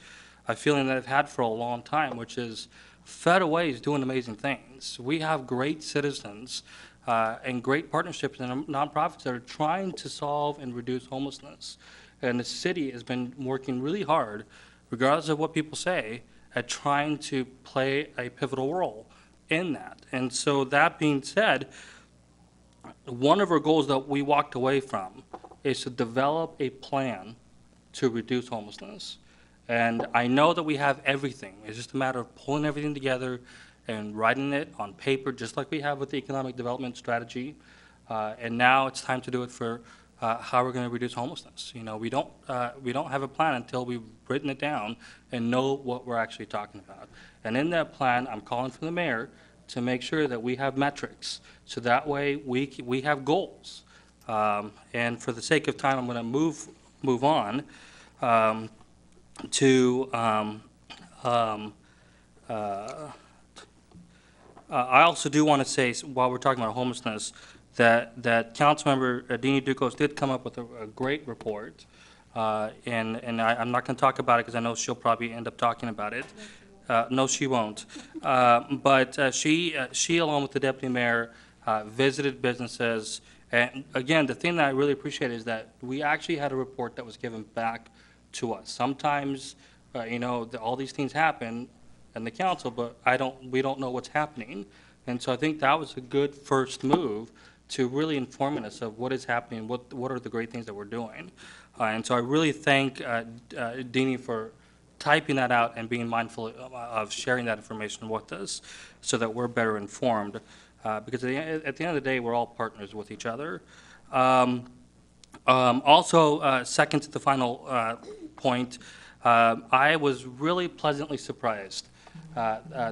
a feeling that I've had for a long time, which is Federal Way is doing amazing things. We have great citizens and great partnerships and nonprofits that are trying to solve and reduce homelessness. And the city has been working really hard, regardless of what people say, at trying to play a pivotal role in that. And so that being said, one of our goals that we walked away from is to develop a plan to reduce homelessness. And I know that we have everything. It's just a matter of pulling everything together and writing it on paper, just like we have with the economic development strategy. And now it's time to do it for how we're going to reduce homelessness. You know, we don't have a plan until we've written it down and know what we're actually talking about. And in that plan, I'm calling for the mayor to make sure that we have metrics, so that way we have goals. And for the sake of time, I'm going to move on to I also do want to say, while we're talking about homelessness, that Councilmember Dini Ducos did come up with a great report, and I'm not going to talk about it because I know she'll probably end up talking about it. No, she won't. But she, along with the deputy mayor, visited businesses. And again, the thing that I really appreciate is that we actually had a report that was given back to us. Sometimes, you know, all these things happen in the council, but we don't know what's happening. And so I think that was a good first move to really informing us of what is happening, what are the great things that we're doing. And so I really thank Dini for typing that out and being mindful of sharing that information with us so that we're better informed. Because at the end of the day, we're all partners with each other. Also, second to the final point, I was really pleasantly surprised.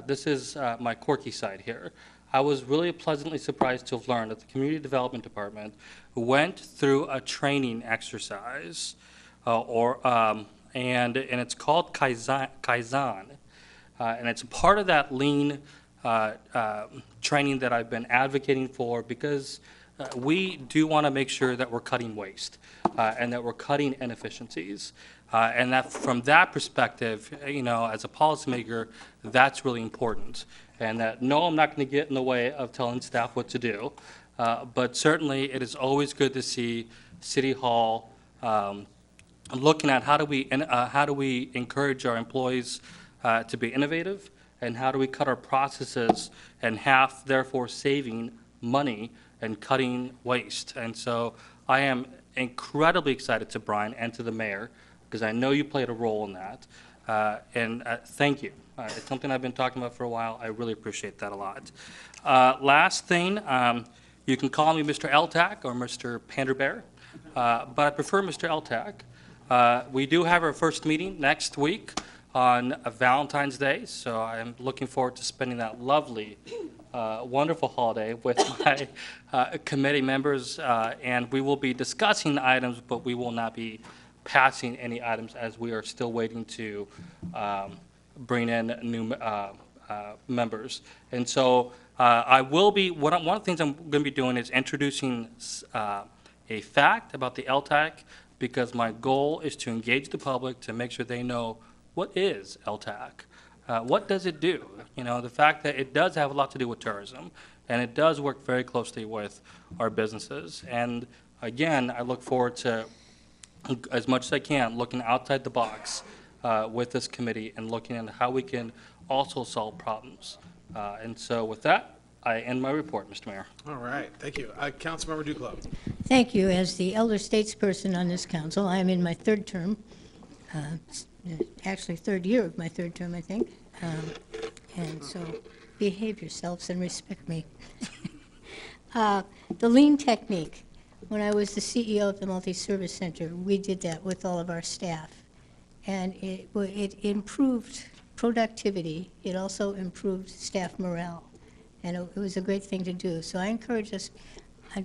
This is my quirky side here. I was really pleasantly surprised to have learned that the Community Development Department went through a training exercise, and it's called Kaizen, and it's part of that lean training that I've been advocating for, because we do want to make sure that we're cutting waste and that we're cutting inefficiencies. And that from that perspective, you know, as a policymaker, that's really important. And that, no, I'm not going to get in the way of telling staff what to do, but certainly it is always good to see City Hall looking at how do we encourage our employees to be innovative, and how do we cut our processes in half, therefore saving money and cutting waste. And so I am incredibly excited to Brian and to the mayor, because I know you played a role in that. And thank you. It's something I've been talking about for a while. I really appreciate that a lot. Last thing, you can call me Mr. LTAC or Mr. Panderbear, but I prefer Mr. LTAC. We do have our first meeting next week on Valentine's Day, so I'm looking forward to spending that lovely, wonderful holiday with my committee members, and we will be discussing items, but we will not be passing any items, as we are still waiting to bring in new members. And so I will be, one of the things I'm going to be doing is introducing a fact about the LTAC, because my goal is to engage the public to make sure they know what is LTAC. What does it do? You know, the fact that it does have a lot to do with tourism, and it does work very closely with our businesses. And again, I look forward to, as much as I can, looking outside the box with this committee and looking at how we can also solve problems. And so with that, I end my report, Mr. Mayor. All right, thank you. Councilmember Duclos. Thank you. As the elder statesperson on this council, I am in my third term, actually third year of my third term, I think. And so behave yourselves and respect me. The lean technique. When I was the CEO of the Multi-Service Center, we did that with all of our staff. And it improved productivity. It also improved staff morale. And it was a great thing to do. So I encourage us, I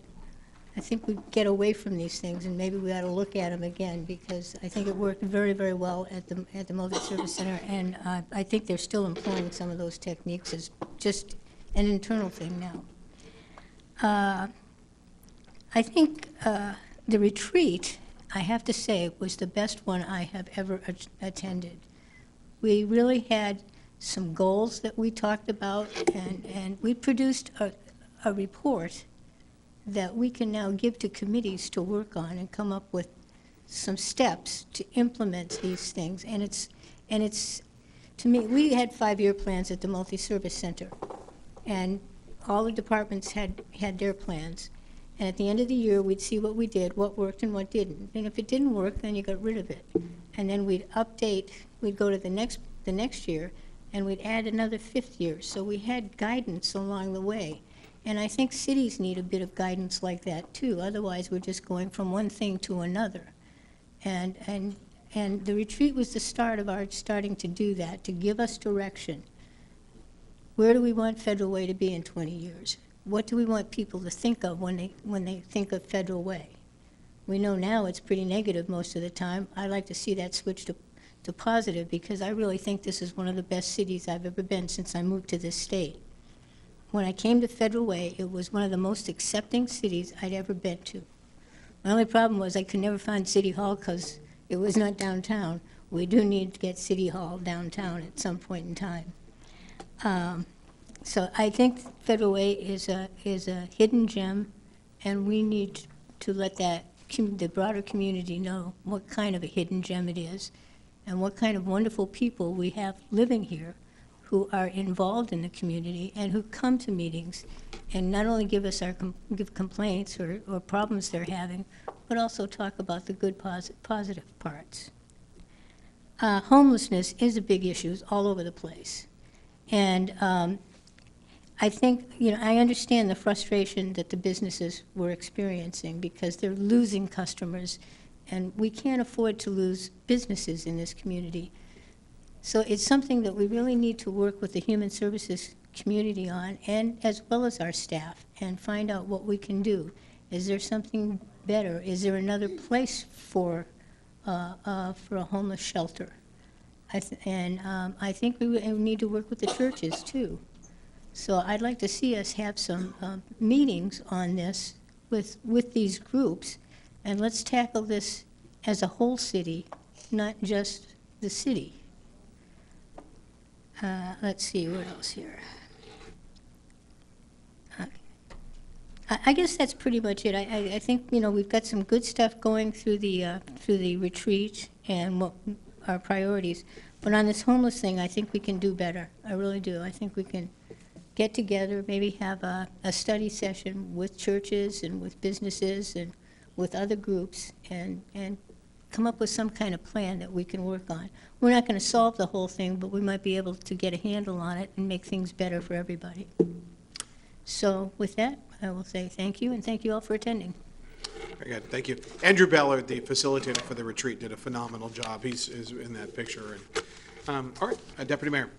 think we get away from these things, and maybe we ought to look at them again, because I think it worked very, very well at the Multi-Service Center, and I think they're still employing some of those techniques as just an internal thing now. I think the retreat, I have to say, was the best one I have ever attended. We really had some goals that we talked about, and we produced a report that we can now give to committees to work on and come up with some steps to implement these things. And it's to me, we had 5-year plans at the Multi-Service Center, and all the departments had their plans. And at the end of the year, we'd see what we did, what worked and what didn't. And if it didn't work, then you got rid of it. And then we'd update, we'd go to the next year, and we'd add another 5th year. So we had guidance along the way. And I think cities need a bit of guidance like that too. Otherwise, we're just going from one thing to another. And the retreat was the start of our starting to do that, to give us direction. Where do we want Federal Way to be in 20 years? What do we want people to think of when they think of Federal Way? We know now it's pretty negative most of the time. I like to see that switch to positive, because I really think this is one of the best cities I've ever been since I moved to this state. When I came to Federal Way, it was one of the most accepting cities I'd ever been to. My only problem was I could never find City Hall because it was not downtown. We do need to get City Hall downtown at some point in time. So I think Federal Way is a hidden gem, and we need to let the broader community know what kind of a hidden gem it is, and what kind of wonderful people we have living here who are involved in the community and who come to meetings and not only give us give complaints or problems they're having, but also talk about the good positive parts. Homelessness is a big issue all over the place. And I think, I understand the frustration that the businesses were experiencing because they're losing customers, and we can't afford to lose businesses in this community. So it's something that we really need to work with the human services community on, and as well as our staff, and find out what we can do. Is there something better? Is there another place for a homeless shelter? I think we need to work with the churches too. So I'd like to see us have some meetings on this with these groups, and let's tackle this as a whole city, not just the city. Let's see, what else here? I guess that's pretty much it. I think, we've got some good stuff going through the retreat and what our priorities. But on this homeless thing, I think we can do better. I really do. I think we can get together, maybe have a study session with churches and with businesses and with other groups, and come up with some kind of plan that we can work on. We're not going to solve the whole thing, but we might be able to get a handle on it and make things better for everybody. So with that, I will say thank you, and thank you all for attending. Very good, thank you. Andrew Ballard, the facilitator for the retreat, did a phenomenal job. He's in that picture. And, all right, Deputy Mayor.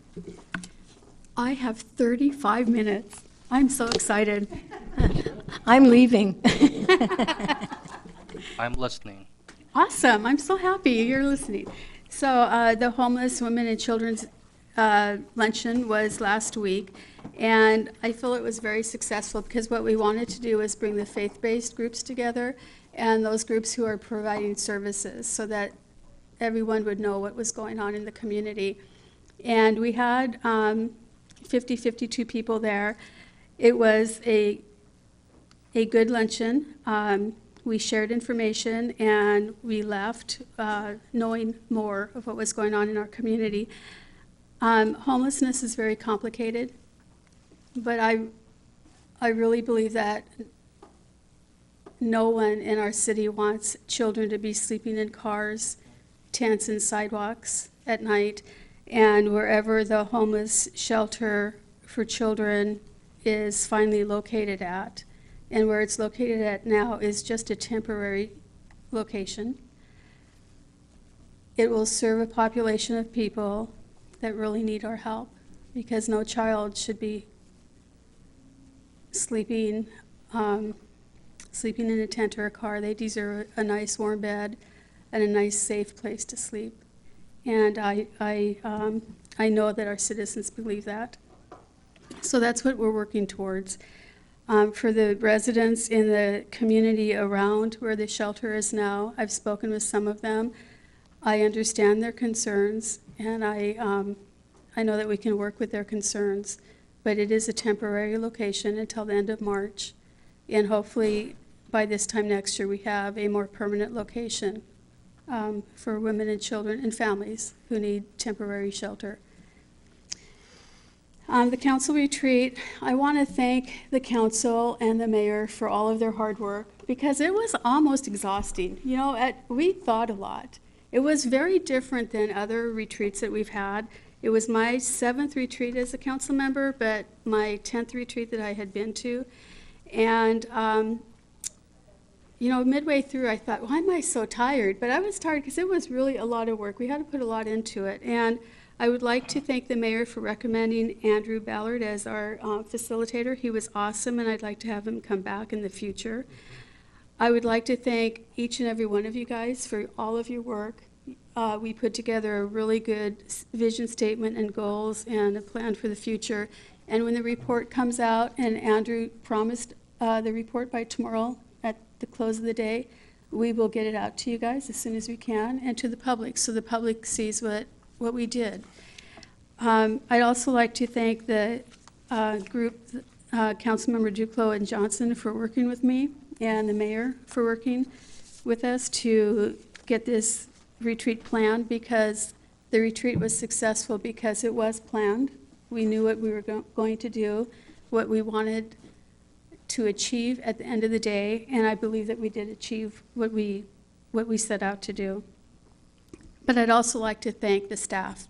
I have 35 minutes. I'm so excited. I'm leaving. I'm listening. Awesome. I'm so happy you're listening. So the Homeless Women and Children's Luncheon was last week, and I feel it was very successful because what we wanted to do was bring the faith-based groups together and those groups who are providing services so that everyone would know what was going on in the community. And we had 52 people there. It was a good luncheon. We shared information and we left knowing more of what was going on in our community. Homelessness is very complicated, but I really believe that no one in our city wants children to be sleeping in cars, tents, and sidewalks at night. And wherever the homeless shelter for children is finally located at, and where it's located at now is just a temporary location. It will serve a population of people that really need our help, because no child should be sleeping in a tent or a car. They deserve a nice warm bed and a nice safe place to sleep. And I know that our citizens believe that. So that's what we're working towards. For the residents in the community around where the shelter is now, I've spoken with some of them. I understand their concerns, and I know that we can work with their concerns, but it is a temporary location until the end of March, and hopefully by this time next year we have a more permanent location for women and children and families who need temporary shelter. The council retreat, I want to thank the council and the mayor for all of their hard work, because it was almost exhausting. You know, we thought a lot. It was very different than other retreats that we've had. It was my 7th retreat as a council member, but my 10th retreat that I had been to. And, you know, midway through I thought, why am I so tired? But I was tired because it was really a lot of work. We had to put a lot into it. And I would like to thank the mayor for recommending Andrew Ballard as our facilitator. He was awesome, and I'd like to have him come back in the future. I would like to thank each and every one of you guys for all of your work. We put together a really good vision statement and goals and a plan for the future. And when the report comes out, and Andrew promised the report by tomorrow at the close of the day, we will get it out to you guys as soon as we can, and to the public, so the public sees what we did. I'd also like to thank the group, Councilmember Duclos and Johnson, for working with me, and the mayor for working with us to get this retreat planned, because the retreat was successful because it was planned. We knew what we were going to do, what we wanted to achieve at the end of the day, and I believe that we did achieve what we set out to do. But I'd also like to thank the staff,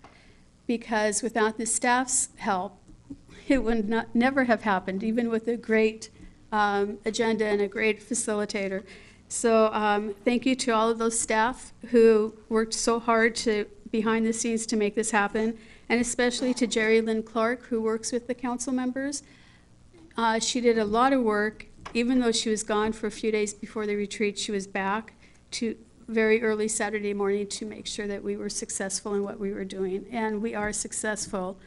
because without the staff's help, it would never have happened, even with a great agenda and a great facilitator. So thank you to all of those staff who worked so hard behind the scenes to make this happen, and especially to Jerry Lynn Clark, who works with the council members. She did a lot of work. Even though she was gone for a few days before the retreat, she was back to very early Saturday morning to make sure that we were successful in what we were doing. And we are successful.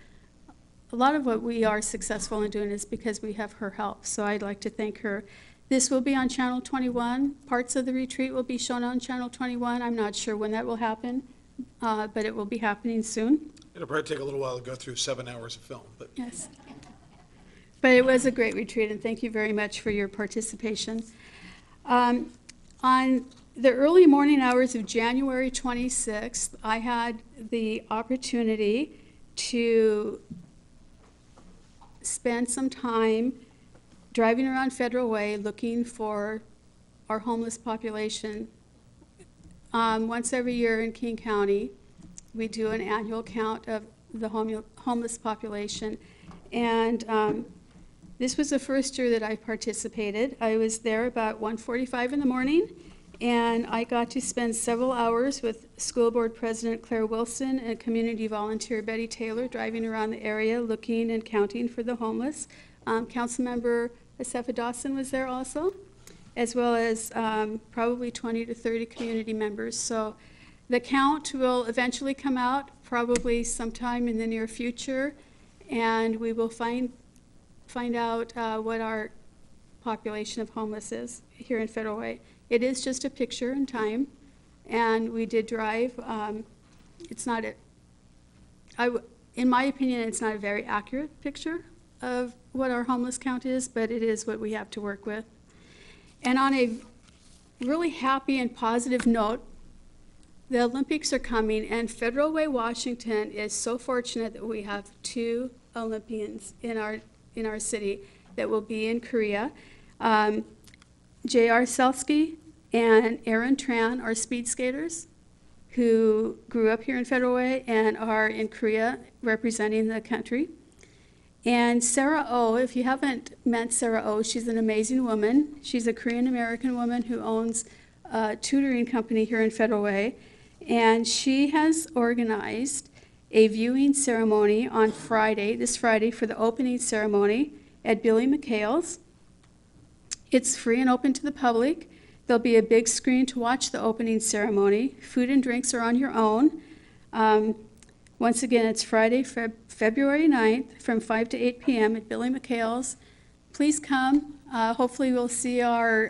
A lot of what we are successful in doing is because we have her help. So I'd like to thank her. This will be on Channel 21. Parts of the retreat will be shown on Channel 21. I'm not sure when that will happen, but it will be happening soon. It'll probably take a little while to go through 7 hours of film. But Yes. But it was a great retreat, and thank you very much for your participation. On the early morning hours of January 26th, I had the opportunity to spend some time driving around Federal Way looking for our homeless population. Once every year in King County, we do an annual count of the homeless population. And this was the first year that I participated. I was there about 1:45 in the morning, and I got to spend several hours with School Board President Claire Wilson and community volunteer Betty Taylor driving around the area looking and counting for the homeless. Councilmember Asefa Dawson was there also, as well as probably 20 to 30 community members. So the count will eventually come out probably sometime in the near future, and we will find out what our population of homeless is here in Federal Way. It is just a picture in time, and we did drive. It's not in my opinion, it's not a very accurate picture of what our homeless count is, but it is what we have to work with. And on a really happy and positive note, the Olympics are coming, and Federal Way, Washington is so fortunate that we have 2 Olympians in our city that will be in Korea. J.R. Selsky and Aaron Tran are speed skaters who grew up here in Federal Way and are in Korea representing the country. And Sarah Oh, if you haven't met Sarah Oh, she's an amazing woman. She's a Korean-American woman who owns a tutoring company here in Federal Way. And she has organized a viewing ceremony on Friday, this Friday, for the opening ceremony at Billy McHale's. It's free and open to the public. There'll be a big screen to watch the opening ceremony. Food and drinks are on your own. Once again, it's Friday, February 9th from 5 to 8 p.m. at Billy McHale's. Please come. Hopefully we'll see our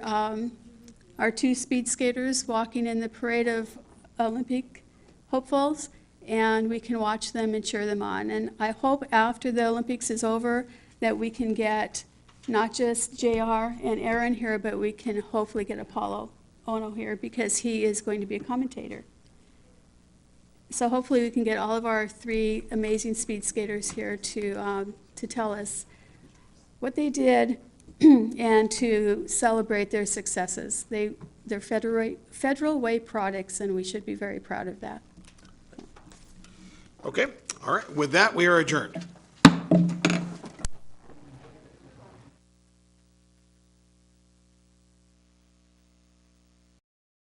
2 speed skaters walking in the parade of Olympic hopefuls, and we can watch them and cheer them on. And I hope after the Olympics is over that we can get not just JR and Aaron here, but we can hopefully get Apollo Ono here, because he is going to be a commentator. So hopefully we can get all of our 3 amazing speed skaters here to tell us what they did and to celebrate their successes. They're Federal Way products, and we should be very proud of that. Okay, all right. With that, we are adjourned.